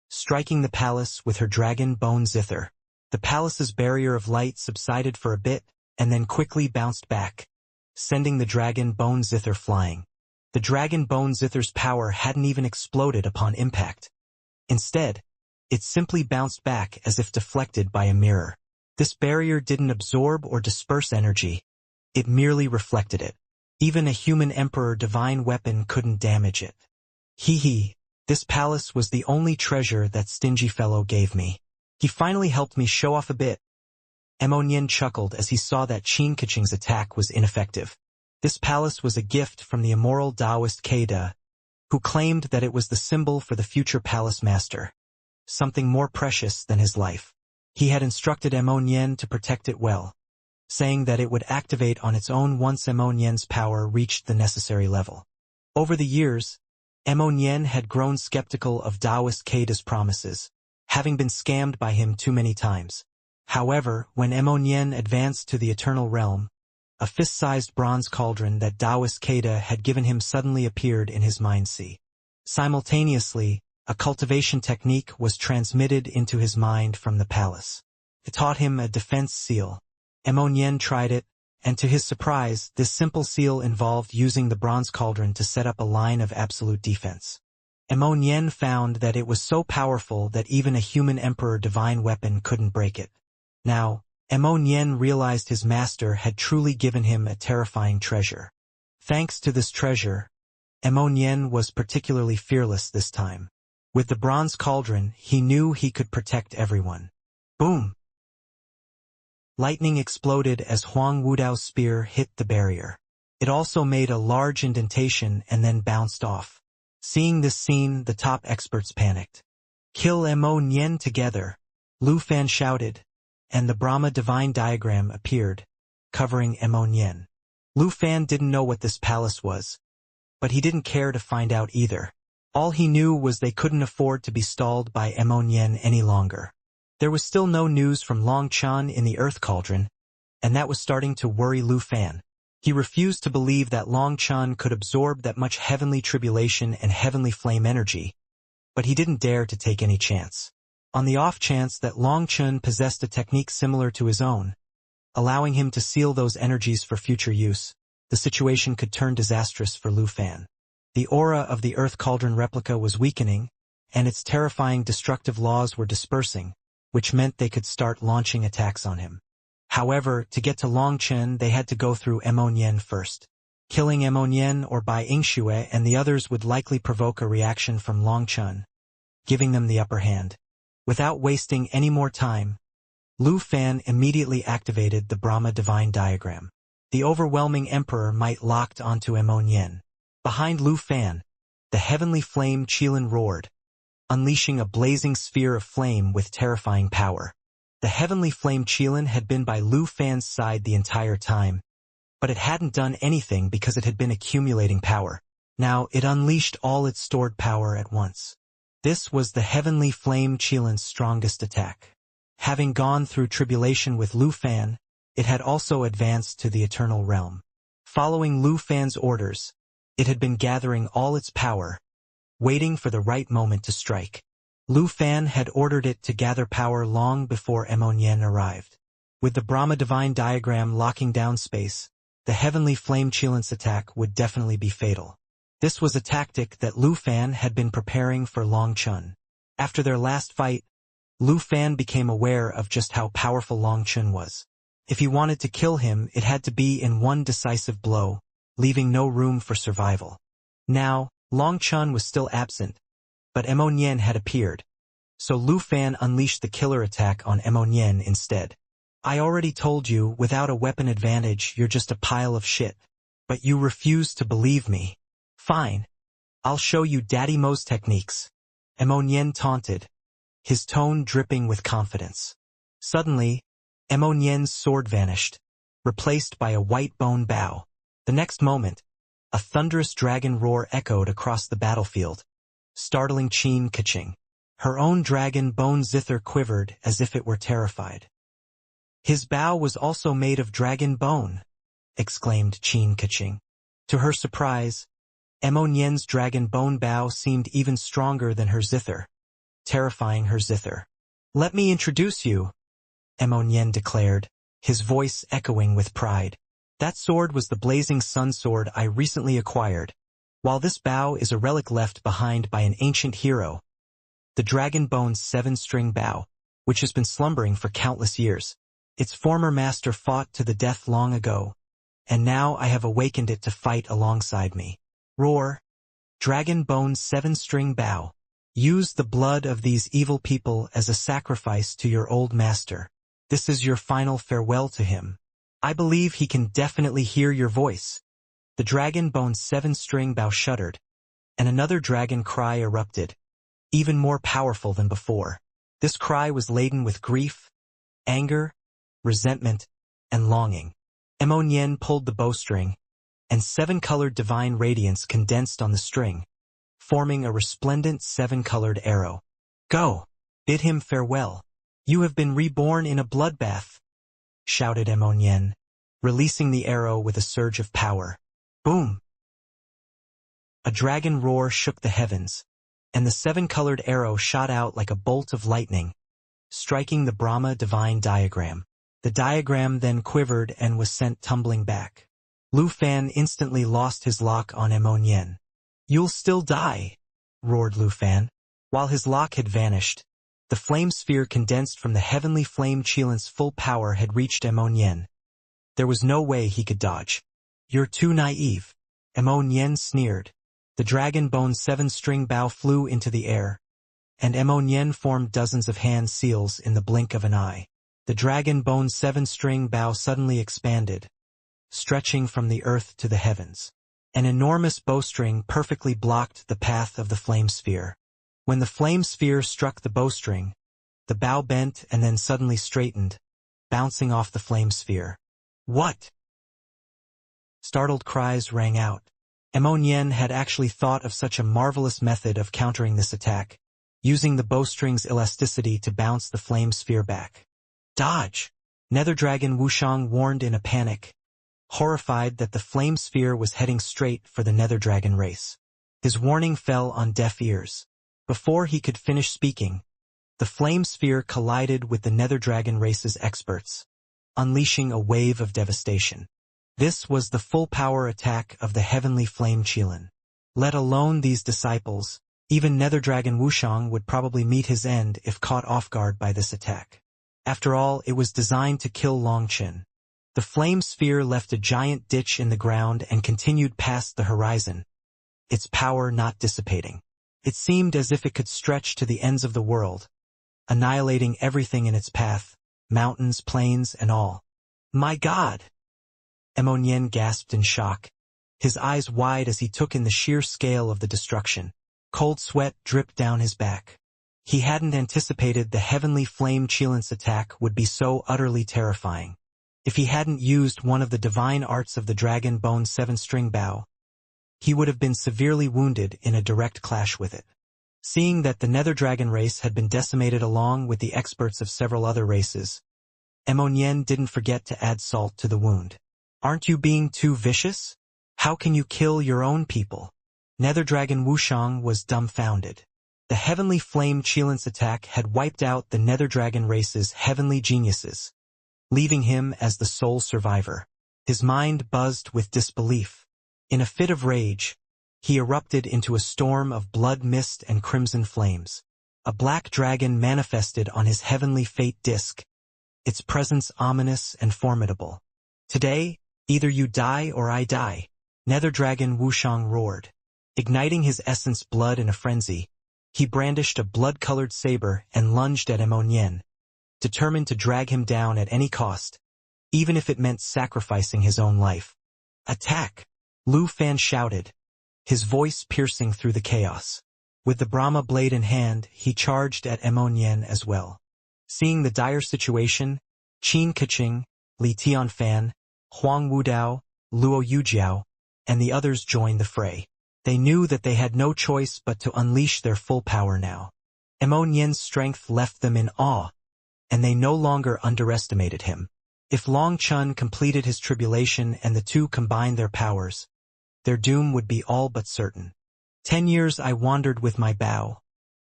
Speaker 1: striking the palace with her dragon bone zither. The palace's barrier of light subsided for a bit, and then quickly bounced back, sending the dragon bone zither flying. The dragon bone zither's power hadn't even exploded upon impact. Instead, it simply bounced back as if deflected by a mirror. This barrier didn't absorb or disperse energy, it merely reflected it. Even a human emperor divine weapon couldn't damage it. Hee, this palace was the only treasure that stingy fellow gave me. He finally helped me show off a bit. Ammonian chuckled as he saw that Qin Keqing's attack was ineffective. This palace was a gift from the immoral Taoist Keida, who claimed that it was the symbol for the future palace master, something more precious than his life. He had instructed Ammonian to protect it well, saying that it would activate on its own once Ammonian's power reached the necessary level. Over the years, Ammonian had grown skeptical of Taoist Keida's promises, having been scammed by him too many times. However, when Ammonian advanced to the Eternal Realm, a fist-sized bronze cauldron that Taoist Keida had given him suddenly appeared in his mind-sea. Simultaneously, a cultivation technique was transmitted into his mind from the palace. It taught him a defense seal. Ammonian tried it, and to his surprise, this simple seal involved using the bronze cauldron to set up a line of absolute defense. Ammonian found that it was so powerful that even a human emperor divine weapon couldn't break it. Now, Ammonian realized his master had truly given him a terrifying treasure. Thanks to this treasure, Ammonian was particularly fearless this time. With the bronze cauldron, he knew he could protect everyone. Boom! Lightning exploded as Huang Wudao's spear hit the barrier. It also made a large indentation and then bounced off. Seeing this scene, the top experts panicked. Kill Ammonian together, Lu Fan shouted, and the Brahma divine diagram appeared, covering Ammonian. Lu Fan didn't know what this palace was, but he didn't care to find out either. All he knew was they couldn't afford to be stalled by Ammonian any longer. There was still no news from Long Chan in the Earth Cauldron, and that was starting to worry Lu Fan. He refused to believe that Long Chan could absorb that much heavenly tribulation and heavenly flame energy, but he didn't dare to take any chance. On the off chance that Long Chan possessed a technique similar to his own, allowing him to seal those energies for future use, the situation could turn disastrous for Lu Fan. The aura of the Earth Cauldron replica was weakening, and its terrifying destructive laws were dispersing, which meant they could start launching attacks on him. However, to get to Long Chen, they had to go through Ammonian first. Killing Emonian or Bai Yingxue and the others would likely provoke a reaction from Long Chun, giving them the upper hand. Without wasting any more time, Lu Fan immediately activated the Brahma Divine Diagram. The overwhelming emperor might locked onto Emonian. Behind Lu Fan, the heavenly flame Qilin roared, unleashing a blazing sphere of flame with terrifying power. The heavenly flame Qilin had been by Lu Fan's side the entire time, but it hadn't done anything because it had been accumulating power. Now it unleashed all its stored power at once. This was the heavenly flame Qilin's strongest attack. Having gone through tribulation with Lu Fan, it had also advanced to the eternal realm. Following Lu Fan's orders, it had been gathering all its power, waiting for the right moment to strike. Lu Fan had ordered it to gather power long before Emonian arrived. With the Brahma Divine Diagram locking down space, the heavenly flame Qilin's attack would definitely be fatal. This was a tactic that Lu Fan had been preparing for Long Chun. After their last fight, Lu Fan became aware of just how powerful Long Chun was. If he wanted to kill him, it had to be in one decisive blow, leaving no room for survival. Now, Long Chun was still absent, but Emonian had appeared, so Lu Fan unleashed the killer attack on Emonian instead. I already told you, without a weapon advantage, you're just a pile of shit. But you refuse to believe me. Fine. I'll show you Daddy Mo's techniques. Emonian taunted, his tone dripping with confidence. Suddenly, Emonian's sword vanished, replaced by a white bone bow. The next moment, a thunderous dragon roar echoed across the battlefield, startling Qin Keqing. Her own dragon bone zither quivered as if it were terrified. His bow was also made of dragon bone, exclaimed Qin Keqing. To her surprise, Emonian's dragon bone bow seemed even stronger than her zither, terrifying her zither. Let me introduce you, Emonian declared, his voice echoing with pride. That sword was the blazing sun sword I recently acquired, while this bow is a relic left behind by an ancient hero, the dragon bone's 7-string bow, which has been slumbering for countless years. Its former master fought to the death long ago, and now I have awakened it to fight alongside me. Roar, dragon bone's 7-string bow. Use the blood of these evil people as a sacrifice to your old master. This is your final farewell to him. I believe he can definitely hear your voice. The dragon bone's 7-string bow shuddered, and another dragon cry erupted, even more powerful than before. This cry was laden with grief, anger, resentment, and longing. Emonian pulled the bowstring, and 7-colored divine radiance condensed on the string, forming a resplendent 7-colored arrow. Go! Bid him farewell. You have been reborn in a bloodbath, shouted Emonian, releasing the arrow with a surge of power. Boom! A dragon roar shook the heavens, and the 7-colored arrow shot out like a bolt of lightning, striking the Brahma Divine Diagram. The diagram then quivered and was sent tumbling back. Lu Fan instantly lost his lock on Emonian. You'll still die, roared Lu Fan. While his lock had vanished, the flame sphere condensed from the heavenly flame Qilin's full power had reached Emonian. There was no way he could dodge. You're too naive, Emonian sneered. The dragon bone's 7-string bow flew into the air, and Emonian formed dozens of hand seals in the blink of an eye. The dragon bone's 7-string bow suddenly expanded, stretching from the earth to the heavens. An enormous bowstring perfectly blocked the path of the flame sphere. When the flame sphere struck the bowstring, the bow bent and then suddenly straightened, bouncing off the flame sphere. What? Startled cries rang out. Emonian had actually thought of such a marvelous method of countering this attack, using the bowstring's elasticity to bounce the flame sphere back. Dodge! Nether Dragon Wushang warned in a panic, horrified that the flame sphere was heading straight for the Nether Dragon race. His warning fell on deaf ears. Before he could finish speaking, the flame sphere collided with the Nether Dragon race's experts, unleashing a wave of devastation. This was the full power attack of the heavenly flame Qilin. Let alone these disciples, even Nether Dragon Wushang would probably meet his end if caught off guard by this attack. After all, it was designed to kill Long Qin. The flame sphere left a giant ditch in the ground and continued past the horizon, its power not dissipating. It seemed as if it could stretch to the ends of the world, annihilating everything in its path, mountains, plains, and all. "My God!" Ammonian gasped in shock, his eyes wide as he took in the sheer scale of the destruction. Cold sweat dripped down his back. He hadn't anticipated the heavenly flame Chilance attack would be so utterly terrifying. If he hadn't used one of the divine arts of the dragon bone 7-string bow, he would have been severely wounded in a direct clash with it. Seeing that the nether dragon race had been decimated along with the experts of several other races, Ammonian didn't forget to add salt to the wound. "Aren't you being too vicious? How can you kill your own people?" Nether dragon Wushang was dumbfounded. The heavenly flame Chilance attack had wiped out the nether dragon race's heavenly geniuses, leaving him as the sole survivor. His mind buzzed with disbelief. In a fit of rage, he erupted into a storm of blood mist and crimson flames. A black dragon manifested on his heavenly fate disk, its presence ominous and formidable. "Today, either you die or I die," Nether dragon Wushang roared. Igniting his essence blood in a frenzy, he brandished a blood-colored saber and lunged at Ammonian, determined to drag him down at any cost, even if it meant sacrificing his own life. "Attack!" Lu Fan shouted, his voice piercing through the chaos. With the Brahma blade in hand, he charged at Ammonian as well. Seeing the dire situation, Qin Keqing, Li Tianfan, Huang Wudao, Luo Yujiao, and the others joined the fray. They knew that they had no choice but to unleash their full power now. Ammonian's strength left them in awe, and they no longer underestimated him. If Long Chun completed his tribulation and the two combined their powers, their doom would be all but certain. 10 years I wandered with my bow,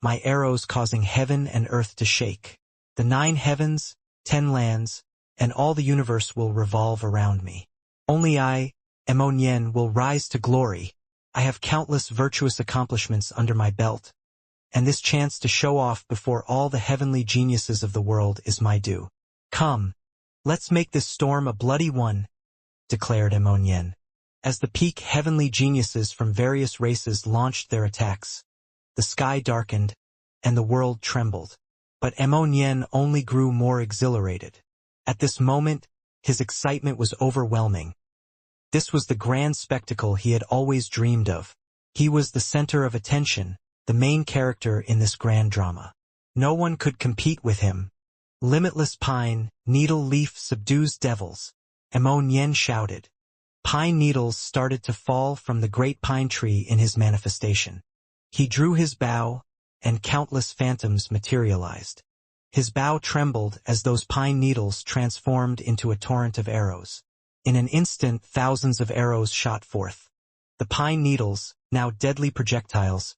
Speaker 1: my arrows causing heaven and earth to shake. The 9 heavens, 10 lands, and all the universe will revolve around me. Only I, Ammonian, will rise to glory. I have countless virtuous accomplishments under my belt, and this chance to show off before all the heavenly geniuses of the world is my due. "Come, let's make this storm a bloody one," declared Ammonian. As the peak heavenly geniuses from various races launched their attacks, the sky darkened, and the world trembled. But Ammonian only grew more exhilarated. At this moment, his excitement was overwhelming. This was the grand spectacle he had always dreamed of. He was the center of attention, the main character in this grand drama. No one could compete with him. "Limitless pine, needle leaf subdues devils," Ammonian shouted. Pine needles started to fall from the great pine tree in his manifestation. He drew his bow, and countless phantoms materialized. His bow trembled as those pine needles transformed into a torrent of arrows. In an instant, thousands of arrows shot forth. The pine needles, now deadly projectiles,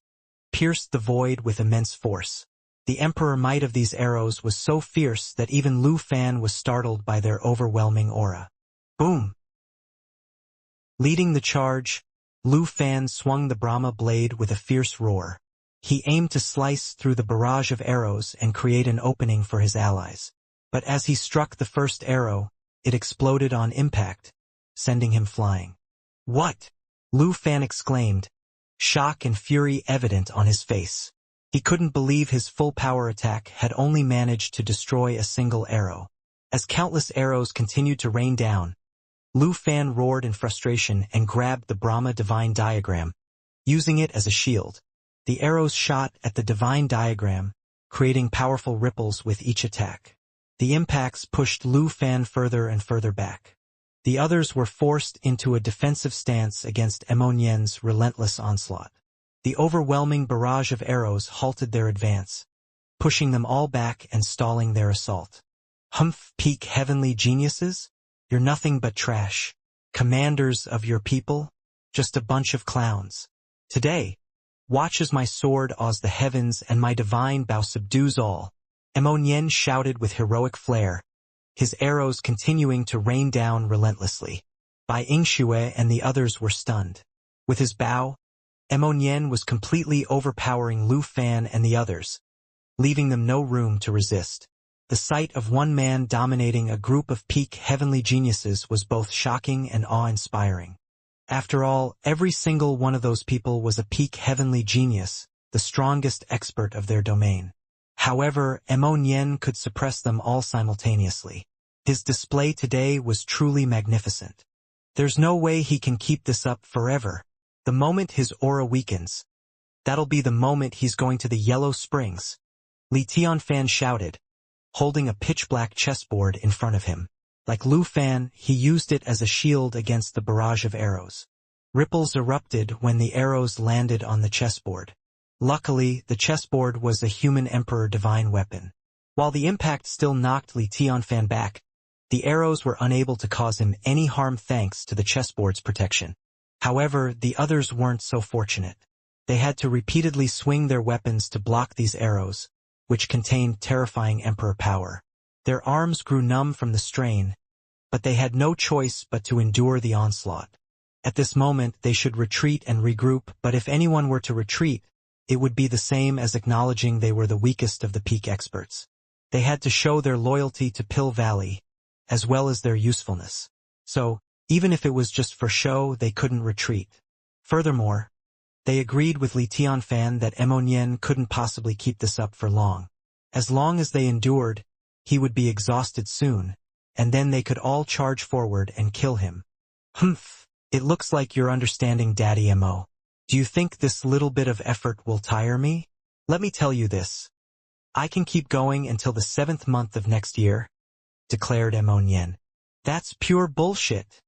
Speaker 1: pierced the void with immense force. The emperor might of these arrows was so fierce that even Lu Fan was startled by their overwhelming aura. Boom! Leading the charge, Lu Fan swung the Brahma blade with a fierce roar. He aimed to slice through the barrage of arrows and create an opening for his allies. But as he struck the first arrow, it exploded on impact, sending him flying. "What?" Lu Fan exclaimed, shock and fury evident on his face. He couldn't believe his full power attack had only managed to destroy a single arrow. As countless arrows continued to rain down, Lu Fan roared in frustration and grabbed the Brahma divine diagram, using it as a shield. The arrows shot at the divine diagram, creating powerful ripples with each attack. The impacts pushed Lu Fan further and further back. The others were forced into a defensive stance against Ammonian's relentless onslaught. The overwhelming barrage of arrows halted their advance, pushing them all back and stalling their assault. "Humph, peak heavenly geniuses? You're nothing but trash. Commanders of your people? Just a bunch of clowns. Today, watch as my sword awes the heavens and my divine bow subdues all." Ammonian shouted with heroic flair, his arrows continuing to rain down relentlessly. Bai Yingxue and the others were stunned. With his bow, Ammonian was completely overpowering Lu Fan and the others, leaving them no room to resist. The sight of one man dominating a group of peak heavenly geniuses was both shocking and awe-inspiring. After all, every single one of those people was a peak heavenly genius, the strongest expert of their domain. However, Immonyen could suppress them all simultaneously. His display today was truly magnificent. There's no way he can keep this up forever. The moment his aura weakens, that'll be the moment he's going to the Yellow Springs. Li Tianfan shouted, holding a pitch-black chessboard in front of him. Like Lu Fan, he used it as a shield against the barrage of arrows. Ripples erupted when the arrows landed on the chessboard. Luckily, the chessboard was a human emperor divine weapon. While the impact still knocked Li Tianfan back, the arrows were unable to cause him any harm thanks to the chessboard's protection. However, the others weren't so fortunate. They had to repeatedly swing their weapons to block these arrows, which contained terrifying emperor power. Their arms grew numb from the strain, but they had no choice but to endure the onslaught. At this moment, they should retreat and regroup, but if anyone were to retreat, it would be the same as acknowledging they were the weakest of the peak experts. They had to show their loyalty to Pill Valley, as well as their usefulness. So, even if it was just for show, they couldn't retreat. Furthermore, they agreed with Li Tianfan that Immonyen couldn't possibly keep this up for long. As long as they endured, he would be exhausted soon, and then they could all charge forward and kill him. Humph, it looks like you're understanding, Daddy Mo. Do you think this little bit of effort will tire me? Let me tell you this. I can keep going until the 7th month of next year, declared Immonyen. That's pure bullshit,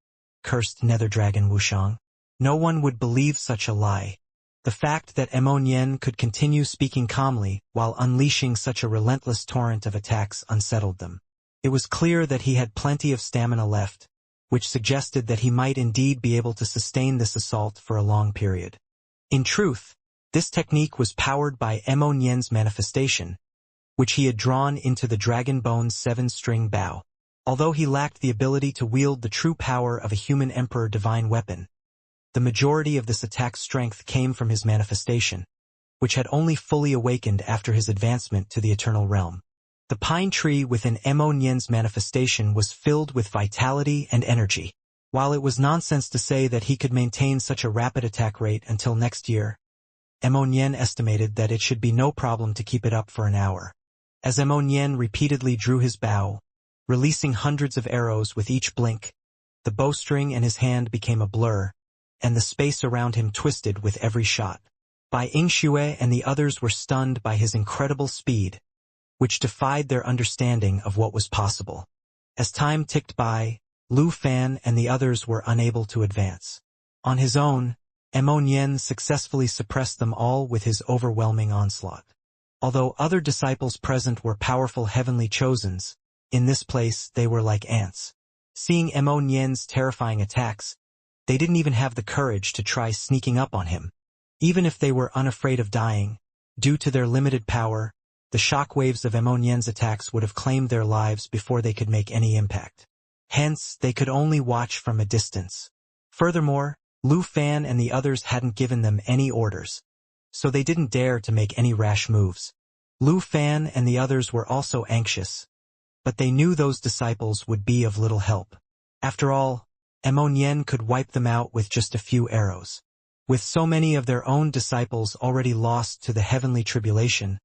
Speaker 1: cursed Nether Dragon Wushang. No one would believe such a lie. The fact that Immonyen could continue speaking calmly while unleashing such a relentless torrent of attacks unsettled them. It was clear that he had plenty of stamina left, which suggested that he might indeed be able to sustain this assault for a long period. In truth, this technique was powered by Immonyen's manifestation, which he had drawn into the Dragon Bone's 7-string bow. Although he lacked the ability to wield the true power of a human emperor divine weapon, the majority of this attack's strength came from his manifestation, which had only fully awakened after his advancement to the Eternal Realm. The pine tree within Immonyen's manifestation was filled with vitality and energy. While it was nonsense to say that he could maintain such a rapid attack rate until next year, Immonyen estimated that it should be no problem to keep it up for an hour. As Immonyen repeatedly drew his bow, releasing hundreds of arrows with each blink, the bowstring in his hand became a blur, and the space around him twisted with every shot. Bai Yingxue and the others were stunned by his incredible speed, which defied their understanding of what was possible. As time ticked by, Lu Fan and the others were unable to advance. On his own, Immonyen successfully suppressed them all with his overwhelming onslaught. Although other disciples present were powerful heavenly chosens, in this place they were like ants. Seeing Immonyen's terrifying attacks, they didn't even have the courage to try sneaking up on him. Even if they were unafraid of dying, due to their limited power, the shockwaves of Immonyen's attacks would have claimed their lives before they could make any impact. Hence, they could only watch from a distance. Furthermore, Lu Fan and the others hadn't given them any orders, so they didn't dare to make any rash moves. Lu Fan and the others were also anxious, but they knew those disciples would be of little help. After all, Immonyen could wipe them out with just a few arrows. With so many of their own disciples already lost to the heavenly tribulation,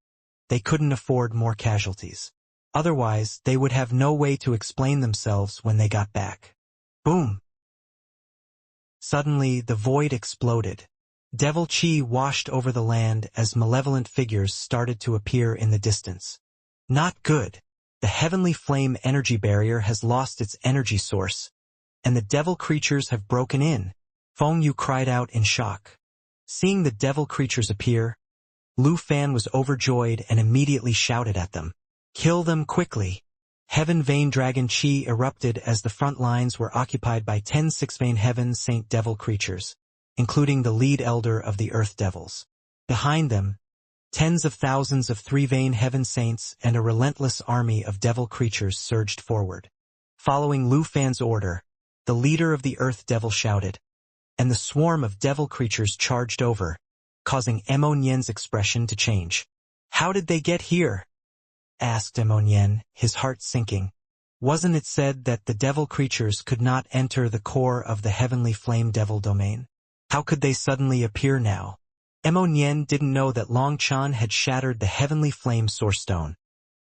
Speaker 1: they couldn't afford more casualties. Otherwise, they would have no way to explain themselves when they got back. Boom! Suddenly, the void exploded. Devil Chi washed over the land as malevolent figures started to appear in the distance. Not good. The heavenly flame energy barrier has lost its energy source, and the devil creatures have broken in. Feng Yu cried out in shock. Seeing the devil creatures appear, Lu Fan was overjoyed and immediately shouted at them. Kill them quickly. Heaven Vein Dragon Chi erupted as the front lines were occupied by 10 six-vein Heaven Saint Devil creatures, including the lead elder of the Earth Devils. Behind them, tens of thousands of three-vein Heaven Saints and a relentless army of devil creatures surged forward. Following Lu Fan's order, the leader of the Earth Devil shouted, and the swarm of devil creatures charged over, causing Immonyen's expression to change. How did they get here? asked Ammonian, his heart sinking. Wasn't it said that the devil creatures could not enter the core of the heavenly flame devil domain? How could they suddenly appear now? Ammonian didn't know that Long Chan had shattered the heavenly flame source stone,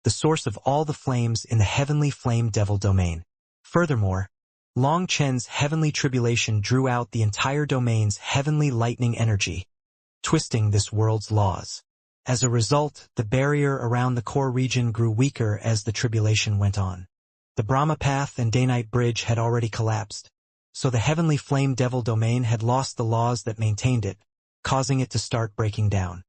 Speaker 1: the source of all the flames in the heavenly flame devil domain. Furthermore, Long Chen's heavenly tribulation drew out the entire domain's heavenly lightning energy, twisting this world's laws. As a result, the barrier around the core region grew weaker as the tribulation went on. The Brahma Path and Day-Night Bridge had already collapsed, so the heavenly flame devil domain had lost the laws that maintained it, causing it to start breaking down.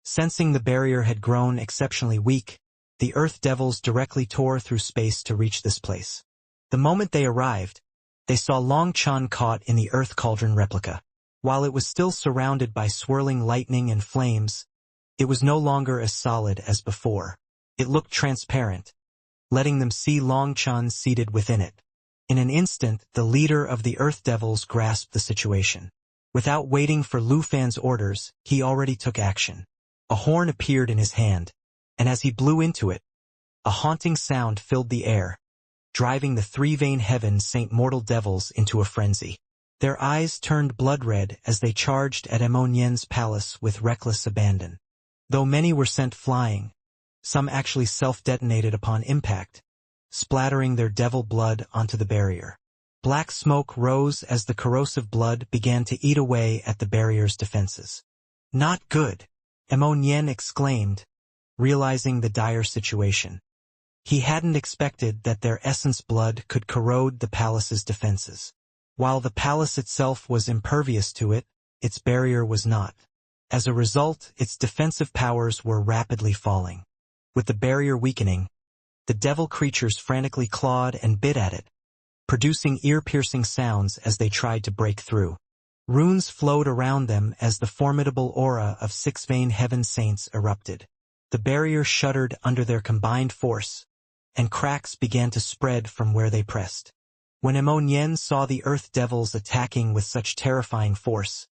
Speaker 1: Sensing the barrier had grown exceptionally weak, the Earth Devils directly tore through space to reach this place. The moment they arrived, they saw Long Chan caught in the Earth Cauldron replica. While it was still surrounded by swirling lightning and flames, it was no longer as solid as before. It looked transparent, letting them see Long Chan seated within it. In an instant, the leader of the Earth Devils grasped the situation. Without waiting for Lu Fan's orders, he already took action. A horn appeared in his hand, and as he blew into it, a haunting sound filled the air, driving the three-vein heaven Saint Mortal Devils into a frenzy. Their eyes turned blood-red as they charged at Ammonien's palace with reckless abandon. Though many were sent flying, some actually self-detonated upon impact, splattering their devil blood onto the barrier. Black smoke rose as the corrosive blood began to eat away at the barrier's defenses. "Not good," Ammonian exclaimed, realizing the dire situation. He hadn't expected that their essence blood could corrode the palace's defenses. While the palace itself was impervious to it, its barrier was not. As a result, its defensive powers were rapidly falling. With the barrier weakening, the devil creatures frantically clawed and bit at it, producing ear-piercing sounds as they tried to break through. Runes flowed around them as the formidable aura of six-vein heaven saints erupted. The barrier shuddered under their combined force, and cracks began to spread from where they pressed. When Ammonian saw the Earth Devils attacking with such terrifying force,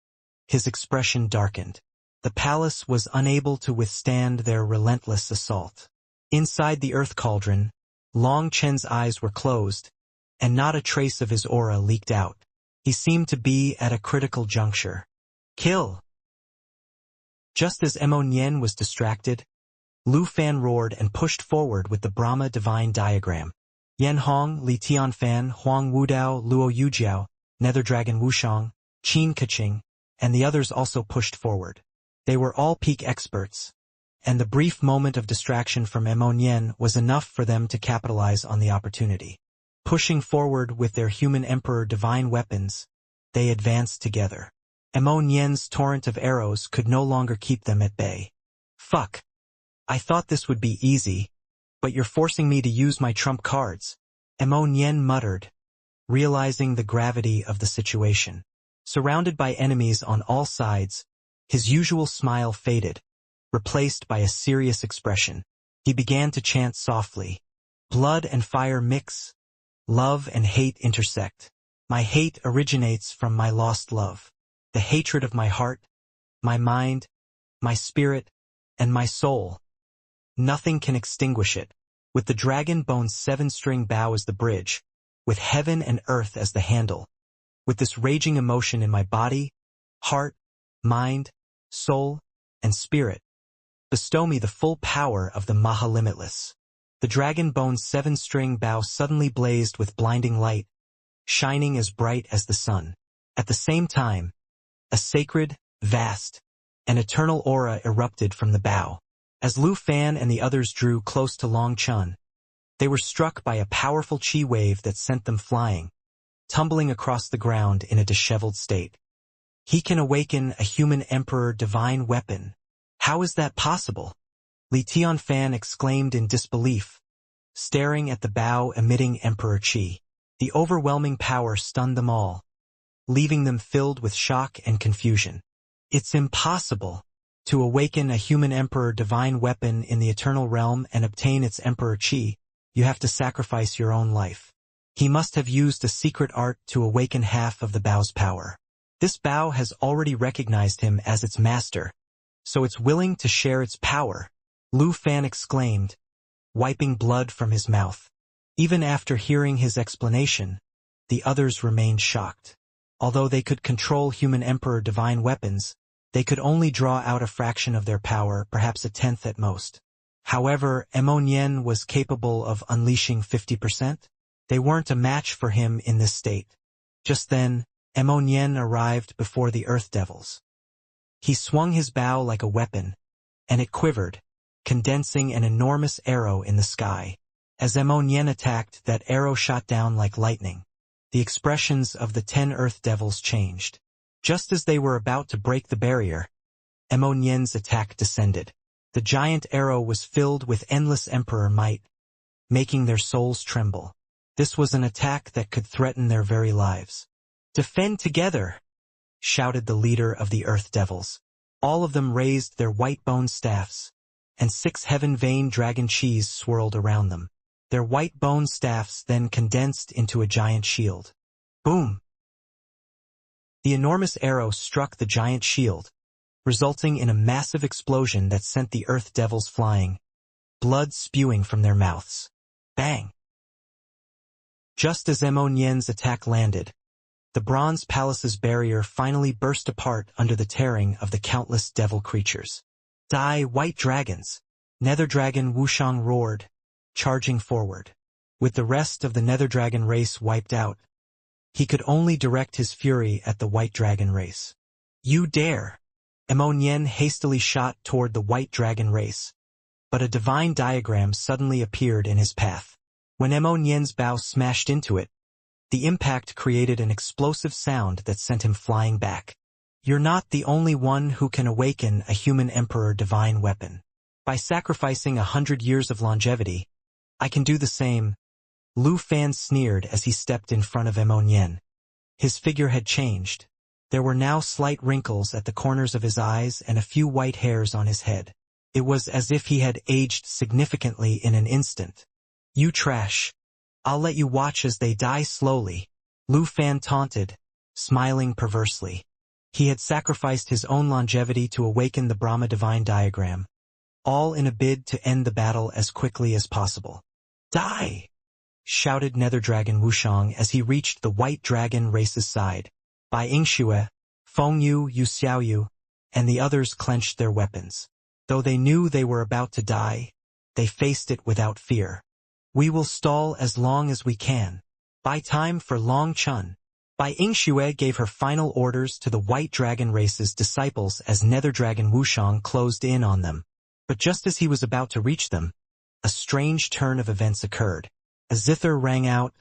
Speaker 1: his expression darkened. The palace was unable to withstand their relentless assault. Inside the Earth Cauldron, Long Chen's eyes were closed, and not a trace of his aura leaked out. He seemed to be at a critical juncture. "Kill!" Just as Ammonian was distracted, Lu Fan roared and pushed forward with the Brahma Divine Diagram. Yan Hong, Li Tianfan, Huang Wudao, Luo Yujiao, Nether Dragon Wushang, Qin Kaching, and the others also pushed forward. They were all peak experts, and the brief moment of distraction from Ammonian was enough for them to capitalize on the opportunity. Pushing forward with their human emperor divine weapons, they advanced together. Ammonian's torrent of arrows could no longer keep them at bay. "Fuck. I thought this would be easy, but you're forcing me to use my trump cards," Ammonian muttered, realizing the gravity of the situation. Surrounded by enemies on all sides, his usual smile faded, replaced by a serious expression. He began to chant softly. "Blood and fire mix. Love and hate intersect. My hate originates from my lost love. The hatred of my heart, my mind, my spirit, and my soul. Nothing can extinguish it. With the dragon bone's 7-string bow as the bridge, with heaven and earth as the handle, with this raging emotion in my body, heart, mind, soul, and spirit, bestow me the full power of the Maha Limitless." The dragon bone's 7-string bow suddenly blazed with blinding light, shining as bright as the sun. At the same time, a sacred, vast, and eternal aura erupted from the bow. As Lu Fan and the others drew close to Long Chan, they were struck by a powerful chi wave that sent them flying, tumbling across the ground in a disheveled state. "He can awaken a human emperor divine weapon. How is that possible?" Li Tianfan exclaimed in disbelief, staring at the bow emitting emperor chi. The overwhelming power stunned them all, leaving them filled with shock and confusion. "It's impossible. To awaken a human emperor divine weapon in the eternal realm and obtain its emperor chi, you have to sacrifice your own life. He must have used a secret art to awaken half of the bow's power. This bow has already recognized him as its master, so it's willing to share its power," Lu Fan exclaimed, wiping blood from his mouth. Even after hearing his explanation, the others remained shocked. Although they could control human emperor divine weapons, they could only draw out a fraction of their power, perhaps a tenth at most. However, Ammonian was capable of unleashing 50%. They weren't a match for him in this state. Just then, Ammonian arrived before the Earth Devils. He swung his bow like a weapon, and it quivered, condensing an enormous arrow in the sky. As Ammonian attacked, that arrow shot down like lightning. The expressions of the 10 Earth Devils changed. Just as they were about to break the barrier, Ammonian's attack descended. The giant arrow was filled with endless emperor might, making their souls tremble. This was an attack that could threaten their very lives. "Defend together!" shouted the leader of the Earth Devils. All of them raised their white-boned staffs, and 6 heaven-veined dragon cheese swirled around them. Their white-boned staffs then condensed into a giant shield. Boom! The enormous arrow struck the giant shield, resulting in a massive explosion that sent the Earth Devils flying, blood spewing from their mouths. Bang! Just as Ammonian's attack landed, the Bronze Palace's barrier finally burst apart under the tearing of the countless devil creatures. "Die, white dragons!" Nether Dragon Wushang roared, charging forward. With the rest of the Nether Dragon race wiped out, he could only direct his fury at the White Dragon race. "You dare!" Ammonian hastily shot toward the White Dragon race, but a divine diagram suddenly appeared in his path. When Ammonian's bow smashed into it, the impact created an explosive sound that sent him flying back. "You're not the only one who can awaken a human emperor divine weapon. By sacrificing 100 years of longevity, I can do the same." Lu Fan sneered as he stepped in front of Ammonian. His figure had changed. There were now slight wrinkles at the corners of his eyes and a few white hairs on his head. It was as if he had aged significantly in an instant. "You trash. I'll let you watch as they die slowly," Lu Fan taunted, smiling perversely. He had sacrificed his own longevity to awaken the Brahma divine diagram, all in a bid to end the battle as quickly as possible. "Die!" shouted Nether Dragon Wushang as he reached the White Dragon race's side. Bai Yingxue, Fengyu, Yu Xiaoyu, and the others clenched their weapons. Though they knew they were about to die, they faced it without fear. "We will stall as long as we can. Buy time for Long Chun." Bai Yingxue gave her final orders to the White Dragon race's disciples as Nether Dragon Wushang closed in on them. But just as he was about to reach them, a strange turn of events occurred. A zither rang out,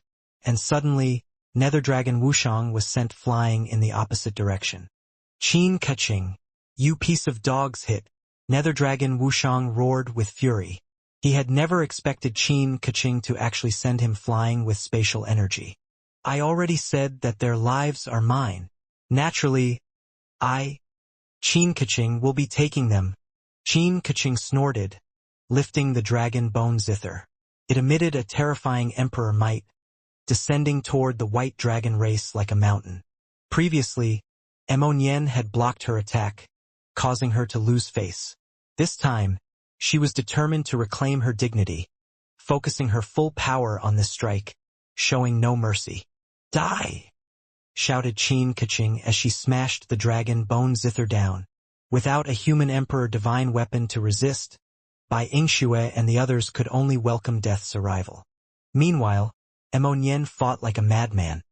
Speaker 1: and suddenly, Nether Dragon Wushang was sent flying in the opposite direction. "Qin Kaching, you piece of dog's hit!" Nether Dragon Wushang roared with fury. He had never expected Qin Kaching to actually send him flying with spatial energy. "I already said that their lives are mine. Naturally, Qin Kaching will be taking them." Qin Kaching snorted, lifting the dragon bone zither. It emitted a terrifying emperor might, descending toward the White Dragon race like a mountain. Previously, Ammonian had blocked her attack, causing her to lose face. This time, she was determined to reclaim her dignity, focusing her full power on this strike, showing no mercy. "Die!" shouted Qin Kaching as she smashed the dragon bone zither down. Without a human emperor divine weapon to resist, Bai Yingxue and the others could only welcome death's arrival. Meanwhile, Ammonian fought like a madman,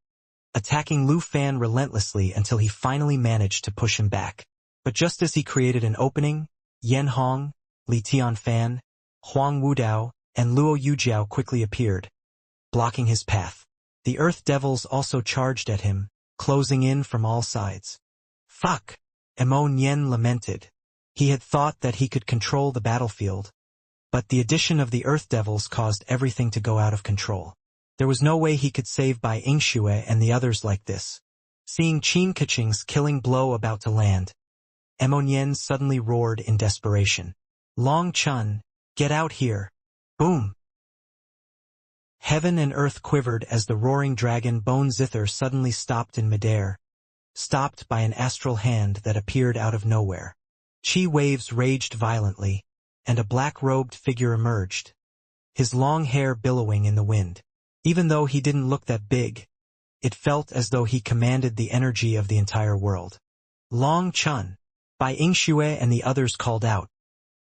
Speaker 1: attacking Lu Fan relentlessly until he finally managed to push him back. But just as he created an opening, Yan Hong, Li Tianfan, Huang Wudao, and Luo Yujiao quickly appeared, blocking his path. The Earth Devils also charged at him, closing in from all sides. "Fuck!" Ammonian lamented. He had thought that he could control the battlefield, but the addition of the Earth Devils caused everything to go out of control. There was no way he could save Bai Yingxue and the others like this. Seeing Qin Kaching's killing blow about to land, Ammonian suddenly roared in desperation. "Long Chun, get out here!" Boom! Heaven and earth quivered as the roaring dragon bone zither suddenly stopped in midair, stopped by an astral hand that appeared out of nowhere. Chi waves raged violently, and a black-robed figure emerged, his long hair billowing in the wind. Even though he didn't look that big, it felt as though he commanded the energy of the entire world. Long Chun! Bai Yingxue and the others called out,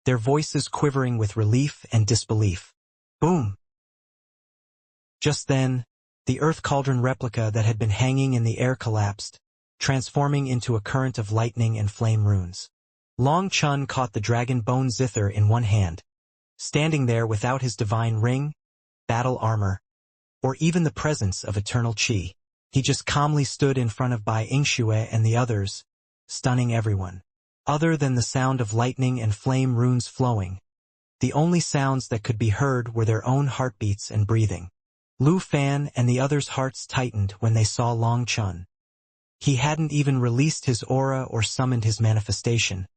Speaker 1: their voices quivering with relief and disbelief. Boom! Just then, the earth cauldron replica that had been hanging in the air collapsed, transforming into a current of lightning and flame runes. Long Chun caught the dragon bone zither in one hand, standing there without his divine ring, battle armor, or even the presence of eternal chi. He just calmly stood in front of Bai Yingxue and the others, stunning everyone. Other than the sound of lightning and flame runes flowing, the only sounds that could be heard were their own heartbeats and breathing. Lu Fan and the others' hearts tightened when they saw Long Chun. He hadn't even released his aura or summoned his manifestation,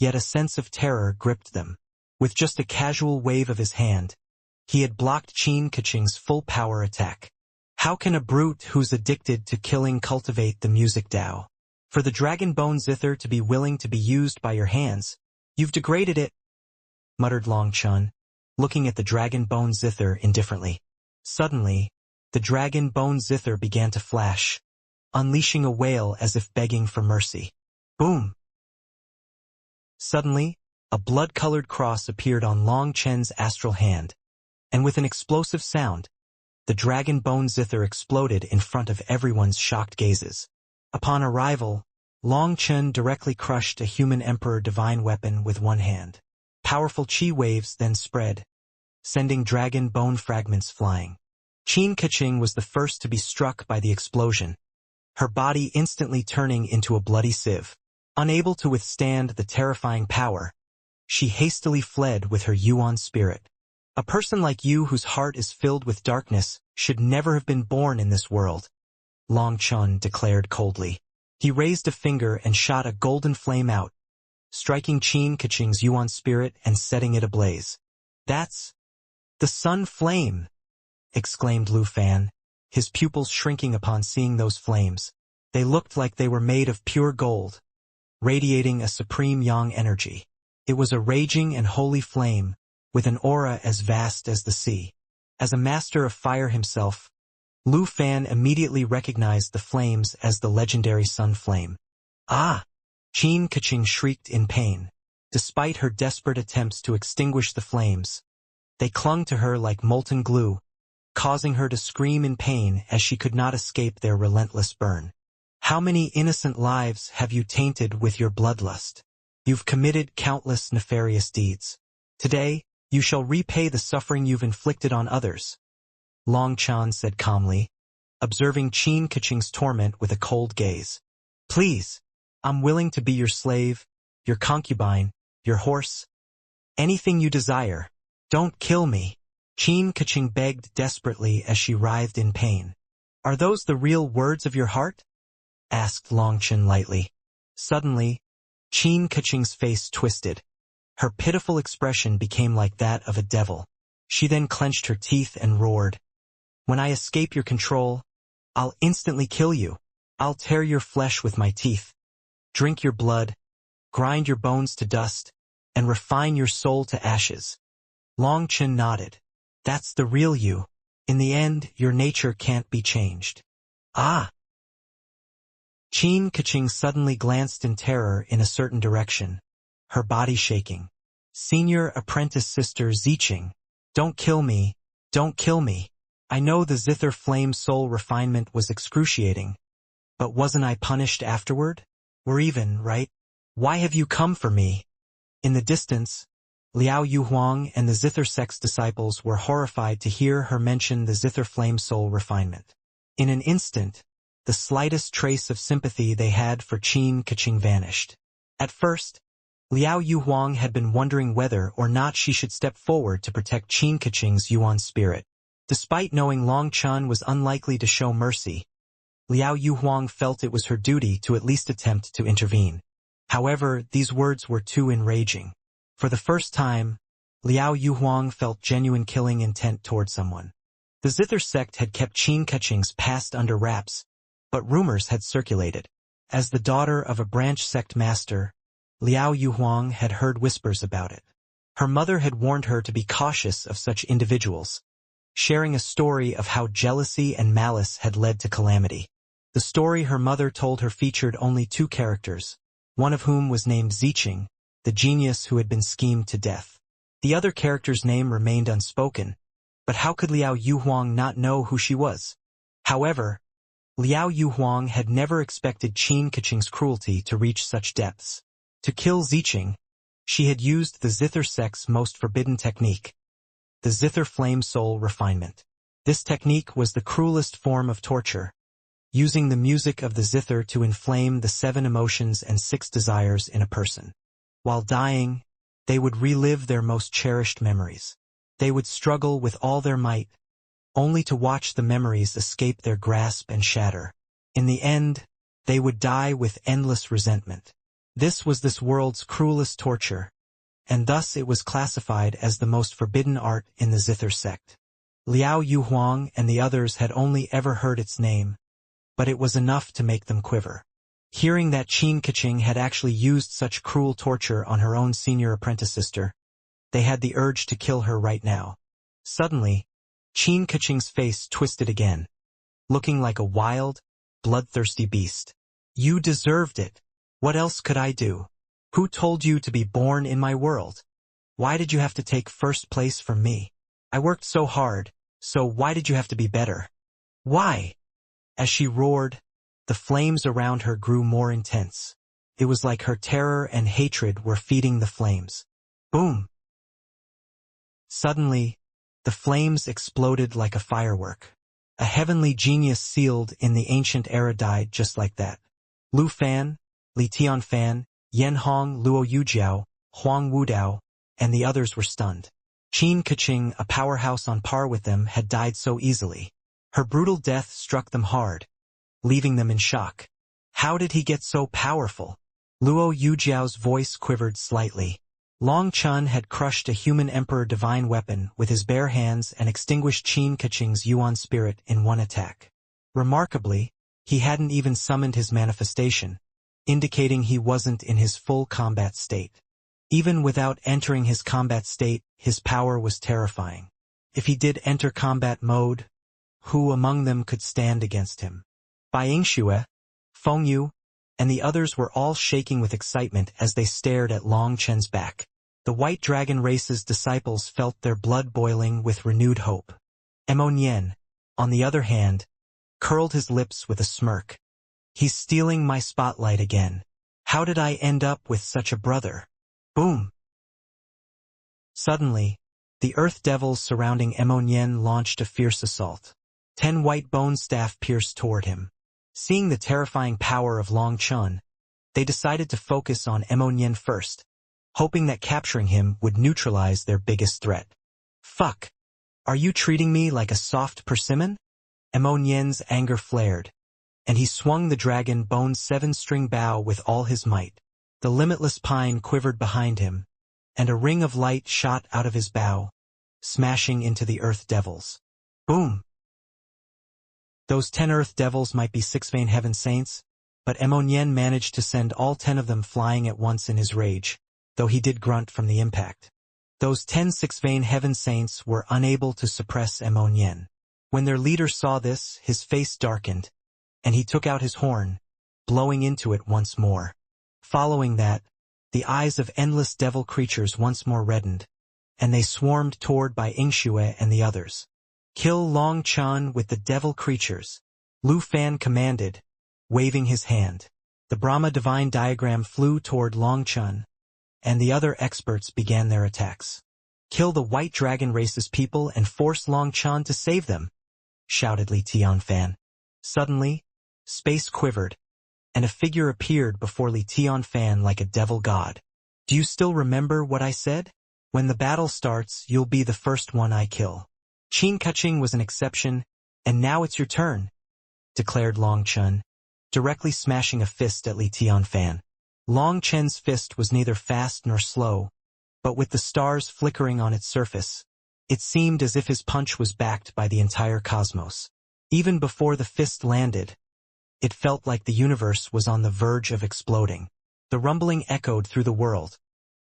Speaker 1: yet a sense of terror gripped them. With just a casual wave of his hand, he had blocked Qin Keqing's full power attack. How can a brute who's addicted to killing cultivate the music Dao? For the dragon bone zither to be willing to be used by your hands, you've degraded it, muttered Long Chun, looking at the dragon bone zither indifferently. Suddenly, the dragon bone zither began to flash, unleashing a wail as if begging for mercy. Boom! Suddenly, a blood-colored cross appeared on Long Chen's astral hand, and with an explosive sound, the dragon bone zither exploded in front of everyone's shocked gazes. Upon arrival, Long Chen directly crushed a human emperor divine weapon with one hand. Powerful chi waves then spread, sending dragon bone fragments flying. Qin Keqing was the first to be struck by the explosion, her body instantly turning into a bloody sieve. Unable to withstand the terrifying power, she hastily fled with her Yuan spirit. A person like you whose heart is filled with darkness should never have been born in this world, Long Chun declared coldly. He raised a finger and shot a golden flame out, striking Qin Keqing's Yuan spirit and setting it ablaze. That's the sun flame, exclaimed Lu Fan, his pupils shrinking upon seeing those flames. They looked like they were made of pure gold, radiating a supreme yang energy. It was a raging and holy flame, with an aura as vast as the sea. As a master of fire himself, Lu Fan immediately recognized the flames as the legendary sun flame. Ah! Qin Keqing shrieked in pain. Despite her desperate attempts to extinguish the flames, they clung to her like molten glue, causing her to scream in pain as she could not escape their relentless burn. How many innocent lives have you tainted with your bloodlust? You've committed countless nefarious deeds. Today, you shall repay the suffering you've inflicted on others, Long Chun said calmly, observing Qin Keqing's torment with a cold gaze. Please, I'm willing to be your slave, your concubine, your horse. Anything you desire. Don't kill me, Qin Keqing begged desperately as she writhed in pain. Are those the real words of your heart? Asked Long Chun lightly. Suddenly, Qin Keqing's face twisted. Her pitiful expression became like that of a devil. She then clenched her teeth and roared. When I escape your control, I'll instantly kill you. I'll tear your flesh with my teeth, drink your blood, grind your bones to dust, and refine your soul to ashes. Long Chun nodded. That's the real you. In the end, your nature can't be changed. Ah! Qin Keqing suddenly glanced in terror in a certain direction, her body shaking. Senior apprentice sister Ziqing, don't kill me, don't kill me. I know the zither flame soul refinement was excruciating, but wasn't I punished afterward? We're even, right? Why have you come for me? In the distance, Liao Yuhuang and the zither sect's disciples were horrified to hear her mention the zither flame soul refinement. In an instant, the slightest trace of sympathy they had for Qin Keqing vanished. At first, Liao Yuhuang had been wondering whether or not she should step forward to protect Qin Keqing's Yuan spirit. Despite knowing Long Chun was unlikely to show mercy, Liao Yuhuang felt it was her duty to at least attempt to intervene. However, these words were too enraging. For the first time, Liao Yuhuang felt genuine killing intent toward someone. The zither sect had kept Qin Keqing's past under wraps, but rumors had circulated. As the daughter of a branch sect master, Liao Yuhuang had heard whispers about it. Her mother had warned her to be cautious of such individuals, sharing a story of how jealousy and malice had led to calamity. The story her mother told her featured only two characters, one of whom was named Zicheng, the genius who had been schemed to death. The other character's name remained unspoken, but how could Liao Yuhuang not know who she was? However, Liao Yuhuang had never expected Qin Keqing's cruelty to reach such depths. To kill Zicheng, she had used the Zither sect's most forbidden technique, the Zither flame soul refinement. This technique was the cruelest form of torture, using the music of the Zither to inflame the 7 emotions and 6 desires in a person. While dying, they would relive their most cherished memories. They would struggle with all their might, only to watch the memories escape their grasp and shatter. In the end, they would die with endless resentment. This was this world's cruelest torture, and thus it was classified as the most forbidden art in the Zither sect. Liao Yuhuang and the others had only ever heard its name, but it was enough to make them quiver. Hearing that Qin Keqing had actually used such cruel torture on her own senior apprentice sister, they had the urge to kill her right now. Suddenly, Qin Keqing's face twisted again, looking like a wild, bloodthirsty beast. You deserved it. What else could I do? Who told you to be born in my world? Why did you have to take first place from me? I worked so hard, so why did you have to be better? Why? As she roared, the flames around her grew more intense. It was like her terror and hatred were feeding the flames. Boom! Suddenly, the flames exploded like a firework. A heavenly genius sealed in the ancient era died just like that. Lu Fan, Li Tianfan, Yan Hong, Luo Yujiao, Huang Wudao, and the others were stunned. Qin Keqing, a powerhouse on par with them, had died so easily. Her brutal death struck them hard, leaving them in shock. How did he get so powerful? Luo Yujiao's voice quivered slightly. Long Chun had crushed a human emperor divine weapon with his bare hands and extinguished Qin Keqing's Yuan spirit in one attack. Remarkably, he hadn't even summoned his manifestation, indicating he wasn't in his full combat state. Even without entering his combat state, his power was terrifying. If he did enter combat mode, who among them could stand against him? Bai Yingxue, Feng Yu, and the others were all shaking with excitement as they stared at Long Chen's back. The White Dragon race's disciples felt their blood boiling with renewed hope. Mo Nian, on the other hand, curled his lips with a smirk. He's stealing my spotlight again. How did I end up with such a brother? Boom! Suddenly, the Earth Devils surrounding Mo Nian launched a fierce assault. 10 white bone staff pierced toward him. Seeing the terrifying power of Long Chun, they decided to focus on Mo Nian first, hoping that capturing him would neutralize their biggest threat. Fuck! Are you treating me like a soft persimmon? Mo Nian's anger flared, and he swung the dragon bone's 7-string bow with all his might. The limitless pine quivered behind him, and a ring of light shot out of his bow, smashing into the Earth Devils. Boom! Those 10 Earth Devils might be 6 Vein Heaven Saints, but Mo Nian managed to send all 10 of them flying at once in his rage, though he did grunt from the impact. Those 10 Six Vein Heaven Saints were unable to suppress Mo Nian. When their leader saw this, his face darkened, and he took out his horn, blowing into it once more. Following that, the eyes of endless devil creatures once more reddened, and they swarmed toward Bai Yingxue and the others. Kill Long Chun with the devil creatures, Lu Fan commanded, waving his hand. The Brahma divine diagram flew toward Long Chun, and the other experts began their attacks. Kill the White Dragon race's people and force Long Chun to save them, shouted Li Tianfan. Suddenly, space quivered, and a figure appeared before Li Tianfan like a devil god. Do you still remember what I said? When the battle starts, you'll be the first one I kill. Qin Keqing was an exception, and now it's your turn, declared Long Chun, directly smashing a fist at Li Tianfan. Long Chen's fist was neither fast nor slow, but with the stars flickering on its surface, it seemed as if his punch was backed by the entire cosmos. Even before the fist landed, it felt like the universe was on the verge of exploding. The rumbling echoed through the world,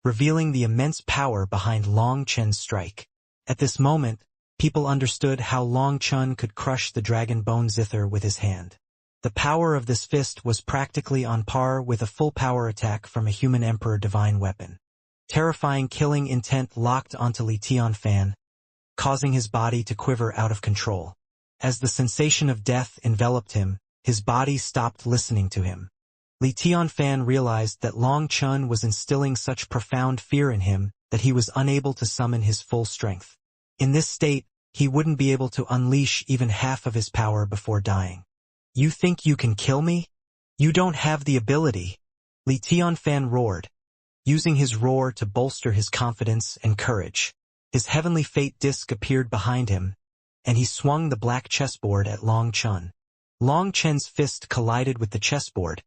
Speaker 1: revealing the immense power behind Long Chen's strike. At this moment, people understood how Long Chen could crush the dragon bone zither with his hand. The power of this fist was practically on par with a full power attack from a human emperor divine weapon. Terrifying killing intent locked onto Li Tianfan, causing his body to quiver out of control. As the sensation of death enveloped him, his body stopped listening to him. Li Tianfan realized that Long Chen was instilling such profound fear in him that he was unable to summon his full strength. In this state, he wouldn't be able to unleash even half of his power before dying. "You think you can kill me? You don't have the ability," Li Tianfan roared, using his roar to bolster his confidence and courage. His heavenly fate disc appeared behind him, and he swung the black chessboard at Long Chen. Long Chen's fist collided with the chessboard,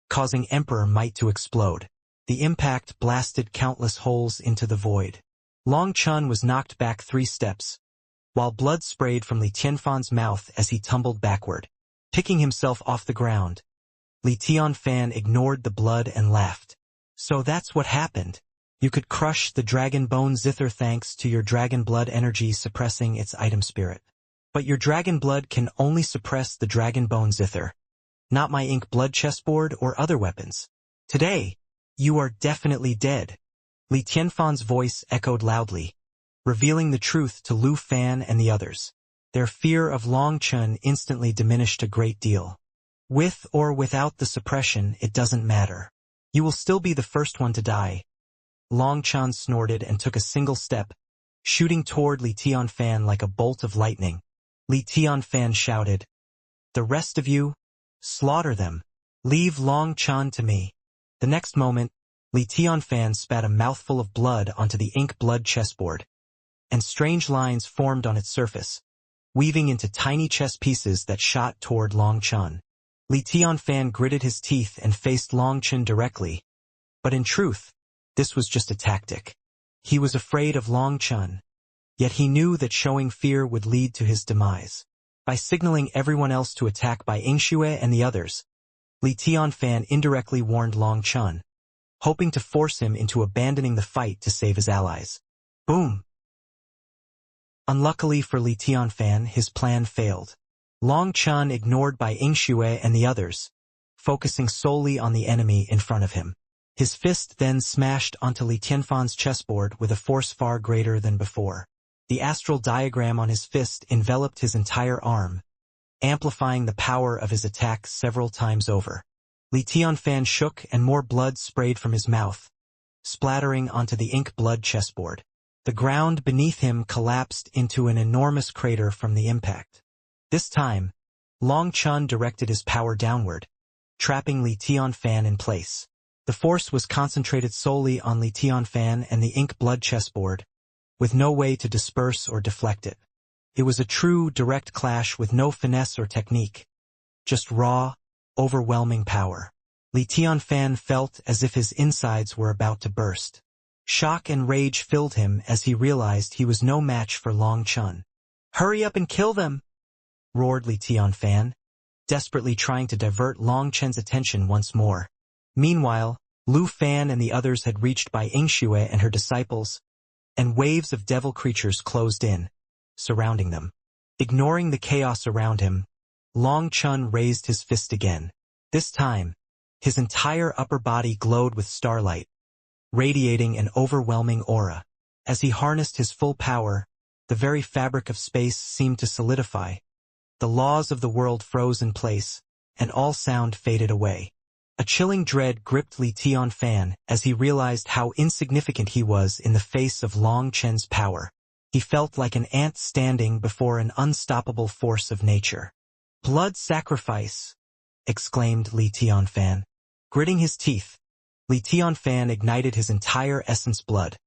Speaker 1: causing Emperor Might to explode. The impact blasted countless holes into the void. Long Chen was knocked back 3 steps, while blood sprayed from Li Tianfan's mouth as he tumbled backward. Picking himself off the ground, Li Tianfan ignored the blood and laughed. "So that's what happened. You could crush the dragon bone zither thanks to your dragon blood energy suppressing its item spirit. But your dragon blood can only suppress the dragon bone zither, not my ink blood chessboard or other weapons. Today, you are definitely dead." Li Tianfan's voice echoed loudly, revealing the truth to Lu Fan and the others. Their fear of Long Chen instantly diminished a great deal. "With or without the suppression, it doesn't matter. You will still be the first one to die." Long Chen snorted and took a single step, shooting toward Li Tianfan like a bolt of lightning. Li Tianfan shouted, "The rest of you, slaughter them. Leave Long Chen to me." The next moment, Li Tianfan spat a mouthful of blood onto the ink blood chessboard, and strange lines formed on its surface, weaving into tiny chess pieces that shot toward Long Chen. Li Tianfan gritted his teeth and faced Long Chen directly, but in truth, this was just a tactic. He was afraid of Long Chen, yet he knew that showing fear would lead to his demise. By signaling everyone else to attack by Yingxue and the others, Li Tianfan indirectly warned Long Chen, hoping to force him into abandoning the fight to save his allies. Boom! Unluckily for Li Tianfan, his plan failed. Long Chen ignored by Yingxue and the others, focusing solely on the enemy in front of him. His fist then smashed onto Li Tianfan's chessboard with a force far greater than before. The astral diagram on his fist enveloped his entire arm, amplifying the power of his attack several times over. Li Tianfan shook and more blood sprayed from his mouth, splattering onto the ink blood chessboard. The ground beneath him collapsed into an enormous crater from the impact. This time, Long Chen directed his power downward, trapping Li Tianfan in place. The force was concentrated solely on Li Tianfan and the ink blood chessboard, with no way to disperse or deflect it. It was a true, direct clash with no finesse or technique, just raw, overwhelming power. Li Tianfan felt as if his insides were about to burst. Shock and rage filled him as he realized he was no match for Long Chen. "Hurry up and kill them!" roared Li Tianfan, desperately trying to divert Long Chen's attention once more. Meanwhile, Lu Fan and the others had reached by Yingxue and her disciples, and waves of devil creatures closed in, surrounding them. Ignoring the chaos around him, Long Chen raised his fist again. This time, his entire upper body glowed with starlight, radiating an overwhelming aura. As he harnessed his full power, the very fabric of space seemed to solidify. The laws of the world froze in place, and all sound faded away. A chilling dread gripped Li Tianfan as he realized how insignificant he was in the face of Long Chen's power. He felt like an ant standing before an unstoppable force of nature. "Blood sacrifice!" exclaimed Li Tianfan. Gritting his teeth, Li Tianfan ignited his entire essence blood,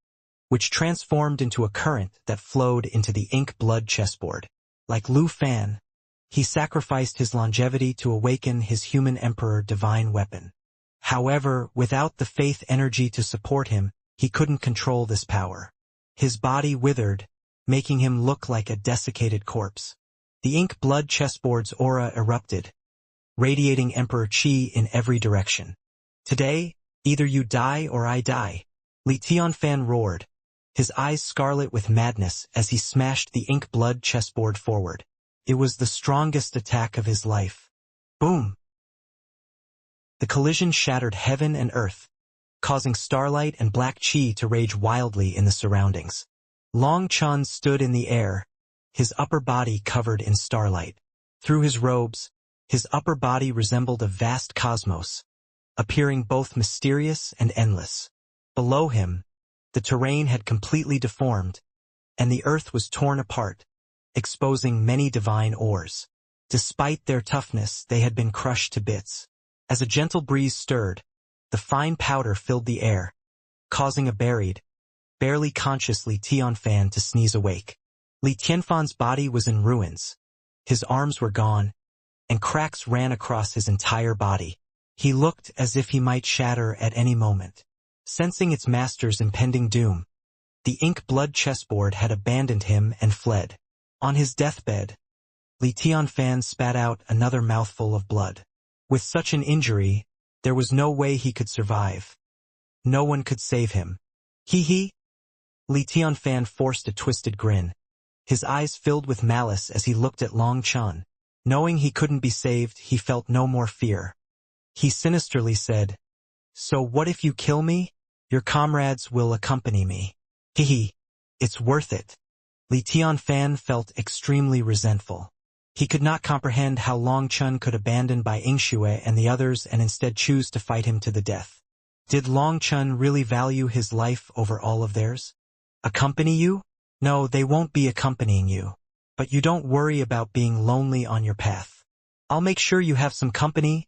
Speaker 1: which transformed into a current that flowed into the ink blood chessboard. Like Lu Fan, he sacrificed his longevity to awaken his human emperor divine weapon. However, without the faith energy to support him, he couldn't control this power. His body withered, making him look like a desiccated corpse. The ink blood chessboard's aura erupted, radiating Emperor Qi in every direction. "Today, either you die or I die," Li Tianfan roared, his eyes scarlet with madness as he smashed the ink-blood chessboard forward. It was the strongest attack of his life. Boom! The collision shattered heaven and earth, causing starlight and black chi to rage wildly in the surroundings. Long Chun stood in the air, his upper body covered in starlight. Through his robes, his upper body resembled a vast cosmos, appearing both mysterious and endless. Below him, the terrain had completely deformed, and the earth was torn apart, exposing many divine ores. Despite their toughness, they had been crushed to bits. As a gentle breeze stirred, the fine powder filled the air, causing a barely conscious Li Tianfan to sneeze awake. Li Tianfan's body was in ruins. His arms were gone, and cracks ran across his entire body. He looked as if he might shatter at any moment. Sensing its master's impending doom, the ink-blood chessboard had abandoned him and fled. On his deathbed, Li Tianfan spat out another mouthful of blood. With such an injury, there was no way he could survive. No one could save him. Hee. Li Tianfan forced a twisted grin. His eyes filled with malice as he looked at Long Chun. Knowing he couldn't be saved, he felt no more fear. He sinisterly said, "So what if you kill me? Your comrades will accompany me." Hee. It's worth it. Li Tianfan felt extremely resentful. He could not comprehend how Long Chun could abandon Bai Yingxue and the others and instead choose to fight him to the death. Did Long Chun really value his life over all of theirs? Accompany you? No, they won't be accompanying you. But you don't worry about being lonely on your path. I'll make sure you have some company,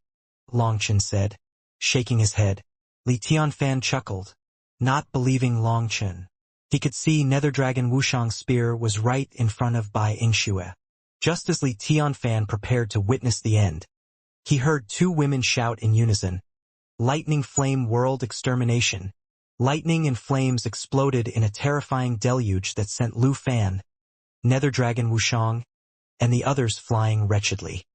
Speaker 1: Long Chun said, shaking his head. Li Tianfan chuckled, not believing Long Chun. He could see Nether Dragon Wushang's spear was right in front of Bai Yingxue. Just as Li Tianfan prepared to witness the end, he heard two women shout in unison, "Lightning Flame World Extermination." Lightning and flames exploded in a terrifying deluge that sent Lu Fan, Nether Dragon Wushang, and the others flying wretchedly.